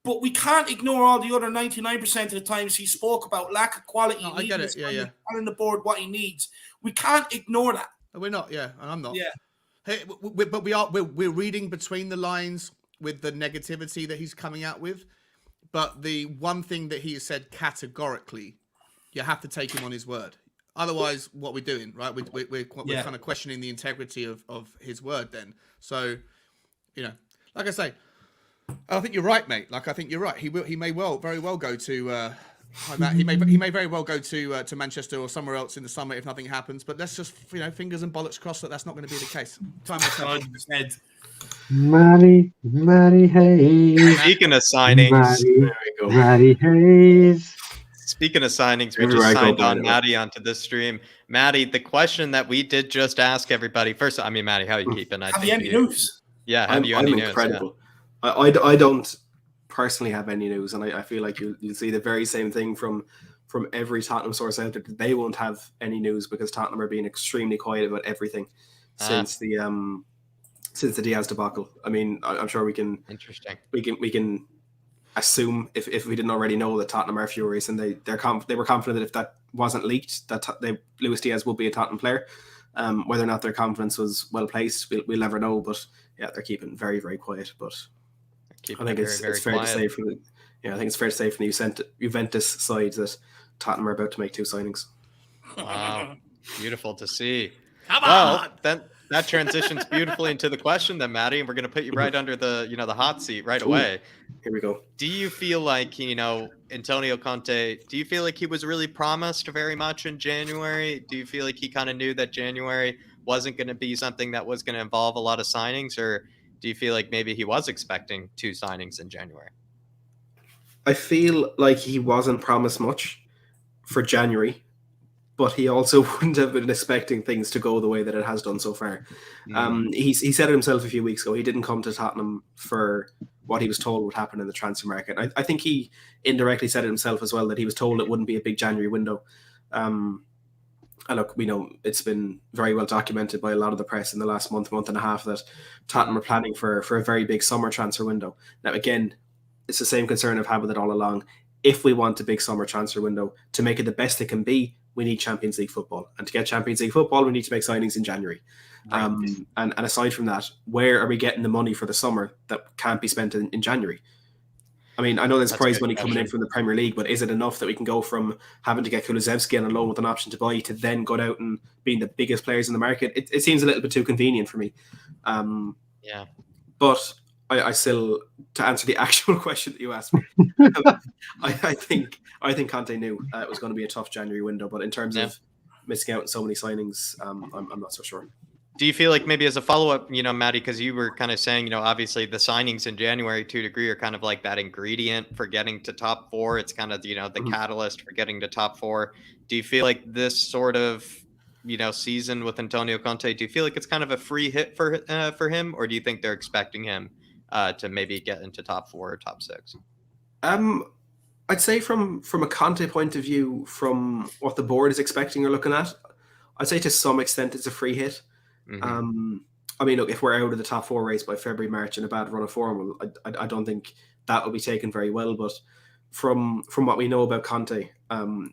but we can't ignore all the other 99% of the times he spoke about lack of quality. No, I get it. Yeah. On the board, what he needs. We can't ignore that. We're not. Yeah, and I'm not. Yeah. Hey, but we're reading between the lines with the negativity that he's coming out with. But the one thing that he has said categorically, you have to take him on his word. Otherwise, what we're doing, right? We're kind of questioning the integrity of his word then. So, like I say, I think you're right, mate. Like, I think you're right. He may very well go to he may very well go to Manchester or somewhere else in the summer if nothing happens. But let's just fingers and bollocks crossed that that's not going to be the case. Time will tell. 100%. Matty Hayes. Speaking of signings, there we go. Matty Hayes. Speaking of signings, we just signed on Matty onto this stream. Matty, the question that we did just ask everybody. First, I mean, Matty, how are you keeping? Have you any news? Yeah, I'm incredible. Yeah. I don't personally have any news, and I feel like you'll see the very same thing from every Tottenham source out there. They won't have any news because Tottenham are being extremely quiet about everything since the Diaz debacle. I mean, I'm sure we can assume if we didn't already know that Tottenham are furious, and they were confident that if that wasn't leaked, that Luis Diaz would be a Tottenham player. Whether or not their confidence was well placed, we'll never know. But yeah, they're keeping very, very quiet. But I think it's fair to say from the Juventus side that Tottenham are about to make 2 signings. Wow, beautiful to see. Come on! Then that transitions beautifully into the question then, Matty, and we're going to put you right under the the hot seat right away. Here we go. Do you feel like Antonio Conte? Do you feel like he was really promised very much in January? Do you feel like he kind of knew that January wasn't going to be something that was going to involve a lot of signings, or do you feel like maybe he was expecting 2 signings in January? I feel like he wasn't promised much for January, but he also wouldn't have been expecting things to go the way that it has done so far. He said it himself a few weeks ago. He didn't come to Tottenham for what he was told would happen in the transfer market. I think he indirectly said it himself as well, that he was told it wouldn't be a big January window. And look, we know it's been very well documented by a lot of the press in the last month and a half that Tottenham are planning for a very big summer transfer window. Now, again, it's the same concern I've had with it all along. If we want a big summer transfer window, to make it the best it can be, we need Champions League football. And to get Champions League football, we need to make signings in January. Right. And aside from that, where are we getting the money for the summer that can't be spent in January? I mean, I know there's prize money coming in from the Premier League, but is it enough that we can go from having to get Kulusevski on a loan with an option to buy to then go out and being the biggest players in the market? It seems a little bit too convenient for me. Yeah. But I still, to answer the actual question that you asked me, I think Conte knew it was going to be a tough January window. But in terms of missing out on so many signings, I'm not so sure. Do you feel like maybe as a follow-up, Matty, because you were kind of saying, obviously the signings in January to a degree are kind of like that ingredient for getting to top four. It's kind of, the catalyst for getting to top four. Do you feel like this sort of, season with Antonio Conte, do you feel like it's kind of a free hit for him? Or do you think they're expecting him to maybe get into top four or top six? I'd say from a Conte point of view, from what the board is expecting or looking at, I'd say to some extent it's a free hit. Mm-hmm. I mean, look, if we're out of the top four race by February, March in a bad run of form, I don't think that will be taken very well. But from what we know about Conte,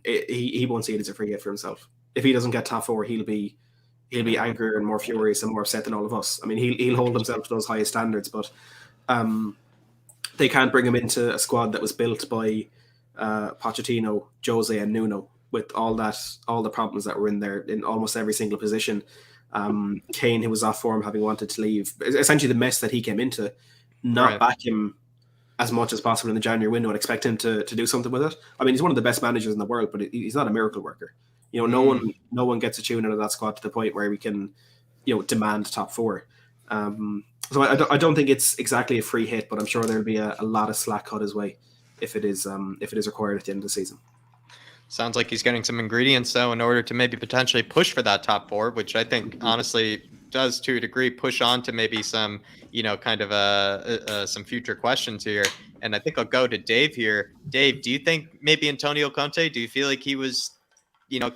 he won't see it as a free hit for himself. If he doesn't get top four, he'll be angrier and more furious and more upset than all of us. I mean, he'll hold himself to those highest standards, but they can't bring him into a squad that was built by Pochettino, Jose, and Nuno, with all the problems that were in there in almost every single position. Kane, who was off form, having wanted to leave, essentially the mess that he came into, not back him as much as possible in the January window and expect him to do something with it. I mean, he's one of the best managers in the world, but he's not a miracle worker. No one gets a tune out of that squad to the point where we can, demand top four. So I don't think it's exactly a free hit, but I'm sure there'll be a lot of slack cut his way if it is required at the end of the season. Sounds like he's getting some ingredients, though, in order to maybe potentially push for that top four, which I think honestly does, to a degree, push on to maybe some, kind of some future questions here. And I think I'll go to Dave here. Dave, do you think maybe Antonio Conte, do you feel like he was,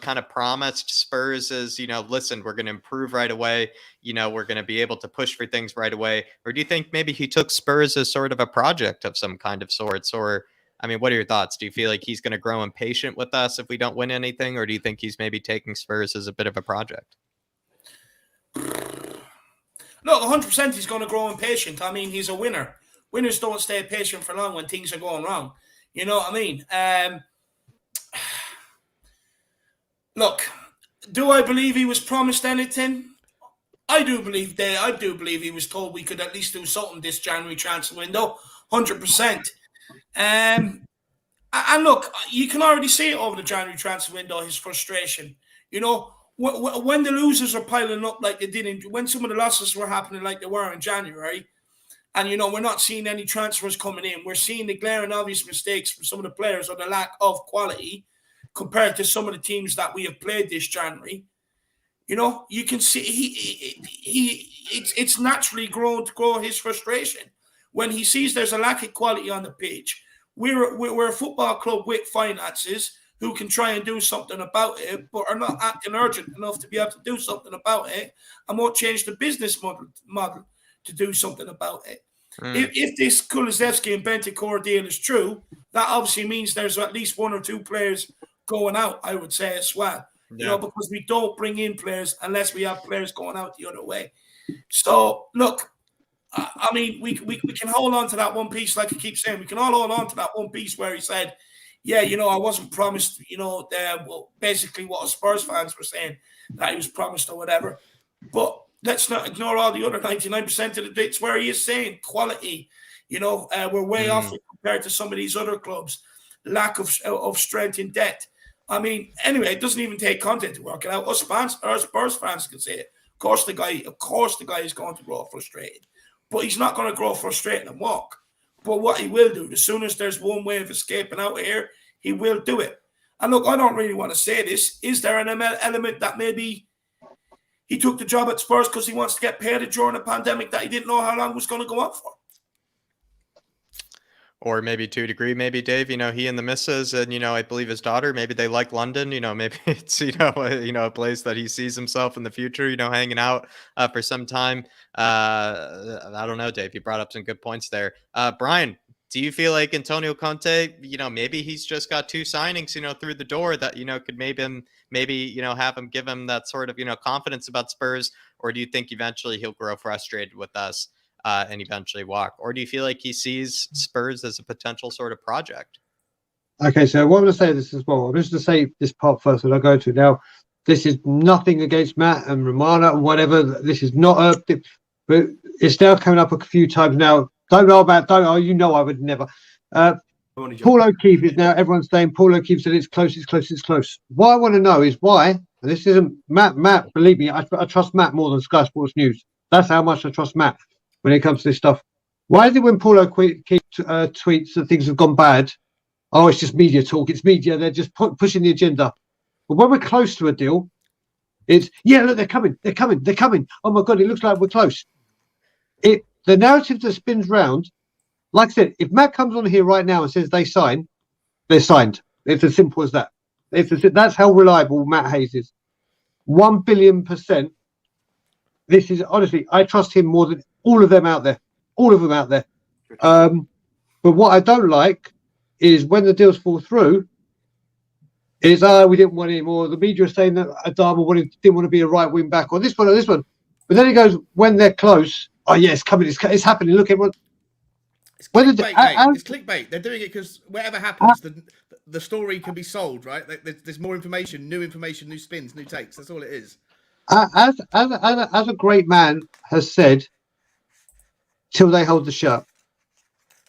kind of promised Spurs as, listen, we're going to improve right away. We're going to be able to push for things right away. Or do you think maybe he took Spurs as sort of a project of some kind of sorts? Or, I mean, what are your thoughts? Do you feel like he's going to grow impatient with us if we don't win anything? Or do you think he's maybe taking Spurs as a bit of a project? Look, 100% he's going to grow impatient. I mean, he's a winner. Winners don't stay patient for long when things are going wrong. You know what I mean? Look, do I believe he was promised anything? I do believe he was told we could at least do something this January transfer window. 100%. And look, you can already see it over the January transfer window, his frustration. When the losers are piling up like they did when some of the losses were happening like they were in January, and, we're not seeing any transfers coming in. We're seeing the glaring obvious mistakes from some of the players or the lack of quality compared to some of the teams that we have played this January. You can see it's naturally grown to grow his frustration when he sees there's a lack of quality on the pitch. We're a football club with finances who can try and do something about it, but are not acting urgent enough to be able to do something about it, and won't change the business model to do something about it. If this Kulusevski and Bentancur deal is true, that obviously means there's at least one or two players going out, I would say, as well. Yeah. Because we don't bring in players unless we have players going out the other way. So, look, I mean, we can hold on to that one piece, like I keep saying. We can all hold on to that one piece where he said, yeah, I wasn't promised, basically what us Spurs fans were saying, that he was promised or whatever. But let's not ignore all the other 99% of the bits where he is saying quality. We're way off compared to some of these other clubs. Lack of strength in depth. I mean, anyway, it doesn't even take Conte to work it out. Us Spurs fans can say it. Of course, the guy is going to grow frustrated. But he's not going to grow frustrated and walk. But what he will do, as soon as there's one way of escaping out of here, he will do it. And look, I don't really want to say this. Is there an element that maybe he took the job at Spurs because he wants to get paid during a pandemic that he didn't know how long it was going to go on for? Or maybe to a degree, maybe Dave, he and the missus and, I believe his daughter, maybe they like London, maybe it's, a place that he sees himself in the future, hanging out for some time. I don't know, Dave, you brought up some good points there. Brian, do you feel like Antonio Conte, maybe he's just got 2 signings, through the door that, could maybe have him, give him that sort of, confidence about Spurs? Or do you think eventually he'll grow frustrated with us? And eventually walk? Or do you feel like he sees Spurs as a potential sort of project? Okay, so what I'm going to say this as well. I'm just going to say this part first that I go to. Now, this is nothing against Matt and Romana and whatever. This is not but it's now coming up a few times now. I would never. Paul O'Keefe is now, everyone's saying Paul O'Keefe said it's close. What I want to know is why, and this isn't Matt, believe me, I trust Matt more than Sky Sports News. That's how much I trust Matt when it comes to this stuff. Why is it when Paul O'Keefe tweets that things have gone bad, it's just media talk, it's media, they're just pushing the agenda. But when we're close to a deal, it's, look, they're coming. Oh my God, it looks like we're close. The narrative that spins round, like I said, if Matt comes on here right now and says they're signed. It's as simple as that. That's how reliable Matt Hayes is. 1 billion%. This is, honestly, I trust him more than all of them out there. But what I don't like is when the deals fall through, is we didn't want him, or the media are saying that Adama didn't want to be a right wing back, or this one. But then he goes, when they're close, it's coming, it's happening. Look, everyone. It's clickbait, it's clickbait. They're doing it because whatever happens, the story can be sold, right? There's more information, new spins, new takes. That's all it is. As a great man has said, till they hold the shirt,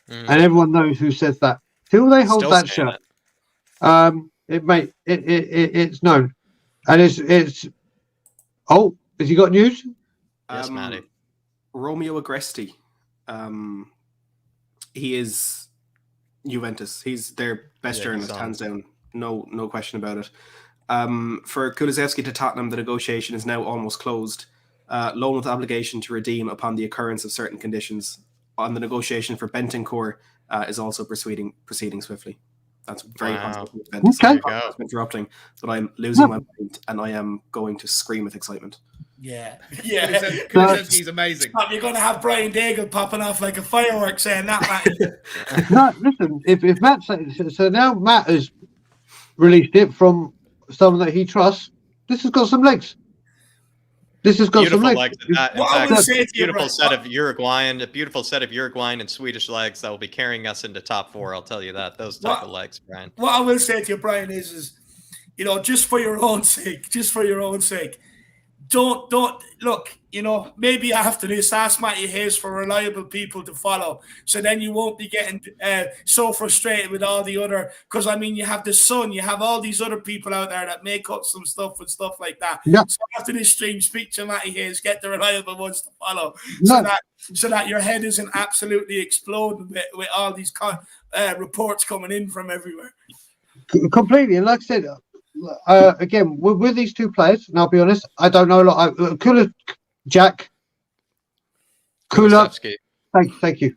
and everyone knows who says that. Till they hold that shirt, it's known, and it's. Oh, has he got news? Yes, Matty. Romeo Agresti, he is Juventus. He's their best journalist, hands down. No question about it. For Kulusevski to Tottenham, the negotiation is now almost closed. Loan with obligation to redeem upon the occurrence of certain conditions. On the negotiation for Bentancur is also proceeding swiftly. That's very positive. Okay. Interrupting, but I'm losing my mind and I am going to scream with excitement. Yeah. Kulusevski's amazing. You're going to have Brian Daigle popping off like a firework saying that, Matt. No, listen, if Matt says, so now Matt has released it from someone that he trusts, this has got some legs. Beautiful legs. In fact, a beautiful set of Uruguayan and Swedish legs that will be carrying us into top 4. I'll tell you that. Those type of legs, Brian. What I will say to you, Brian, is just for your own sake, don't look, maybe after this, ask Matty Hayes for reliable people to follow. So then you won't be getting so frustrated with all the other, because you have the Sun, you have all these other people out there that make up some stuff and stuff like that. Yeah. So after this stream, speak to Matty Hayes, get the reliable ones to follow, no. so that your head isn't absolutely exploding with all these reports coming in from everywhere. Completely. And like I said, again, with these 2 players, and I'll be honest, I don't know a lot. Kulusevski. Thank you.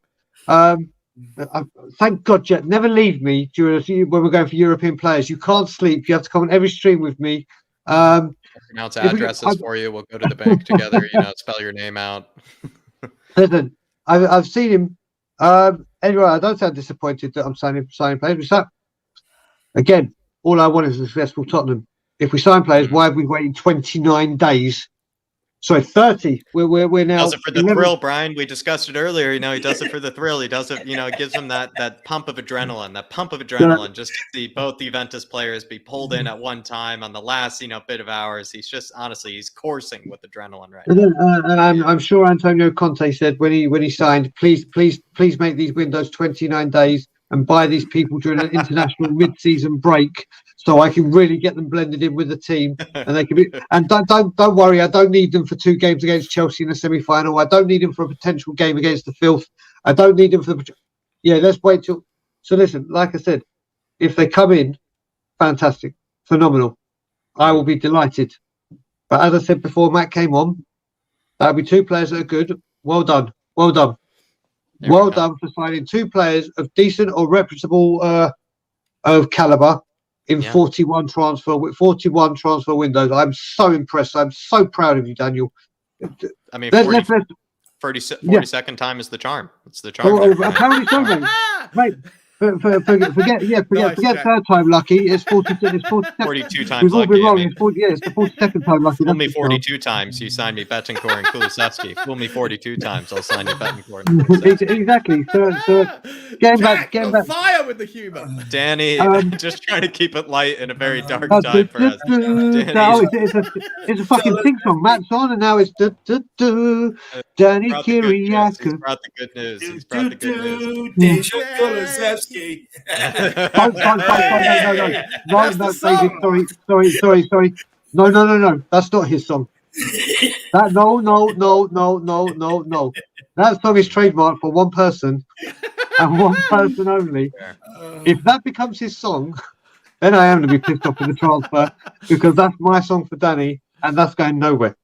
Thank God, Jack. Never leave me when we're going for European players. You can't sleep. You have to come on every stream with me. Pronounce addresses for you. We'll go to the bank together. Spell your name out. Listen, I've seen him. Anyway, I don't sound disappointed that I'm signing players. Again, all I want is a successful Tottenham. If we sign players, why have we waited 29 days? Sorry, 30. We're now. Does it for the thrill, Brian? We discussed it earlier. He does it for the thrill. He does it. It gives him that pump of adrenaline. Just to see both the Juventus players be pulled in at one time on the last, bit of hours. He's just he's coursing with adrenaline right now. And I'm sure Antonio Conte said when he signed, please make these windows 29 days and buy these people during an international mid-season break, so I can really get them blended in with the team, and they can be. And don't worry, I don't need them for 2 games against Chelsea in the semi-final. I don't need them for a potential game against the Filth. I don't need them for. Let's wait till. So listen, like I said, if they come in, fantastic, phenomenal. I will be delighted. But as I said before, Matt came on. That'll be 2 players that are good. Well done. Well done. Well done for signing 2 players of decent or reputable of caliber in 41 transfer windows. I'm so impressed. I'm so proud of you, Daniel. I mean, Let's 42nd time is the charm. It's the charm. Apparently so, mate. Forget third time lucky. It's 42. It's 42 times We've all been lucky. wrong. I mean, It's the 42nd time lucky. fool me 42 times. You signed me Betancourt and Kulusevski. Fool me 42 times. I'll sign you Betancourt. Exactly. So getting back. Fire with the humour. Danny, just trying to keep it light in a very dark time for us. It's a fucking sing song. Matt's on, and now it's Danny Kiriakou. He's brought the good news. He's brought the good news. Deja Kulusevski. No, sorry. No. That's not his song. No. That song is trademarked for one person and one person only. If that becomes his song, then I am to be pissed off with the transfer because that's my song for Danny, and that's going nowhere.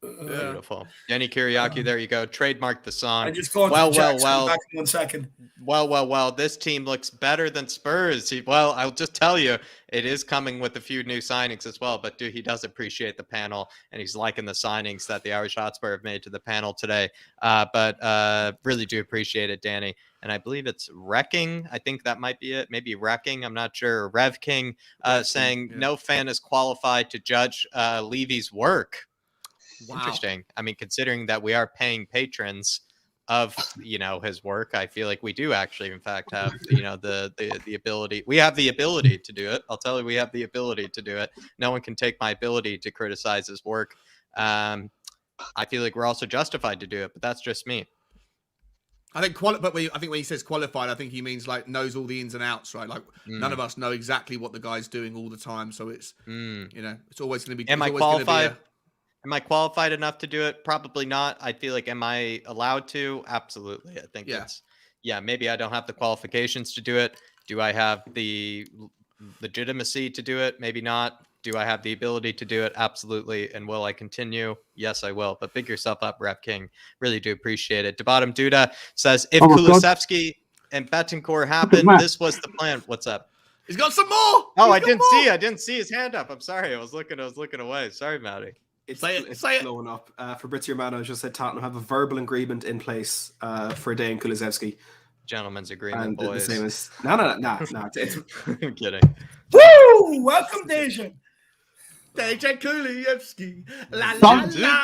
Beautiful. Danny Kiriakou, there you go. Trademark the song. I just got well. back in 1 second. Well. This team looks better than Spurs. Well, I'll just tell you, it is coming with a few new signings as well. But he does appreciate the panel, and he's liking the signings that the Irish Hotspur have made to the panel today. But really do appreciate it, Danny. And I believe it's Wrecking. I think that might be it. Maybe Wrecking. I'm not sure. Rev King saying no fan is qualified to judge Levy's work. Wow. Interesting. I mean, considering that we are paying patrons of, his work, I feel like we do actually, in fact, have, the ability. We have the ability to do it. I'll tell you, we have the ability to do it. No one can take my ability to criticize his work. I feel like we're also justified to do it, but that's just me. I think when he says qualified, I think he means like knows all the ins and outs, right? Like none of us know exactly what the guy's doing all the time, so it's it's always going to be. Am I qualified? Am I qualified enough to do it? Probably not. I feel like, am I allowed to? Absolutely. I think maybe I don't have the qualifications to do it. Do I have the legitimacy to do it? Maybe not. Do I have the ability to do it? Absolutely. And will I continue? Yes, I will. But big yourself up, Rep King. Really do appreciate it. Debottom Duda says, if Kulusevski and Betancourt happened, this was the plan. What's up? He's got some more. Oh, I didn't see his hand up. I'm sorry. I was looking away. Sorry, Matty. It's blowing up. Fabrizio Romano just said Tottenham have a verbal agreement in place for Dejan Kulusevski. Gentleman's agreement, and boys. The same as no. It's I'm kidding. Woo! Welcome, Dejan. Dejan Kulusevski. La la la.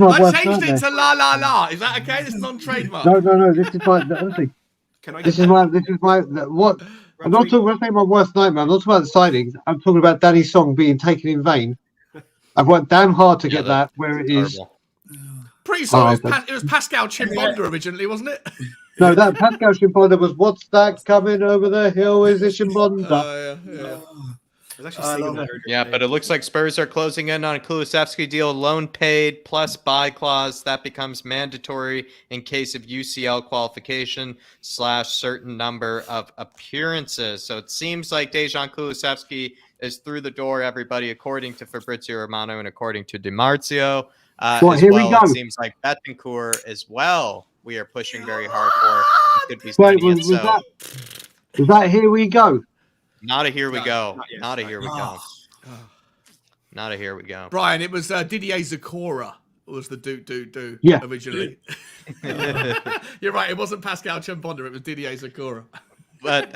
I changed it to la la la. Is that okay? This is non-trademark. No. This is my honestly. This is my what. I'm not talking about my worst nightmare. I'm not talking about the signings. I'm talking about Danny's song being taken in vain. I've worked damn hard to get that where it is. Pretty sorry. It was Pascal Chimbonda originally, wasn't it? No, that Pascal Chimbonda was what's that coming over the hill? Is it Chimbonda? Yeah, but it looks like Spurs are closing in on a Kulusevski deal. Loan paid plus buy clause. That becomes mandatory in case of UCL qualification / certain number of appearances. So it seems like Dejan Kulusevski is through the door, everybody, according to Fabrizio Romano and according to DiMarzio. Here we go. It seems like Betancourt as well. We are pushing very hard for. Could be was that here we go? Not a here we go. Not a here we go. Not a here we go. Brian, it was Didier Zakora was the do originally. You're right. It wasn't Pascal Chimbonda. It was Didier Zakora. But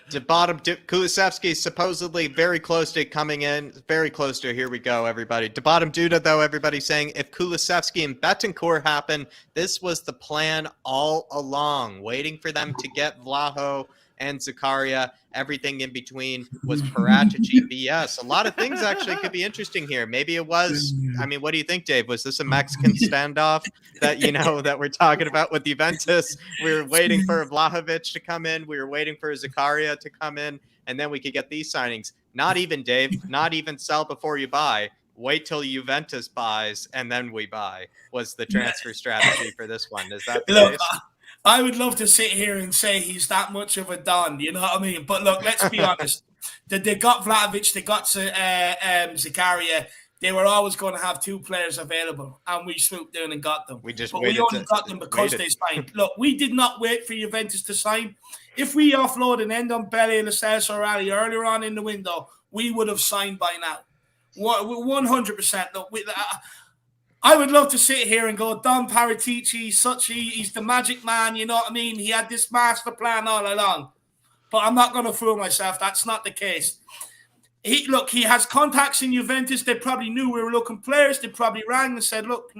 Kulusevski is supposedly very close to coming in. Very close to here we go, everybody. To bottom Duda, though, everybody's saying if Kulusevski and Betancourt happen, this was the plan all along. Waiting for them to get Vlaho and Zakaria. Everything in between was Paratici BS. A lot of things actually could be interesting here. Maybe it was, I mean, what do you think, Dave? Was this a Mexican standoff that, that we're talking about with Juventus? We were waiting for Vlahovic to come in. We were waiting for Zakaria to come in, and then we could get these signings. Not even, Dave, not even sell before you buy. Wait till Juventus buys, and then we buy, was the transfer strategy for this one. Is that the case? I would love to sit here and say he's that much of a don, you know what I mean? But look, let's be honest. They got Vlahovic, they got Zakaria. They were always going to have 2 players available, and we swooped down and got them. We just but waited we only got them because they signed. Look, we did not wait for Juventus to sign. If we offload an Ndombele, Lascelles, or Ali earlier on in the window, we would have signed by now. 100%. Look, I would love to sit here and go, Don Paratici, he's the magic man, you know what I mean? He had this master plan all along. But I'm not going to fool myself. That's not the case. He has contacts in Juventus. They probably knew we were looking players. They probably rang and said, look,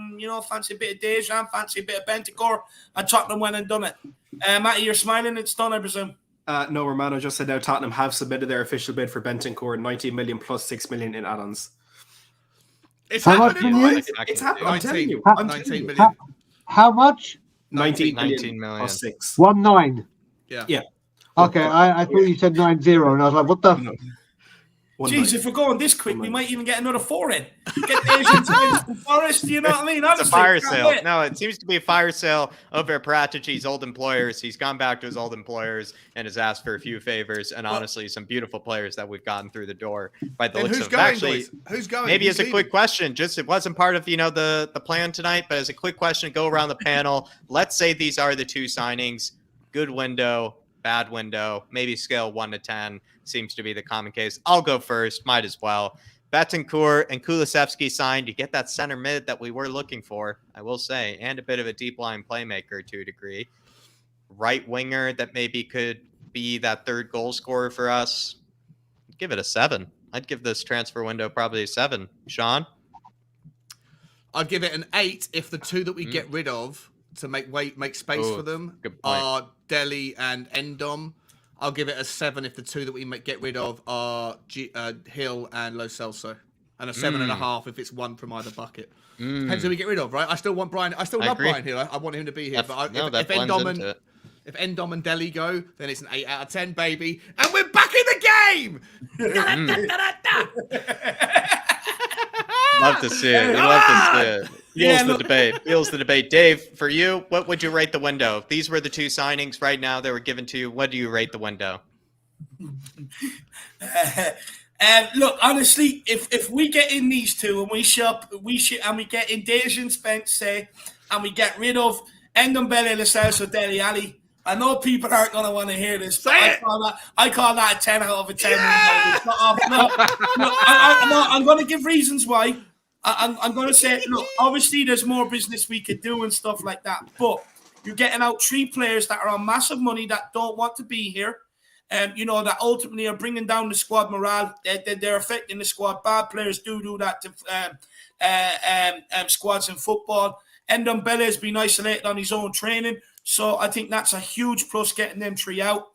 fancy a bit of Dejan, fancy a bit of Bentancur. And Tottenham went and done it. Matty, you're smiling. It's done, I presume. No, Romano just said now Tottenham have submitted their official bid for Bentancur, 90 million plus 6 million in add-ons. It's How much happening, million? right? It's happening. I'm telling you. 19 million. How much? 19 million plus 6. 19. Yeah. Okay, I thought you said 90, and I was like, what the? No. Jeez, if we're going this quick, we might even get another 4 in. Get Asians from Forest, you know what I mean? It's a fire sale. No, it seems to be a fire sale over Paratici's old employers. He's gone back to his old employers and has asked for a few favors, and honestly, some beautiful players that we've gotten through the door by the looks of them. Actually, who's going? Maybe as a quick question, just it wasn't part of the plan tonight, but as a quick question, go around the panel. Let's say these are the 2 signings. Good window, bad window, maybe scale 1 to 10 seems to be the common case. I'll go first, might as well. Bentancur and Kulusevski signed. You get that center mid that we were looking for, I will say, and a bit of a deep line playmaker to a degree. Right winger that maybe could be that 3rd goal scorer for us. Give it a 7. I'd give this transfer window probably a 7. Sean? I'd give it an 8 if the 2 that we get rid of to make space for them are Dele and Endom. I'll give it a 7 if the 2 that we get rid of are Hill and Lo Celso. And a 7.5 if it's 1 from either bucket. Depends who we get rid of, right? I still want Brian. I still love Brian Hill. I want him to be here. But if Endom and Dele go, then it's an 8 out of 10, baby. And we're back in the game! Love to see it. Love to see it. Feels the debate. Dave, for you, what would you rate the window? If these were the 2 signings right now that were given to you, what do you rate the window? Look, honestly, if we get in these 2 and we get in Dejan Spence, and we get rid of Ndombele, Lascelles, or Dele Alli, I know people aren't going to want to hear this, but I call that a 10 out of a 10. Yeah! I'm going to give reasons why. I'm going to say, look, obviously there's more business we could do and stuff like that, but you're getting out 3 players that are on massive money that don't want to be here, that ultimately are bringing down the squad morale. They're affecting the squad. Bad players do that to squads in football. Ndombele has been isolated on his own training, so I think that's a huge plus getting them 3 out.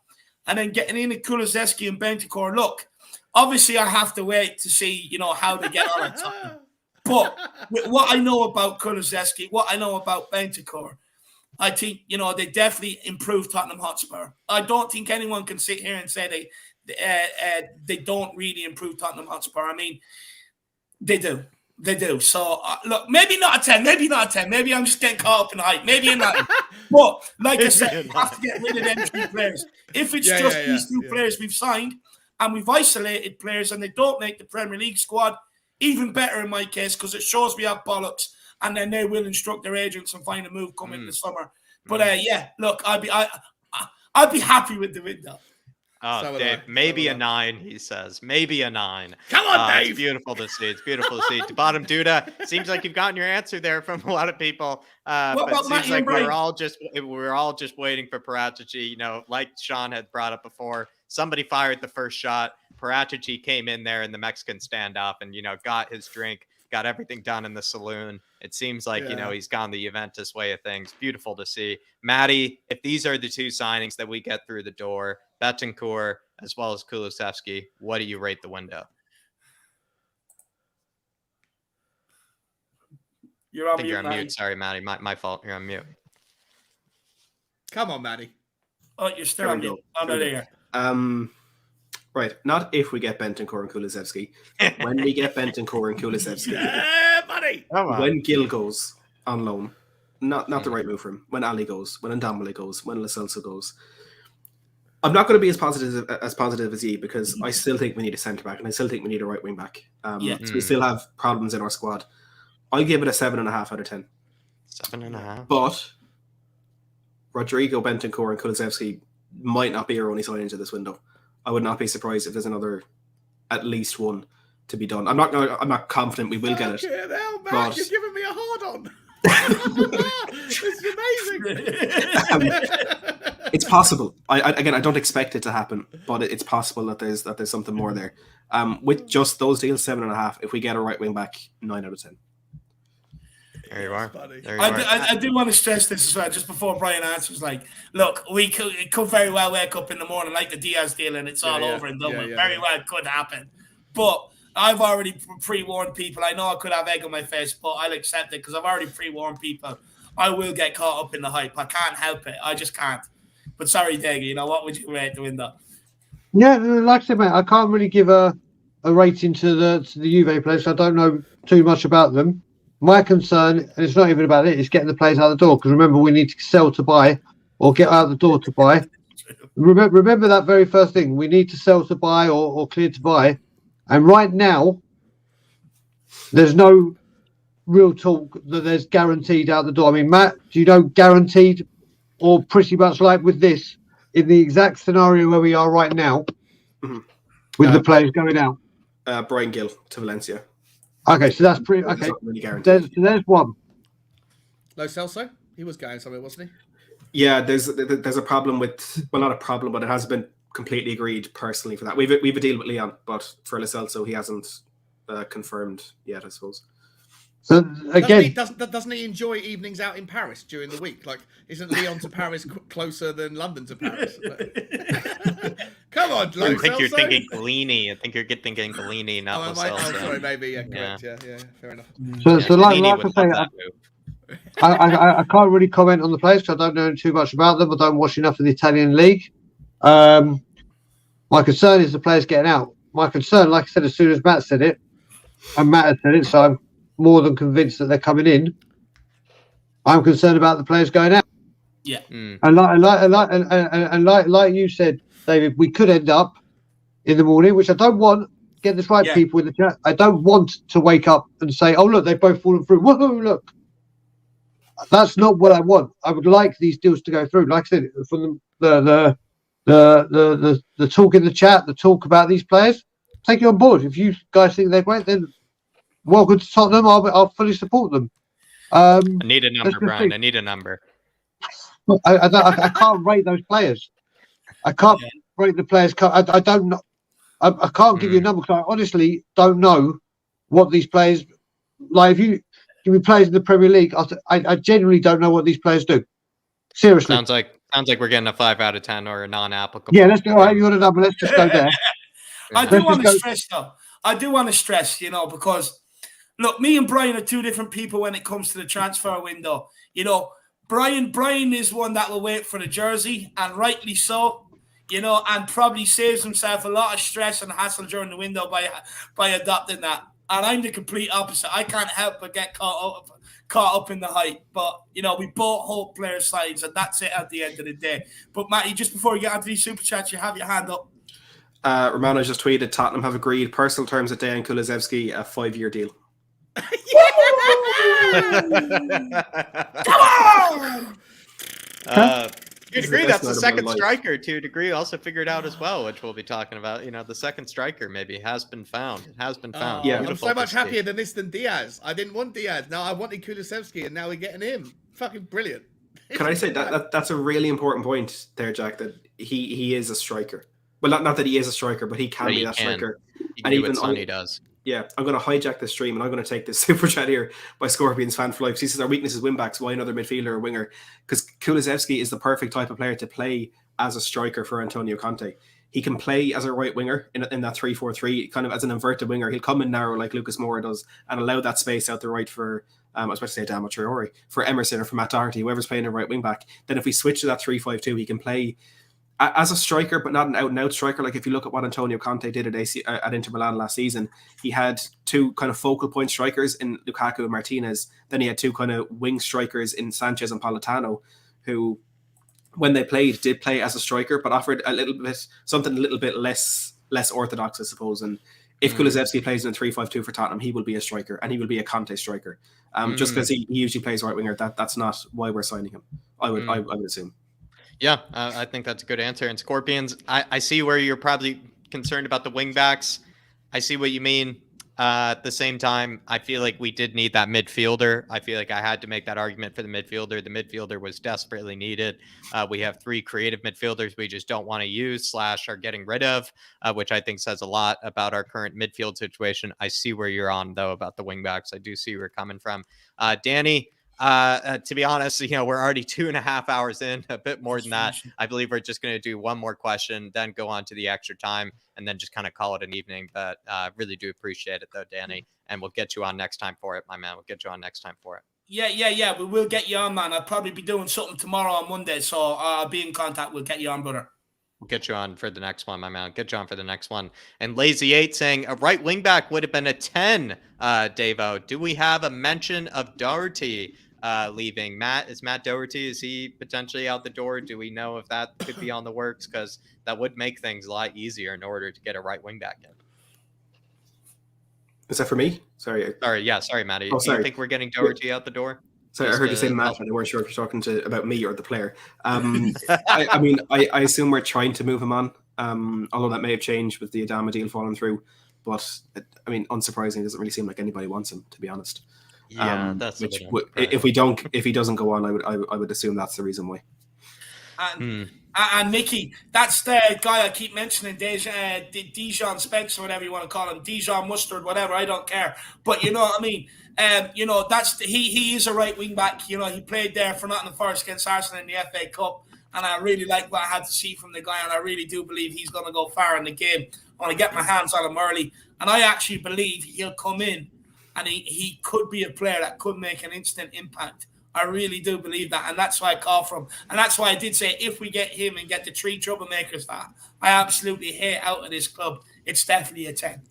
And then getting in Kulusevski and Bentancur. Look, obviously I have to wait to see, how they get on at Tottenham. But with what I know about Kulusevski, what I know about Bentancur, I think, they definitely improved Tottenham Hotspur. I don't think anyone can sit here and say they don't really improve Tottenham Hotspur. I mean, they do. They do. So, look, maybe not a 10. Maybe not a 10. Maybe I'm just getting caught up in hype. Maybe a 9. But, like I said, we have to get rid of them 3 players. If it's these 2 players we've signed and we've isolated players and they don't make the Premier League squad, even better in my case, because it shows we have bollocks, and then they will instruct their agents and find a move coming in the summer. But look, I'd be happy with the window. Oh, so Dave, maybe a 9, he says. Maybe a 9. Come on, Dave. It's beautiful to see. It's beautiful to see. To bottom Duda, seems like you've gotten your answer there from a lot of people. But it seems like we're all just waiting for Paratici. Like Sean had brought up before, somebody fired the first shot. Paratici came in there in the Mexican standoff and, got his drink, got everything done in the saloon. It seems like, he's gone the Juventus way of things. Beautiful to see. Matty, if these are the 2 signings that we get through the door, Bentancur as well as Kulusevski, what do you rate the window? You're on you're on mute. Sorry, Matty. My fault. You're on mute. Come on, Matty. Oh, you're still on mute. I'm not here. Right. Not if we get Bentancur and Kulusevski. When we get Bentancur and Kulusevski. Yeah, buddy. When Gil goes on loan Not the right move for him. When Ali goes, when Ndombele goes, when Lo Celso goes. I'm not going to be as positive as you, because I still think we need a centre back, and I still think we need a right wing back. So we still have problems in our squad. I'll give it a 7.5 out of 10. 7.5. But Rodrigo, Bentancur, and Kulusevski might not be our only signings of this window. I would not be surprised if there's at least one to be done. I'm not confident we will get it. Hell, man, but you're giving me a hard on. It's amazing. It's possible. I don't expect it to happen, but it's possible that there's something more there. With just those deals, 7.5. If we get a right wing back, 9 out of 10. There you are. I do want to stress this as well, just before Brian answers. Like, look, it could very well wake up in the morning like the Diaz deal, and it's all over in Dublin. Very well could happen, but I've already pre-warned people. I know I could have egg on my face, but I'll accept it because I've already pre-warned people. I will get caught up in the hype. I can't help it. I just can't. But sorry, Deggy, what would you rate the window? Yeah, like I said, mate, I can't really give a rating to the Juve players. I don't know too much about them. My concern, and it's not even about it, is getting the players out the door. Because remember, we need to sell to buy or get out the door to buy. Remember that very first thing. We need to sell to buy or clear to buy. And right now, there's no real talk that there's guaranteed out the door. I mean, Matt, do you know guaranteed, or pretty much like with this, in the exact scenario where we are right now, with the players going out? Brian Gill to Valencia. Okay, so that's pretty okay. Really guaranteed. There's one. Lo Celso, he was going somewhere, wasn't he? Yeah, there's a problem with, well, not a problem, but it has been completely agreed personally for that. We've a deal with Leon, but for Lo Celso, he hasn't confirmed yet, I suppose. So again, doesn't he enjoy evenings out in Paris during the week? Like, isn't Leon to Paris closer than London to Paris? Come on, Lo I think Celso. you're thinking Bellini. I think you're thinking Bellini, not Lo Celso. Sorry, maybe. Yeah, correct. Yeah, fair enough. So like Bellini I would say, love that move. I can't really comment on the players because I don't know too much about them. I don't watch enough of the Italian league. My concern is the players getting out. My concern, like I said, as soon as Matt said it, and Matt had said it, so I'm more than convinced that they're coming in. I'm concerned about the players going out. Yeah. And like you said, David, we could end up in the morning, which I don't want. Get this right, people in the chat. I don't want to wake up and say, "Oh, look, they've both fallen through." Whoa, look. That's not what I want. I would like these deals to go through. Like I said, from the talk in the chat, the talk about these players, take it on board. If you guys think they're great, then welcome to Tottenham. I'll fully support them. I need a number, Brian. I need a number. I can't rate those players. I can't rate the players. I don't know. I can't give you a number because I honestly don't know what these players like. If you give me players in the Premier League, I genuinely don't know what these players do. Seriously, Sounds like we're getting a 5 out of 10 or a non-applicable. Yeah, let's go. All right, you want a number? Let's just go there. I do want to stress, though. I do want to stress, because look, me and Brian are two different people when it comes to the transfer window. Brian is one that will wait for the jersey, and rightly so. And probably saves himself a lot of stress and hassle during the window by adopting that. And I'm the complete opposite. I can't help but get caught up in the hype. But, we both hope players' sides, and that's it at the end of the day. But, Matty, just before you get onto these super chats, you have your hand up. Romano just tweeted, Tottenham have agreed personal terms at Dejan Kulusevski, a 5-year deal. Come on! To a degree, that's the second striker. To a degree, also figured out as well, which we'll be talking about. The second striker maybe has been found. It has been found. Yeah, I'm so much happier than this than Diaz. I didn't want Diaz. Now I wanted Kulusevski, and now we're getting him. Fucking brilliant. Can I say that's a really important point there, Jack? That he is a striker. Well, not that he is a striker, but he can be that striker. And even Sonny does. Yeah, I'm going to hijack the stream, and I'm going to take this super chat here by Scorpions Fan for Life. He says our weakness is wing backs. Why another midfielder or winger? Because Kulusevski is the perfect type of player to play as a striker for Antonio Conte. He can play as a right winger in that 3-4-3, kind of as an inverted winger. He'll come in narrow like Lucas Moura does and allow that space out the right for, I was about to say Adama Traore, for Emerson or for Matt Doherty, whoever's playing a right wing back. Then if we switch to that 3-5-2, he can play as a striker, but not an out-and-out striker. Like if you look at what Antonio Conte did at Inter Milan last season, he had two kind of focal point strikers in Lukaku and Martinez. Then he had two kind of wing strikers in Sanchez and Politano, who, when they played, did play as a striker, but offered something a little bit less orthodox, I suppose. And if Kulusevski plays in a 3-5-2 for Tottenham, he will be a striker, and he will be a Conte striker. Just because he usually plays right winger, that's not why we're signing him. I would assume. Yeah, I think that's a good answer. And Scorpions, I see where you're probably concerned about the wing backs. I see what you mean. At the same time, I feel like we did need that midfielder. I feel like I had to make that argument for the midfielder. The midfielder was desperately needed. We have 3 creative midfielders we just don't want to use / are getting rid of, which I think says a lot about our current midfield situation. I see where you're on, though, about the wing backs. I do see where you're coming from. Danny, to be honest, we're already 2.5 hours in, a bit more than that. I believe we're just going to do one more question, then go on to the extra time, and then just kind of call it an evening. But really do appreciate it, though, Danny. And we'll get you on next time for it, my man. We'll get you on next time for it. Yeah. We will get you on, man. I'll probably be doing something tomorrow on Monday, so I'll be in contact. We'll get you on, brother. We'll get you on for the next one, my man. Get you on for the next one. And Lazy 8 saying a right wing back would have been a 10, Davo. Do we have a mention of Doherty leaving? Is Matt Doherty, is he potentially out the door? Do we know if that could be on the works? Because that would make things a lot easier in order to get a right wing back in. Is that for me? Sorry, Matty. Oh, sorry. Do you think we're getting Doherty out the door? Sorry, I heard you say Matt, and I weren't sure if you're talking about me or the player. I mean, I assume we're trying to move him on, although that may have changed with the Adama deal falling through. But, I mean, unsurprisingly, it doesn't really seem like anybody wants him, to be honest. Yeah, that's if he doesn't go on, I would assume that's the reason why. And Mickey, that's the guy I keep mentioning, Dijon Spence, or whatever you want to call him, Dijon Mustard, whatever. I don't care, but you know what I mean. That's he is a right wing back. He played there for Nottingham Forest against Arsenal in the FA Cup, and I really like what I had to see from the guy, and I really do believe he's going to go far in the game. I want to get my hands on him early, and I actually believe he'll come in, and he could be a player that could make an instant impact. I really do believe that, and that's why I call for him. And that's why I did say if we get him and get the 3 troublemakers that I absolutely hate out of this club, it's definitely a 10.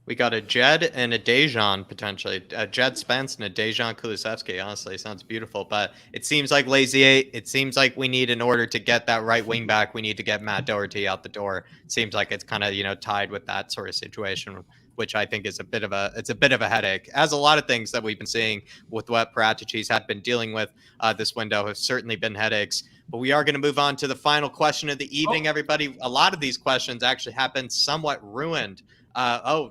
We got a Jed and a Dejan, potentially. A Jed Spence and a Dejan Kulusevski, honestly. Sounds beautiful. But it seems like Lazy 8, it seems like we need, in order to get that right wing back, we need to get Matt Doherty out the door. It seems like it's kind of, tied with that sort of situation, which I think is a bit of a headache. As a lot of things that we've been seeing with what Paratici's had been dealing with this window have certainly been headaches. But we are going to move on to the final question of the evening, everybody. A lot of these questions actually have been somewhat ruined.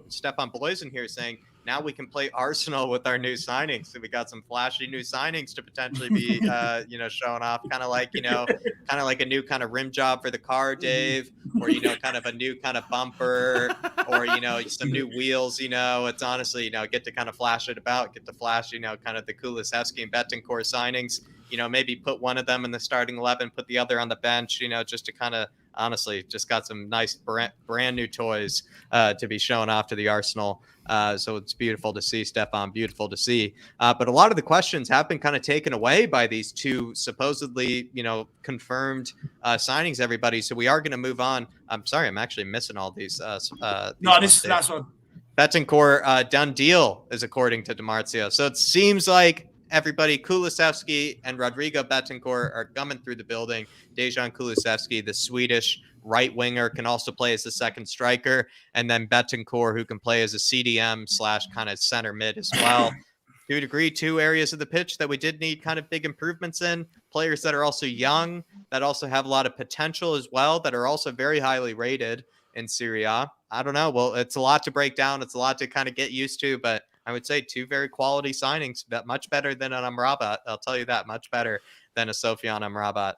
Stefan Bloisen here saying, now we can play Arsenal with our new signings. So we got some flashy new signings to potentially be, showing off, kind of like a new kind of rim job for the car, Dave, or, kind of a new kind of bumper, or, some new wheels, it's honestly, get to kind of flash it about, get to flash, kind of the Kulusevski and Betancourt signings, maybe put one of them in the starting 11, put the other on the bench, just to kind of, honestly, just got some nice brand new toys to be shown off to the Arsenal. So it's beautiful to see, Stefan, beautiful to see. But a lot of the questions have been kind of taken away by these 2 supposedly, confirmed signings, everybody. So we are going to move on. I'm sorry, I'm actually missing all these. This is the last one. Betancourt, done deal, is according to DiMarzio. So it seems like everybody, Kulusevski and Rodrigo Betancourt are coming through the building. Dejan Kulusevski, the Swedish right winger, can also play as the second striker. And then Betancourt, who can play as a CDM / kind of center mid as well. To a degree, 2 areas of the pitch that we did need kind of big improvements in. Players that are also young, that also have a lot of potential as well, that are also very highly rated in Serie A. I don't know. Well, it's a lot to break down. It's a lot to kind of get used to, but I would say 2 very quality signings, that much better than an Amrabat. I'll tell you that, much better than a Sofiane Amrabat.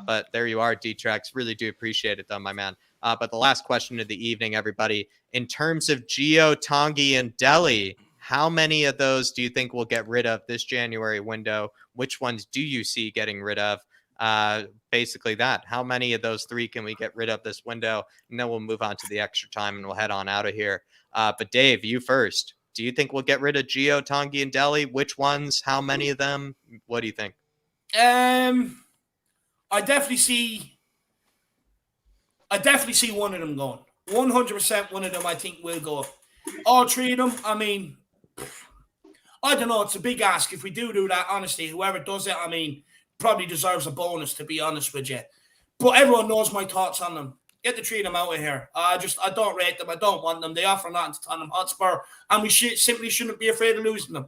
But there you are, D-Trex. Really do appreciate it, though, my man. But the last question of the evening, everybody. In terms of Gio, Tanguy, and Dele, how many of those do you think we'll get rid of this January window? Which ones do you see getting rid of? Basically that. How many of those 3 can we get rid of this window? And then we'll move on to the extra time, and we'll head on out of here. But Dave, you first. Do you think we'll get rid of Gio, Tanguy, and Dele? Which ones? How many of them? What do you think? I definitely see I definitely see one of them going. 100% one of them I think will go. All three of them, I mean, I don't know. It's a big ask. If we do that, honestly, whoever does it, I mean, probably deserves a bonus, to be honest with you. But everyone knows my thoughts on them. Get the three of them out of here. I don't rate them. I don't want them. They offer nothing to Tottenham Hotspur, and we simply shouldn't be afraid of losing them.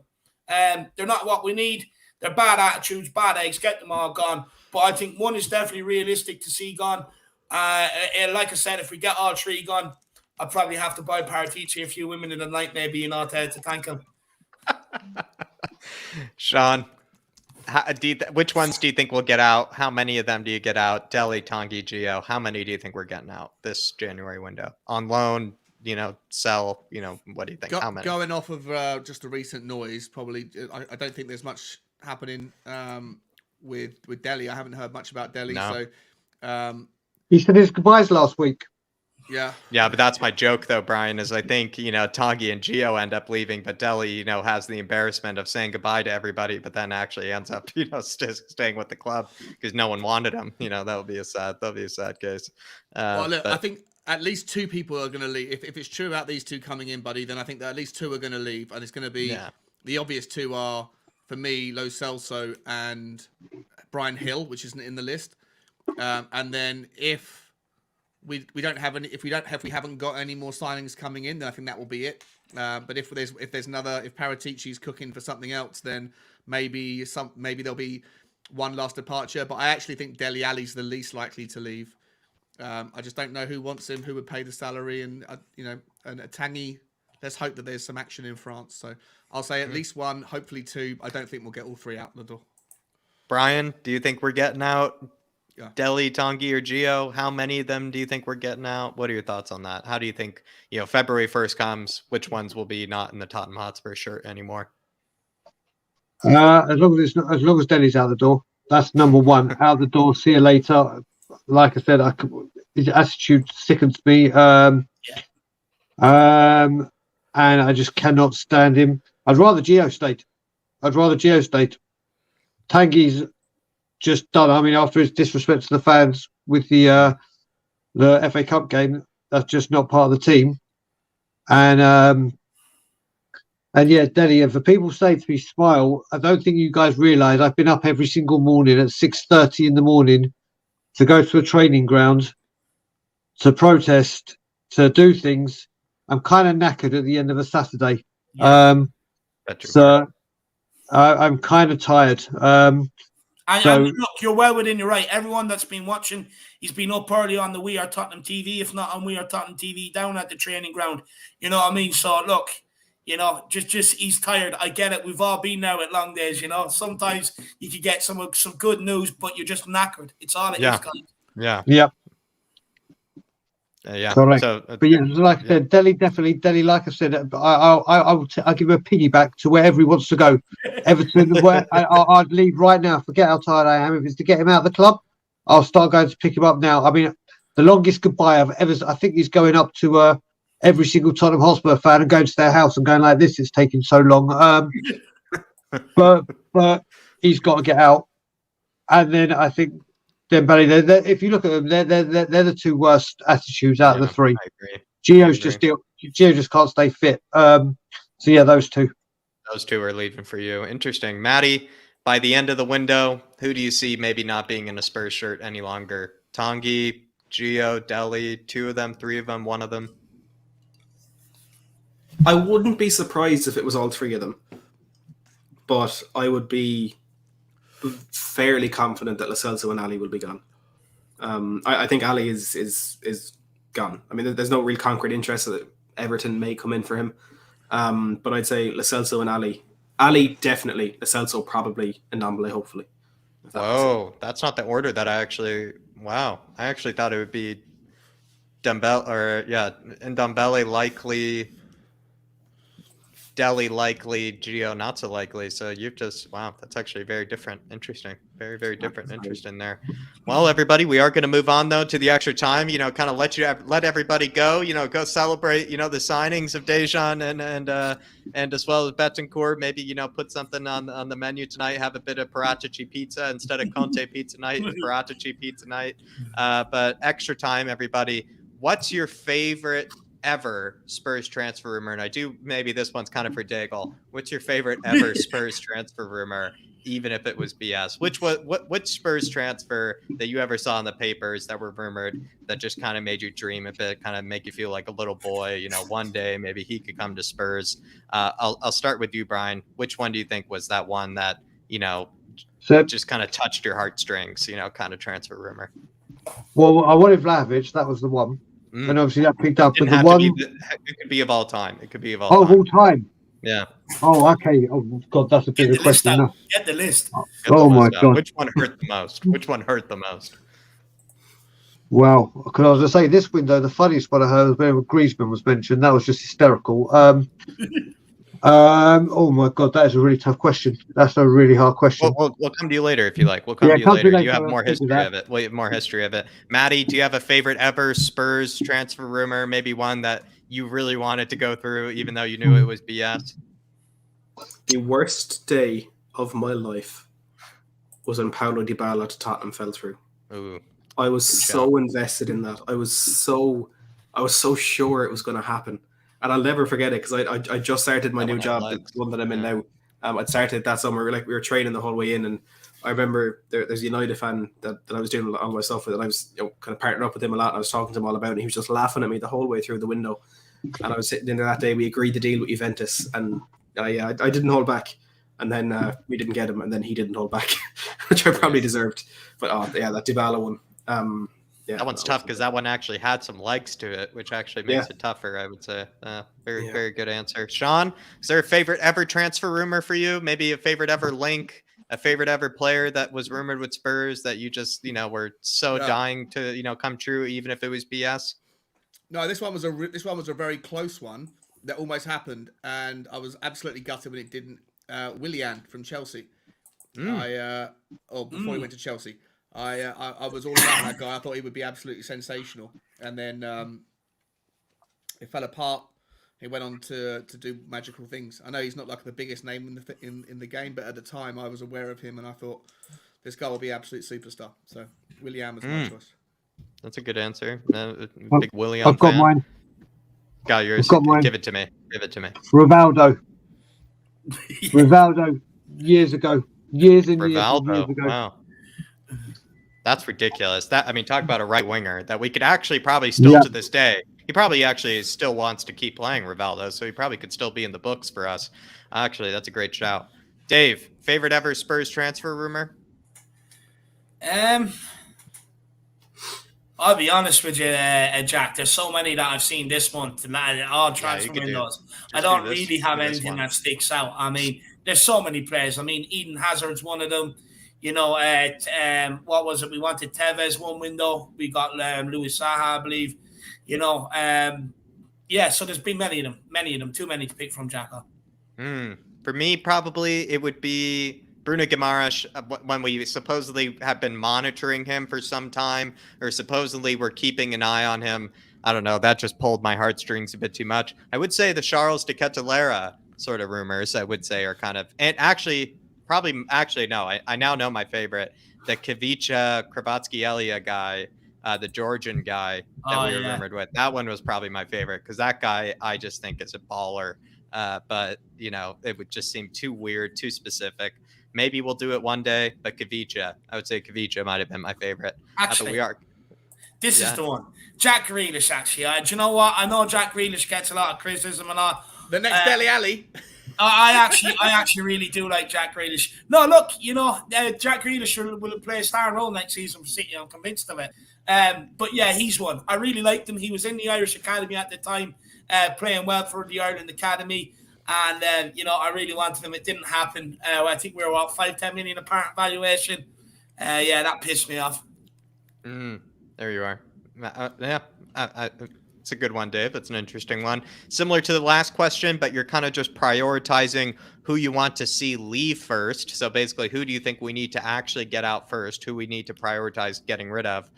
They're not what we need. They're bad attitudes, bad eggs. Get them all gone. But I think one is definitely realistic to see gone. Like I said, if we get all three gone, I'll probably have to buy Paratici a few women in the night, maybe, to thank him. Sean, which ones do you think will get out? How many of them do you get out? Dele, Tanguy, Gio. How many do you think we're getting out this January window? On loan, sell, what do you think? How many? Going off of just a recent noise, probably, I don't think there's much happening with Dele. I haven't heard much about Dele. No. So, he said his goodbyes last week. Yeah, but that's my joke though, Brian, is I think, Tanguy and Gio end up leaving, but Dele, has the embarrassment of saying goodbye to everybody, but then actually ends up, staying with the club because no one wanted him. That'll be a sad case. well, look, I think at least two people are going to leave. If it's true about these two coming in, buddy, then I think that at least two are going to leave, and it's going to be the obvious two are, for me, Lo Celso and Brian Hill, which isn't in the list. And then if we haven't got any more signings coming in, then I think that will be it. But if Paratici's cooking for something else, then maybe there'll be one last departure. But I actually think Dele Alli's the least likely to leave. I just don't know who wants him, who would pay the salary, and and Tanguy. Let's hope that there's some action in France. So I'll say at least one, hopefully two. I don't think we'll get all three out the door. Brian, do you think we're getting out? Yeah. Dele, Tanguy, or Gio? How many of them do you think we're getting out? What are your thoughts on that? How do you think, February 1st comes, which ones will be not in the Tottenham Hotspur shirt anymore? As long as Dele's out the door, that's number one. Out the door, see you later. Like I said, his attitude sickens me. And I just cannot stand him. I'd rather Gio stayed. Tanguy's just done. I mean, after his disrespect to the fans with the FA Cup game, that's just not part of the team. And yeah, Dele. And for people say to me, smile. I don't think you guys realise I've been up every single morning at 6:30 in the morning to go to a training ground, to protest, to do things. I'm kind of knackered at the end of a Saturday. Yeah. So I'm kind of tired. And look, you're well within your right. Everyone that's been watching, he's been up early on the We Are Tottenham TV, if not on We Are Tottenham TV, down at the training ground. You know what I mean? So look, just he's tired. I get it. We've all been there at long days. Sometimes you could get some good news, but you're just knackered. It's all it is, guys. Yeah. Yep. Yeah. Correct. So, but yeah, like I said, Dele definitely. Like I said, I'll give a piggyback to wherever he wants to go. Everton, where I'd leave right now. Forget how tired I am. If it's to get him out of the club, I'll start going to pick him up now. I mean, the longest goodbye I've ever. I think he's going up to every single Tottenham Hotspur fan and going to their house and going like this. It's taking so long. But he's got to get out. And then I think. Dembele, if you look at them, they're the two worst attitudes out of the three. I agree. Gio just can't stay fit. So yeah, those two. Those two are leaving for you. Interesting. Maddie, by the end of the window, who do you see maybe not being in a Spurs shirt any longer? Tanguy, Gio, Dele, two of them, three of them, one of them? I wouldn't be surprised if it was all three of them, but I would be fairly confident that Lo Celso and Ali will be gone. I think Ali is gone. I mean, there's no real concrete interest that Everton may come in for him. But I'd say Lo Celso and Ali. Ali definitely, Lo Celso probably, and Ndombele hopefully. That's not the order that I actually. Wow, I actually thought it would be Ndombele likely. Delhi likely, Gio not so likely. So you've just wow, that's actually very different. Interesting. Very, very different interest in there. Well, everybody, we are going to move on though to the extra time. Kind of let everybody go. Go celebrate. The signings of Dejan and as well as Betancourt. Maybe put something on the menu tonight. Have a bit of Paratici pizza instead of Conte pizza night. Paratici pizza night. But extra time, everybody. What's your favorite ever Spurs transfer rumor? And maybe this one's kind of for Daigle. What's your favorite ever Spurs transfer rumor, even if it was BS? Which Spurs transfer that you ever saw in the papers that were rumored that just kind of made you dream a bit, kind of make you feel like a little boy? One day maybe he could come to Spurs. I'll start with you, Brian. Which one do you think was that one that just kind of touched your heartstrings? Kind of transfer rumor. Well, I wanted Vlahovic. That was the one. And obviously that picked up. But the one, it could be of all time. It could be of all time. of all time. Yeah. Oh, okay. Oh God, that's a bigger question. No. Get the list. Oh my God. Which one hurt the most? Which one hurt the most? Well, because I was going to say this window, the funniest one I heard was when Griezmann was mentioned. That was just hysterical. Oh my God, that is a really tough question. That's a really hard question. We'll come to you later if you like. We'll come to you later. You have more history of it. We have more history of it. Maddie, do you have a favorite ever Spurs transfer rumor? Maybe one that you really wanted to go through, even though you knew it was BS? The worst day of my life was when Paulo Dybala to Tottenham fell through. Ooh, I was so invested in that. I was so sure it was going to happen. And I'll never forget it because I just started my new job, the one that I'm in now. I'd started that summer. We were training the whole way in, and I remember there's a United fan that I was doing all my stuff with, and I was kind of partnering up with him a lot. And I was talking to him all about it, and he was just laughing at me the whole way through the window. And I was sitting in there that day. We agreed the deal with Juventus, and I didn't hold back. And then we didn't get him, and then he didn't hold back, which I probably deserved. But that Dybala one. That one's tough because that one actually had some legs to it, which actually makes it tougher, I would say. Very good answer. Sean, is there a favorite ever transfer rumor for you? Maybe a favorite ever link, a favorite ever player that was rumored with Spurs that you just, were so dying to, come true, even if it was BS? No, this one was a very close one that almost happened, and I was absolutely gutted when it didn't. Willian from Chelsea. Before he went to Chelsea. I was all about that guy. I thought he would be absolutely sensational, and then it fell apart. He went on to do magical things. I know he's not like the biggest name in the game, but at the time I was aware of him, and I thought this guy will be an absolute superstar. So Willian was my choice. That's a good answer. Big Willian. I've got fan. mine. Got yours. I've got mine. Give it to me. Rivaldo, years ago. Years and years ago. Wow. That's ridiculous. Talk about a right winger that we could actually probably still to this day. He probably actually still wants to keep playing Rivaldo, so he probably could still be in the books for us. Actually, that's a great shout. Dave, favorite ever Spurs transfer rumor? I'll be honest with you, Jack. There's so many that I've seen this month, and all transfer windows. I don't really have anything that sticks out. There's so many players. Eden Hazard's one of them. What was it? We wanted Tevez one window. We got Luis Saha, I believe. So there's been many of them. Too many to pick from, Jacko. For me, probably it would be Bruno Guimaraes, when we supposedly have been monitoring him for some time, or supposedly we're keeping an eye on him. I don't know. That just pulled my heartstrings a bit too much. I would say the Charles de Ketelaere sort of rumors, I would say, are kind of, and actually, no. I now know my favorite, the Kavica Kravatsky-Elia guy, the Georgian guy that we were rumored with. That one was probably my favorite because that guy I just think is a baller. But it would just seem too weird, too specific. Maybe we'll do it one day, but Kavica, I would say Kavica might have been my favorite. Actually, this is the one. Jack Grealish, actually. Do you know what? I know Jack Grealish gets a lot of criticism and all. The next Dele Alli. I actually really do like Jack Grealish. No, look, Jack Grealish will play a star role next season for City. I'm convinced of it. But yeah, he's one. I really liked him. He was in the Irish Academy at the time, playing well for the Ireland Academy. And, I really wanted him. It didn't happen. I think we were, 5-10 million apart valuation. That pissed me off. There you are. It's a good one, Dave. That's an interesting one. Similar to the last question, but you're kind of just prioritizing who you want to see leave first. So basically, who do you think we need to actually get out first? Who we need to prioritize getting rid of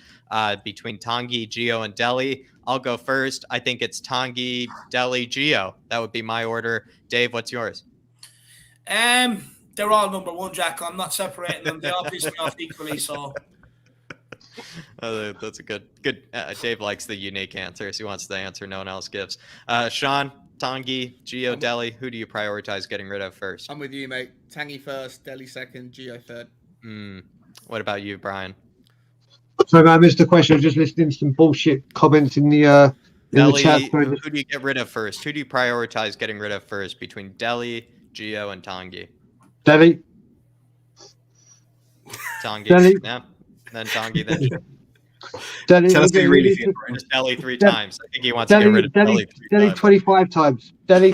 between Tanguy, Gio, and Dele? I'll go first. I think it's Tanguy, Dele, Gio. That would be my order. Dave, what's yours? They're all number one, Jack. I'm not separating them. They all piss me off equally. So that's a good. Dave likes the unique answers. He wants the answer no one else gives. Sean, Tanguy, Gio, Dele. Who do you prioritize getting rid of first? I'm with you, mate. Tanguy first, Dele second, Gio third. What about you, Brian? Sorry, man, I missed the question. I was just listening to some bullshit comments in the chat. Who do you get rid of first? Who do you prioritize getting rid of first between Dele, Gio, and Tanguy? Dele. Tanguy. Dele. Yeah. Then Tanguy. Then Dele. Tell us how you really feel, just Dele 3 times. I think he wants to get rid of Dele 3 Dele times. 25 times. Dele.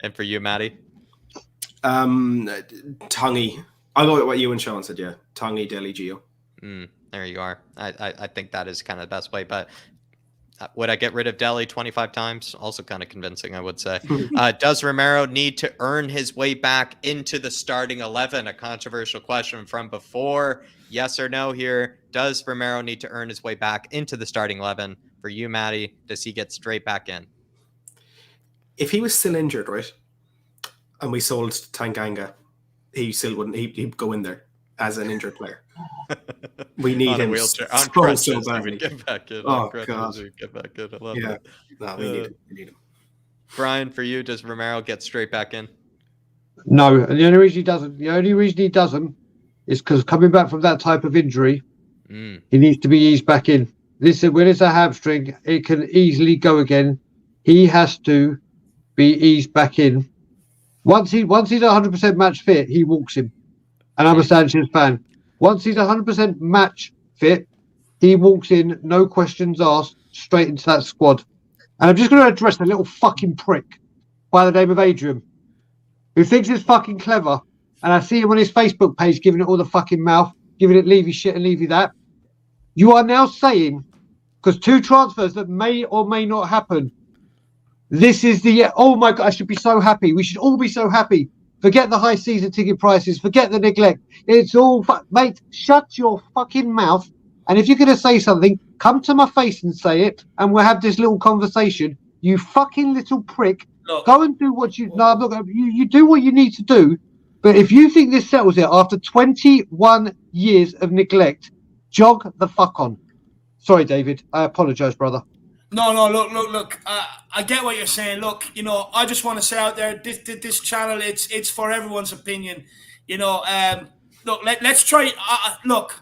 And for you, Maddie? Tanguy. I'll go with what you and Sean said, yeah. Tanguy, Dele, Gio. There you are. I think that is kind of the best way, but would I get rid of Dele 25 times? Also kind of convincing, I would say. Does Romero need to earn his way back into the starting 11? A controversial question from before. Yes or no here. Does Romero need to earn his way back into the starting 11? For you, Maddie, does he get straight back in? If he was still injured, right, and we sold Tanganga, he still wouldn't. He'd go in there as an injured player. We need him wheelchair. so badly. Get back in. Oh, God. Get back in. I love Yeah. it. No, we need him. Brian, for you, does Romero get straight back in? No, and the only reason he doesn't is because coming back from that type of injury, he needs to be eased back in. Listen, when it's a hamstring, it can easily go again. He has to be eased back in. Once he's 100% match fit, he walks him. And I'm a Sanchez fan. Once he's 100% match fit, he walks in, no questions asked, straight into that squad. And I'm just going to address a little fucking prick by the name of Adrian, who thinks it's fucking clever. And I see him on his Facebook page giving it all the fucking mouth, giving it Levy shit and Levy that. You are now saying, because 2 transfers that may or may not happen, this is the, oh my God, I should be so happy. We should all be so happy. Forget the high season ticket prices. Forget the neglect. It's all, mate, shut your fucking mouth. And if you're going to say something, come to my face and say it. And we'll have this little conversation. You fucking little prick. Look, go and do what you, no, I'm not going to, you do what you need to do. But if you think this settles it after 21 years of neglect, jog the fuck on. Sorry, David. I apologize, brother. No, look. I get what you're saying. Look, I just want to say out there, this channel, it's for everyone's opinion. Look, let's try. Look,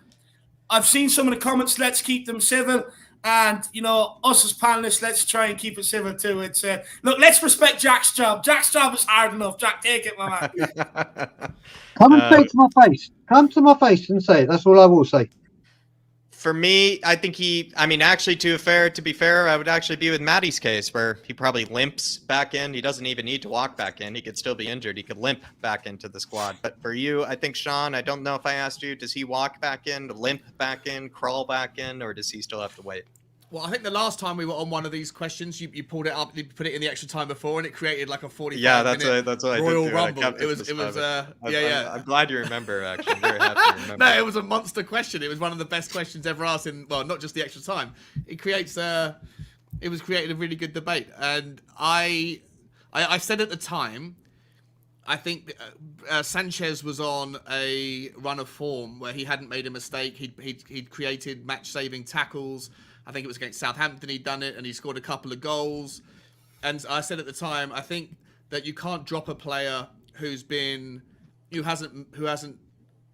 I've seen some of the comments. Let's keep them civil, and us as panelists, let's try and keep it civil too. It's look, let's respect Jack's job. Jack's job is hard enough. Jack, take it, my man. Come and say it to my face. Come to my face and say it. That's all I will say. For me, I think actually, to be fair, I would actually be with Maddie's case, where he probably limps back in. He doesn't even need to walk back in. He could still be injured. He could limp back into the squad. But for you, I think, Sean, I don't know if I asked you, does he walk back in, limp back in, crawl back in, or does he still have to wait? Well, I think the last time we were on one of these questions, you pulled it up, you put it in the extra time before, and it created like a 45 minute that's what Royal I did. Rumble. It was I'm glad you remember, actually. I'm very happy you remember. No, it was a monster question. It was one of the best questions ever asked in, well, not just the extra time. It was creating a really good debate. And I said at the time, I think Sanchez was on a run of form where he hadn't made a mistake. He'd created match-saving tackles. I think it was against Southampton he'd done it, and he scored a couple of goals. And I said at the time, I think that you can't drop a player who hasn't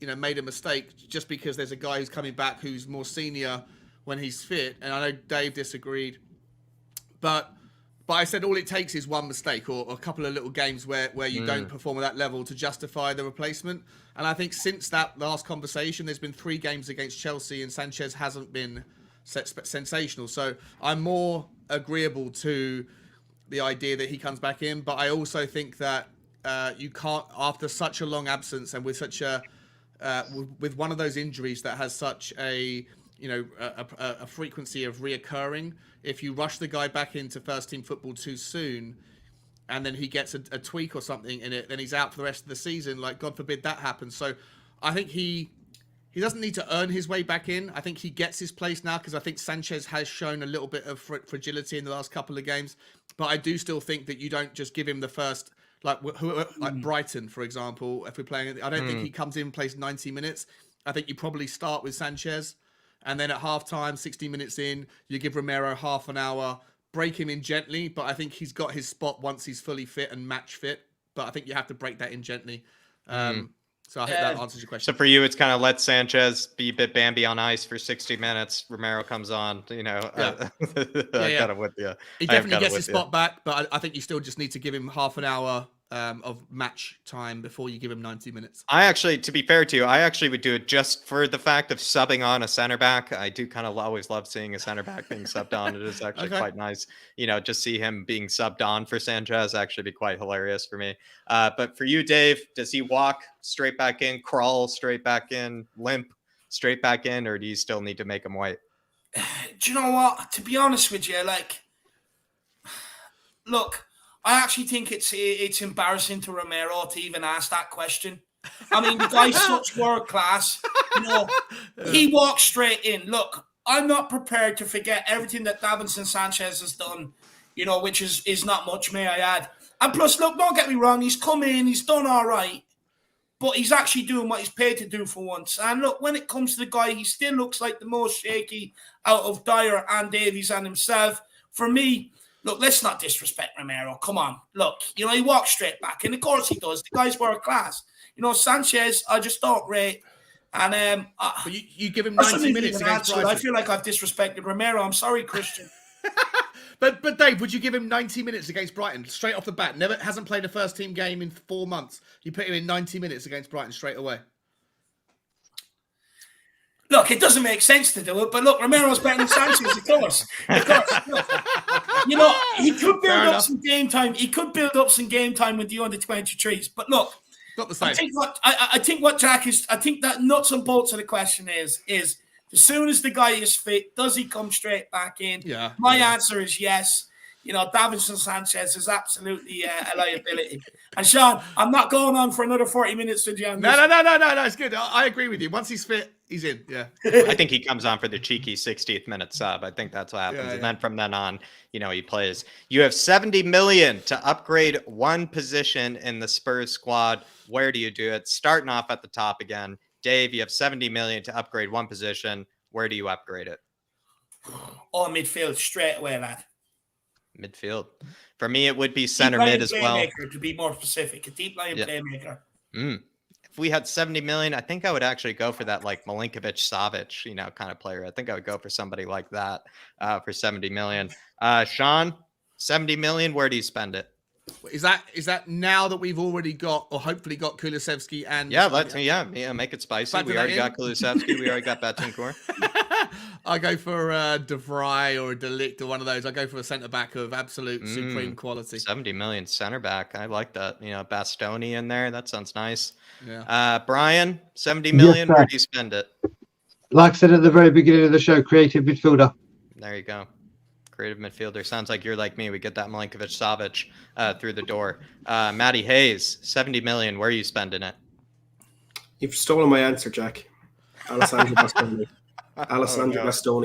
made a mistake just because there's a guy who's coming back who's more senior when he's fit. And I know Dave disagreed, but I said all it takes is one mistake or a couple of little games where you don't perform at that level to justify the replacement. And I think since that last conversation, there's been 3 games against Chelsea, and Sanchez hasn't been sensational. So I'm more agreeable to the idea that he comes back in, but I also think that you can't, after such a long absence and with such a with one of those injuries that has such a a frequency of reoccurring. If you rush the guy back into first team football too soon, and then he gets a tweak or something in it, then he's out for the rest of the season. Like, God forbid that happens. So I think he doesn't need to earn his way back in. I think he gets his place now because I think Sanchez has shown a little bit of fragility in the last couple of games. But I do still think that you don't just give him the first, like Brighton, for example, if we're playing. I don't think he comes in and plays 90 minutes. I think you probably start with Sanchez. And then at halftime, 60 minutes in, you give Romero half an hour, break him in gently. But I think he's got his spot once he's fully fit and match fit. But I think you have to break that in gently. So I hope that answers your question. So for you, it's kind of let Sanchez be a bit Bambi on ice for 60 minutes. Romero comes on, I got it with you. He definitely gets his spot back, but I think you still just need to give him half an hour of match time before you give him 90 minutes. I actually, to be fair to you, I actually would do it just for the fact of subbing on a center back. I do kind of always love seeing a center back being subbed on. It is actually quite nice. Just see him being subbed on for Sanchez actually be quite hilarious for me. But for you, Dave, does he walk straight back in, crawl straight back in, limp straight back in, or do you still need to make him wait? Do you know what? To be honest with you, look, I actually think it's embarrassing to Romero to even ask that question. I mean, the guy's such world class. He walks straight in. Look, I'm not prepared to forget everything that Davinson Sanchez has done, which is not much, may I add. And plus, look, don't get me wrong, he's come in, he's done all right, but he's actually doing what he's paid to do for once. And look, when it comes to the guy, he still looks like the most shaky out of Dyer and Davies and himself. For me, look, let's not disrespect Romero. Come on. Look, he walks straight back. And of course he does. The guy's world class. Sanchez, I just don't rate. And but you give him 90 minutes against Brighton. I feel like I've disrespected Romero. I'm sorry, Christian. But Dave, would you give him 90 minutes against Brighton straight off the bat? Hasn't played a first team game in 4 months. You put him in 90 minutes against Brighton straight away. Look, it doesn't make sense to do it, but look, Romero's better than Sanchez, of course. Look, he could build up some game time. He could build up some game time with the under-23s. But look, not the same. I think what Jack is. I think that nuts and bolts of the question is as soon as the guy is fit, does he come straight back in? Yeah. My answer is yes. Davinson Sanchez is absolutely a liability. And Sean, I'm not going on for another 40 minutes with you. No, it's good. I agree with you. Once he's fit, he's in. Yeah. I think he comes on for the cheeky 60th minute sub. I think that's what happens. Yeah. And then from then on, he plays. You have $70 million to upgrade one position in the Spurs squad. Where do you do it? Starting off at the top again. Dave, you have $70 million to upgrade one position. Where do you upgrade it? Oh, midfield straight away, lad. Midfield. For me, it would be center mid as well. To be more specific, a deep line playmaker. If we had $70 million, I think I would actually go for that like Milinkovic-Savic, kind of player. I think I would go for somebody like that for $70 million. Sean, $70 million, where do you spend it? Is that now that we've already got, or hopefully got, Kulusevski and make it spicy. We already got Kulusevski. We already got Betancourt. I go for De Vrij or a De Ligt or one of those. I go for a centre back of absolute supreme quality. 70 million center back. I like that. Bastoni in there. That sounds nice. Yeah. Brian, 70 million. Where do you spend it? Like I said at the very beginning of the show, creative midfielder. There you go. Creative midfielder. Sounds like you're like me. We get that Milinkovic-Savic through the door. Matty Hayes, 70 million. Where are you spending it? You've stolen my answer, Jack. Alessandro Bastoni.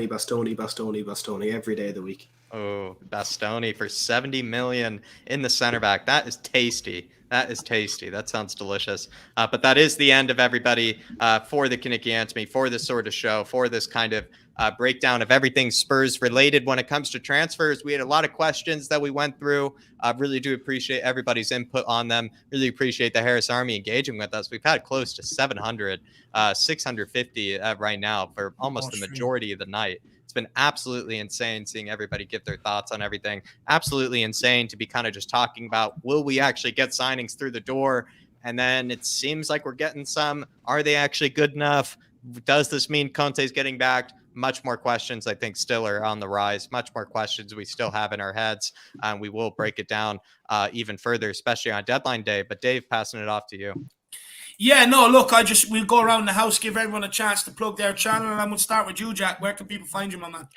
Bastoni every day of the week. Oh, Bastoni for 70 million in the center back. That is tasty. That sounds delicious. But that is the end of everybody for the Kinnicky Answer Me, for this sort of show, for this kind of breakdown of everything Spurs related when it comes to transfers. We had a lot of questions that we went through. Really do appreciate everybody's input on them. Really appreciate the Harris Army engaging with us. We've had close to 700, 650 right now for almost the majority of the night. It's been absolutely insane seeing everybody give their thoughts on everything. Absolutely insane to be kind of just talking about, will we actually get signings through the door? And then it seems like we're getting some. Are they actually good enough? Does this mean Conte's getting backed? Much more questions, I think, still are on the rise. Much more questions we still have in our heads. We will break it down even further, especially on deadline day. But Dave, passing it off to you. Yeah, no, look, we'll go around the house, give everyone a chance to plug their channel, and I'm going to start with you, Jack. Where can people find you, my man?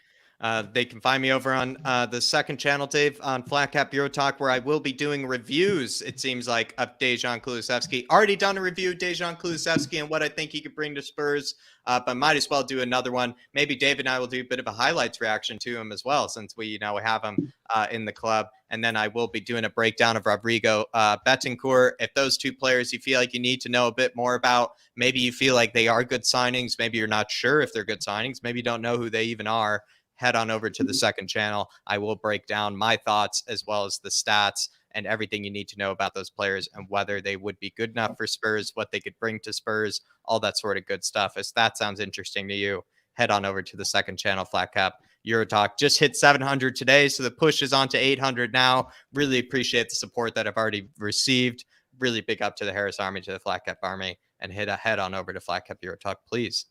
They can find me over on the second channel, Dave, on flatcapeurotalk, where I will be doing reviews, it seems like, of Dejan Kulusevski. Already done a review of Dejan Kulusevski and what I think he could bring to Spurs, but might as well do another one. Maybe Dave and I will do a bit of a highlights reaction to him as well, since we have him in the club. And then I will be doing a breakdown of Rodrigo Betancourt. If those two players you feel like you need to know a bit more about, maybe you feel like they are good signings, maybe you're not sure if they're good signings, maybe you don't know who they even are, head on over to the second channel. I will break down my thoughts as well as the stats and everything you need to know about those players and whether they would be good enough for Spurs, what they could bring to Spurs, all that sort of good stuff. If that sounds interesting to you, head on over to the second channel, Flatcap Eurotalk. Just hit 700 today, so the push is on to 800 now. Really appreciate the support that I've already received. Really big up to the Harris Army, to the Flatcap Army, and head on over to Flatcap Eurotalk, please.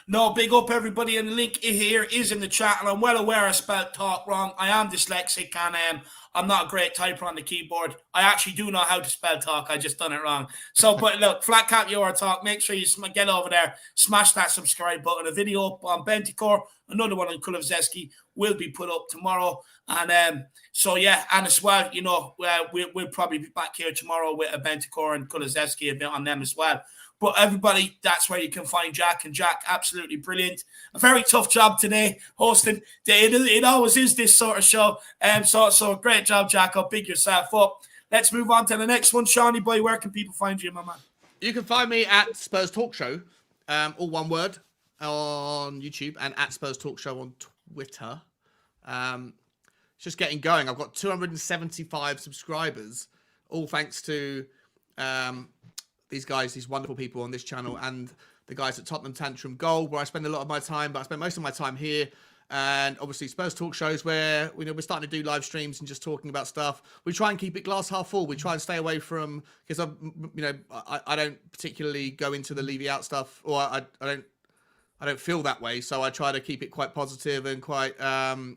No, big up everybody, and the link here is in the chat, and I'm well aware I spelled talk wrong. I am dyslexic, and I'm not a great typer on the keyboard. I actually do know how to spell talk. I just done it wrong. So, but look, Flatcap Eurotalk, make sure you get over there, smash that subscribe button. A video up on Betancourt, another one on Kulusevski will be put up tomorrow. And so, yeah, and as well, we'll probably be back here tomorrow with a Betancourt and Kulusevski, a bit on them as well. But everybody, that's where you can find Jack. And Jack, absolutely brilliant. A very tough job today, hosting. It always is this sort of show. So great job, Jack. I'll big yourself up. Let's move on to the next one. Shawnee boy, where can people find you, my man? You can find me at Spurs Talk Show, all one word, on YouTube, and at Spurs Talk Show on Twitter. It's just getting going. I've got 275 subscribers, all thanks to these guys, these wonderful people on this channel, and the guys at Tottenham Tantrum Gold, where I spend a lot of my time, but I spend most of my time here. And obviously Spurs Talk Shows, where we're starting to do live streams and just talking about stuff. We try and keep it glass half full. We try and stay away from, because I don't particularly go into the Levy out stuff, or I don't feel that way. So I try to keep it quite positive and quite talk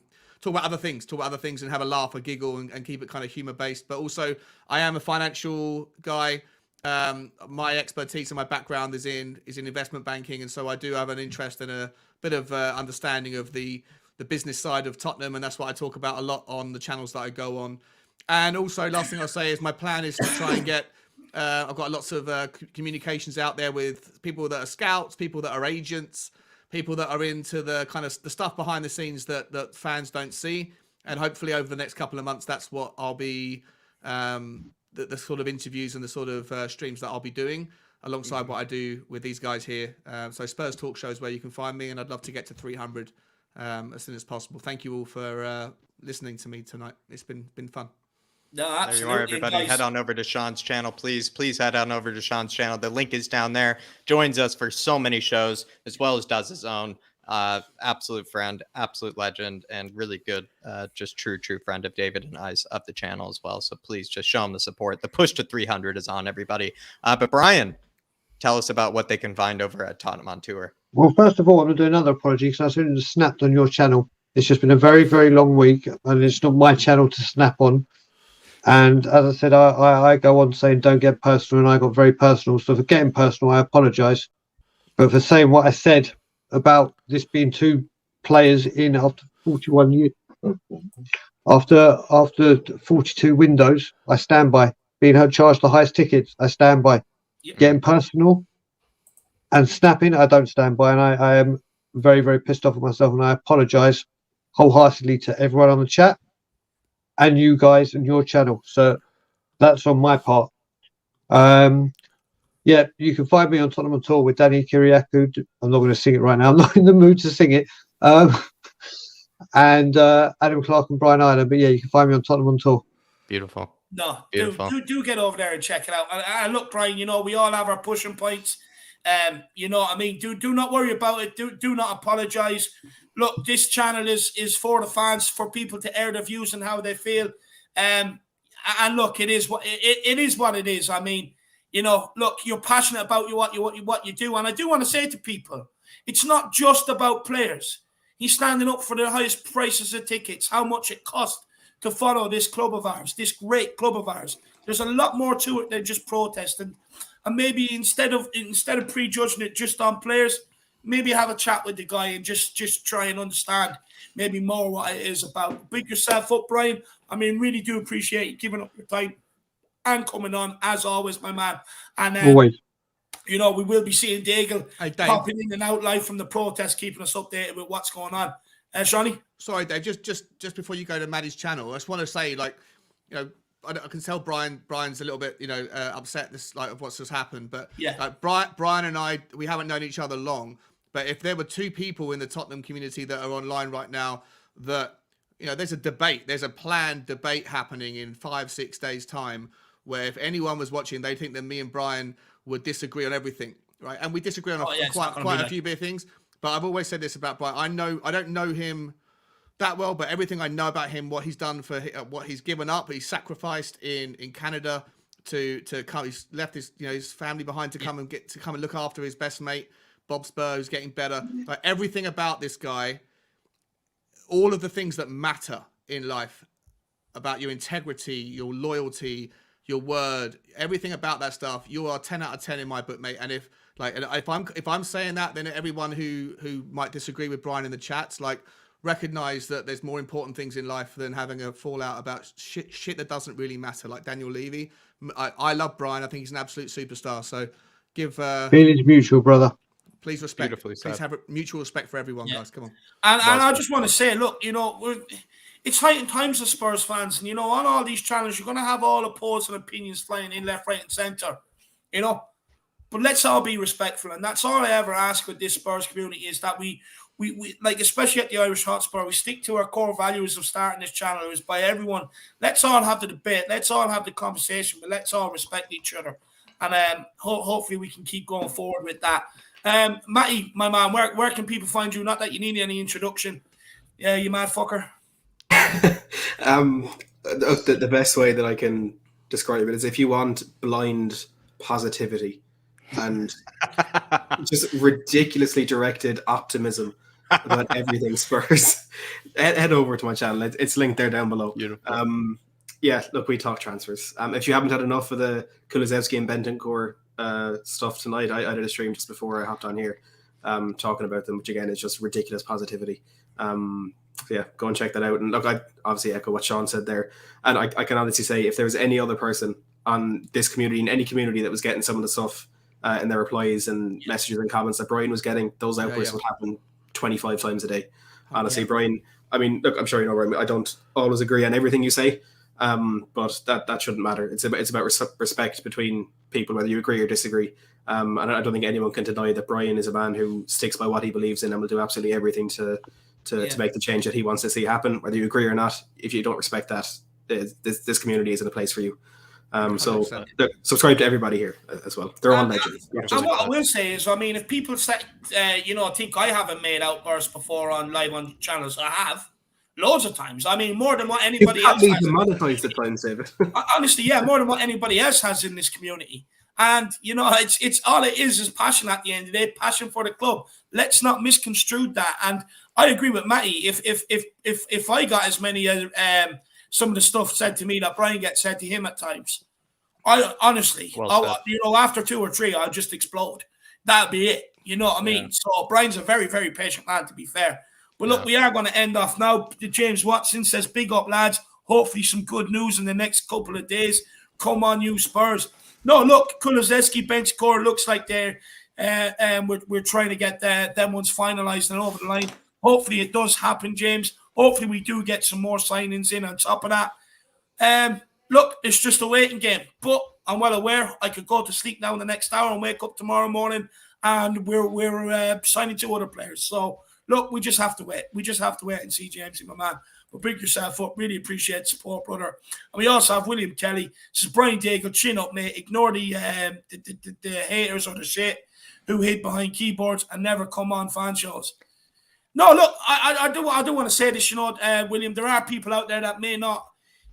about other things and have a laugh, a giggle, and keep it kind of humor based. But also, I am a financial guy. My expertise and my background is in investment banking, and so I do have an interest and a bit of understanding of the business side of Tottenham, and that's what I talk about a lot on the channels that I go on. And also, last thing I'll say is my plan is to try and get I've got lots of communications out there with people that are scouts, people that are agents, people that are into the kind of the stuff behind the scenes that fans don't see. And hopefully over the next couple of months, that's what I'll be the sort of interviews and the sort of streams that I'll be doing alongside what I do with these guys here. So Spurs Talk Show is where you can find me, and I'd love to get to 300 as soon as possible. Thank you all for listening to me tonight. It's been fun. No, absolutely. There you are, everybody. Guys. Head on over to Sean's channel, please. Please head on over to Sean's channel. The link is down there. Joins us for so many shows, as well as does his own. Absolute friend, absolute legend, and really good, just true friend of David and I's of the channel as well. So please just show him the support. The push to 300 is on, everybody. But Brian, tell us about what they can find over at Tottenham on Tour. Well, first of all, I'm going to do another apology because I suddenly snapped on your channel. It's just been a very, very long week, and it's not my channel to snap on. And as I said, I go on saying don't get personal, and I got very personal. So for getting personal, I apologise. But for saying what I said about this being two players in after 41 years, after 42 windows, I stand by. Being charged the highest tickets, I stand by. Yeah. Getting personal and snapping, I don't stand by. And I am very, very pissed off at myself, and I apologise wholeheartedly to everyone on the chat and you guys and your channel. So that's on my part. Yeah, you can find me on Tottenham on Tour with Danny Kiriakou. I'm not going to sing it right now. I'm not in the mood to sing it. And Adam Clark and Brian Ireland. But yeah, you can find me on Tottenham on Tour. Beautiful. No, Beautiful. do get over there and check it out. And look, Brian, we all have our pushing points. You know what I mean? Do not worry about it. Do not apologize. Look, this channel is for the fans, for people to air their views and how they feel. And look, it is what it is. I mean, look, you're passionate about what you do, and I do want to say to people, it's not just about players. He's standing up for the highest prices of tickets, how much it costs to follow this club of ours, this great club of ours. There's a lot more to it than just protesting. and maybe instead of prejudging it just on players, maybe have a chat with the guy and just try and understand maybe more what it is about. Big yourself up, Brian. I mean, really do appreciate you giving up your time and coming on, as always, my man. And Always. you know, we will be seeing Daigle Hey, Dave. popping in and out live from the protest, keeping us updated with what's going on. Shawnee? Sorry, Dave. Just before you go to Maddie's channel, I just want to say, like, you know, I can tell Brian's a little bit, you know, upset this of what's just happened. But yeah, Brian and I, we haven't known each other long. But if there were two people in the Tottenham community that are online right now, that, you know, there's a planned debate happening in 5-6 days' time, where if anyone was watching, they'd think that me and Brian would disagree on everything, right? And we disagree on quite a few big things. But I've always said this about Brian. I don't know him that well, but everything I know about him, what he's done for what he's given up, he's sacrificed in Canada to come. He's left his family behind to come and look after his best mate, Bob Spur, who's getting better. Like, everything about this guy, all of the things that matter in life, about your integrity, your loyalty, your word, everything about that stuff, you are 10 out of 10 in my book, mate. And if I'm saying that, then everyone who might disagree with Brian in the chats, like, recognize that there's more important things in life than having a fallout about shit that doesn't really matter, like Daniel Levy. I love Brian. I think he's an absolute superstar. So give feelings mutual, brother. Please respect. Please have mutual respect for everyone, guys. Come on. And I just want to say, look, you know, it's heightened times as Spurs fans, and you know, on all these channels, you're going to have all opposing opinions flying in left, right, and centre. You know, but let's all be respectful, and that's all I ever ask with this Spurs community, is that we like, especially at the Irish Hotspur, we stick to our core values of starting this channel. Is by everyone, let's all have the debate, let's all have the conversation, but let's all respect each other, and hopefully we can keep going forward with that. Matty, my man, where can people find you? Not that you need any introduction. Yeah, you mad fucker. The best way that I can describe it is, if you want blind positivity and just ridiculously directed optimism about everything Spurs, head over to my channel. It's linked there down below. Beautiful. Yeah, look, we talk transfers. If you haven't had enough of the Kulusevski and Bentancur stuff tonight, I did a stream just before I hopped on here, talking about them, which again is just ridiculous positivity. So yeah, go and check that out. And look, I obviously echo what Sean said there, and I can honestly say, if there was any other person on this community, in any community, that was getting some of the stuff in their replies and messages and comments that Brian was getting, those outbursts would happen 25 times a day. Honestly, Brian, I mean, look, I'm sure you know, Brian, I don't always agree on everything you say, but that shouldn't matter. It's about respect between people, whether you agree or disagree. And I don't think anyone can deny that Brian is a man who sticks by what he believes in and will do absolutely everything to make the change that he wants to see happen, whether you agree or not. If you don't respect that, this community isn't a place for you. So subscribe to everybody here as well. They're all legends. And what I will say is, I mean, if people say, think I haven't made outbursts before on live on channels, I have loads of times. I mean, more than what anybody else has. Monetize the time, David. Honestly, yeah, more than what anybody else has in this community. And you know, it's all it is passion at the end of the day, passion for the club. Let's not misconstrue that. And I agree with Matty. If I got as many some of the stuff said to me that Brian gets said to him at times, I honestly, after 2 or 3, I'll just explode. That'll be it. You know what I mean? Yeah. So Brian's a very, very patient man, to be fair. But look, we are going to end off now. James Watson says, big up, lads. Hopefully some good news in the next couple of days. Come on, you Spurs. No, look, Kulusevski, Bentancur looks like they're we're trying to get them ones finalised and over the line. Hopefully it does happen, James. Hopefully we do get some more signings in on top of that. Look, it's just a waiting game. But I'm well aware I could go to sleep now in the next hour and wake up tomorrow morning and we're signing 2 other players. So, look, we just have to wait. We just have to wait and see, James, my man. But bring yourself up. Really appreciate the support, brother. And we also have William Kelly. This is Brian Daigle. Chin up, mate. Ignore the haters or the shit who hid behind keyboards and never come on fan shows. No, look, I do want to say this, William. There are people out there that may not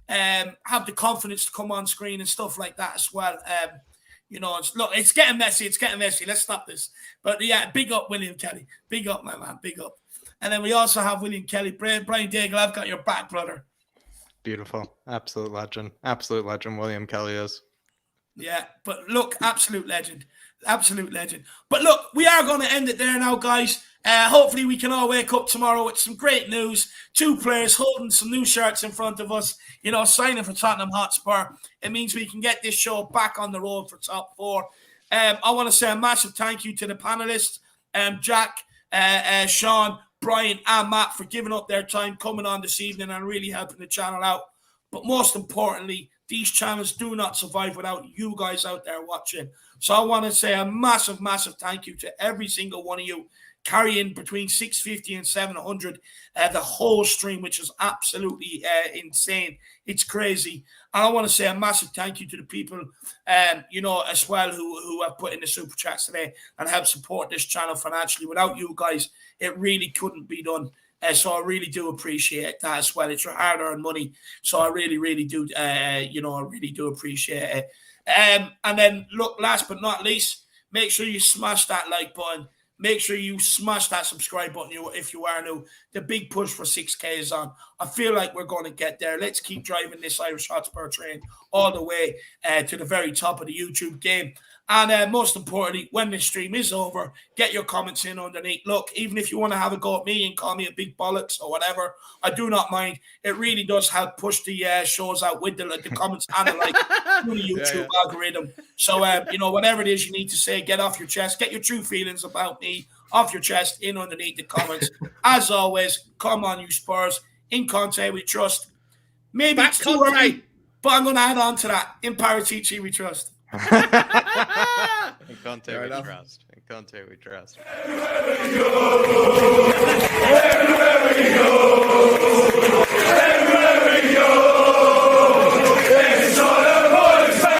have the confidence to come on screen and stuff like that as well. It's getting messy. It's getting messy. Let's stop this. But yeah, big up, William Kelly. Big up, my man. Big up. And then we also have William Kelly. Brian Daigle, I've got your back, brother. Beautiful. Absolute legend. Absolute legend, William Kelly is. Yeah, but look, absolute legend. Absolute legend. But look, we are going to end it there now, guys. Hopefully we can all wake up tomorrow with some great news. 2 players holding some new shirts in front of us, signing for Tottenham Hotspur. It means we can get this show back on the road for top 4. I want to say a massive thank you to the panelists, Jack, Sean, Brian, and Matt, for giving up their time, coming on this evening and really helping the channel out. But most importantly, these channels do not survive without you guys out there watching. So I want to say a massive, massive thank you to every single one of you, carrying between 650 and 700 the whole stream, which is absolutely insane. It's crazy. And I want to say a massive thank you to the people, as well, who have put in the super chats today and helped support this channel financially. Without you guys, it really couldn't be done. So I really do appreciate that as well. It's your hard-earned money. So I really, really do, I really do appreciate it. And then, look, last but not least, make sure you smash that like button. Make sure you smash that subscribe button if you are new. The big push for 6K is on. I feel like we're going to get there. Let's keep driving this Irish Hotspur train all the way to the very top of the YouTube game. And most importantly, when this stream is over, get your comments in underneath. Look, even if you want to have a go at me and call me a big bollocks or whatever, I do not mind. It really does help push the shows out with the comments and the like through the YouTube algorithm. So, whatever it is you need to say, get off your chest. Get your true feelings about me off your chest in underneath the comments. As always, come on, you Spurs. In Conte, we trust. Maybe Back it's too Conte. early, but I'm going to add on to that. In Paratici, we trust. In Conte, we trust. In Conte, we trust. Everywhere we go.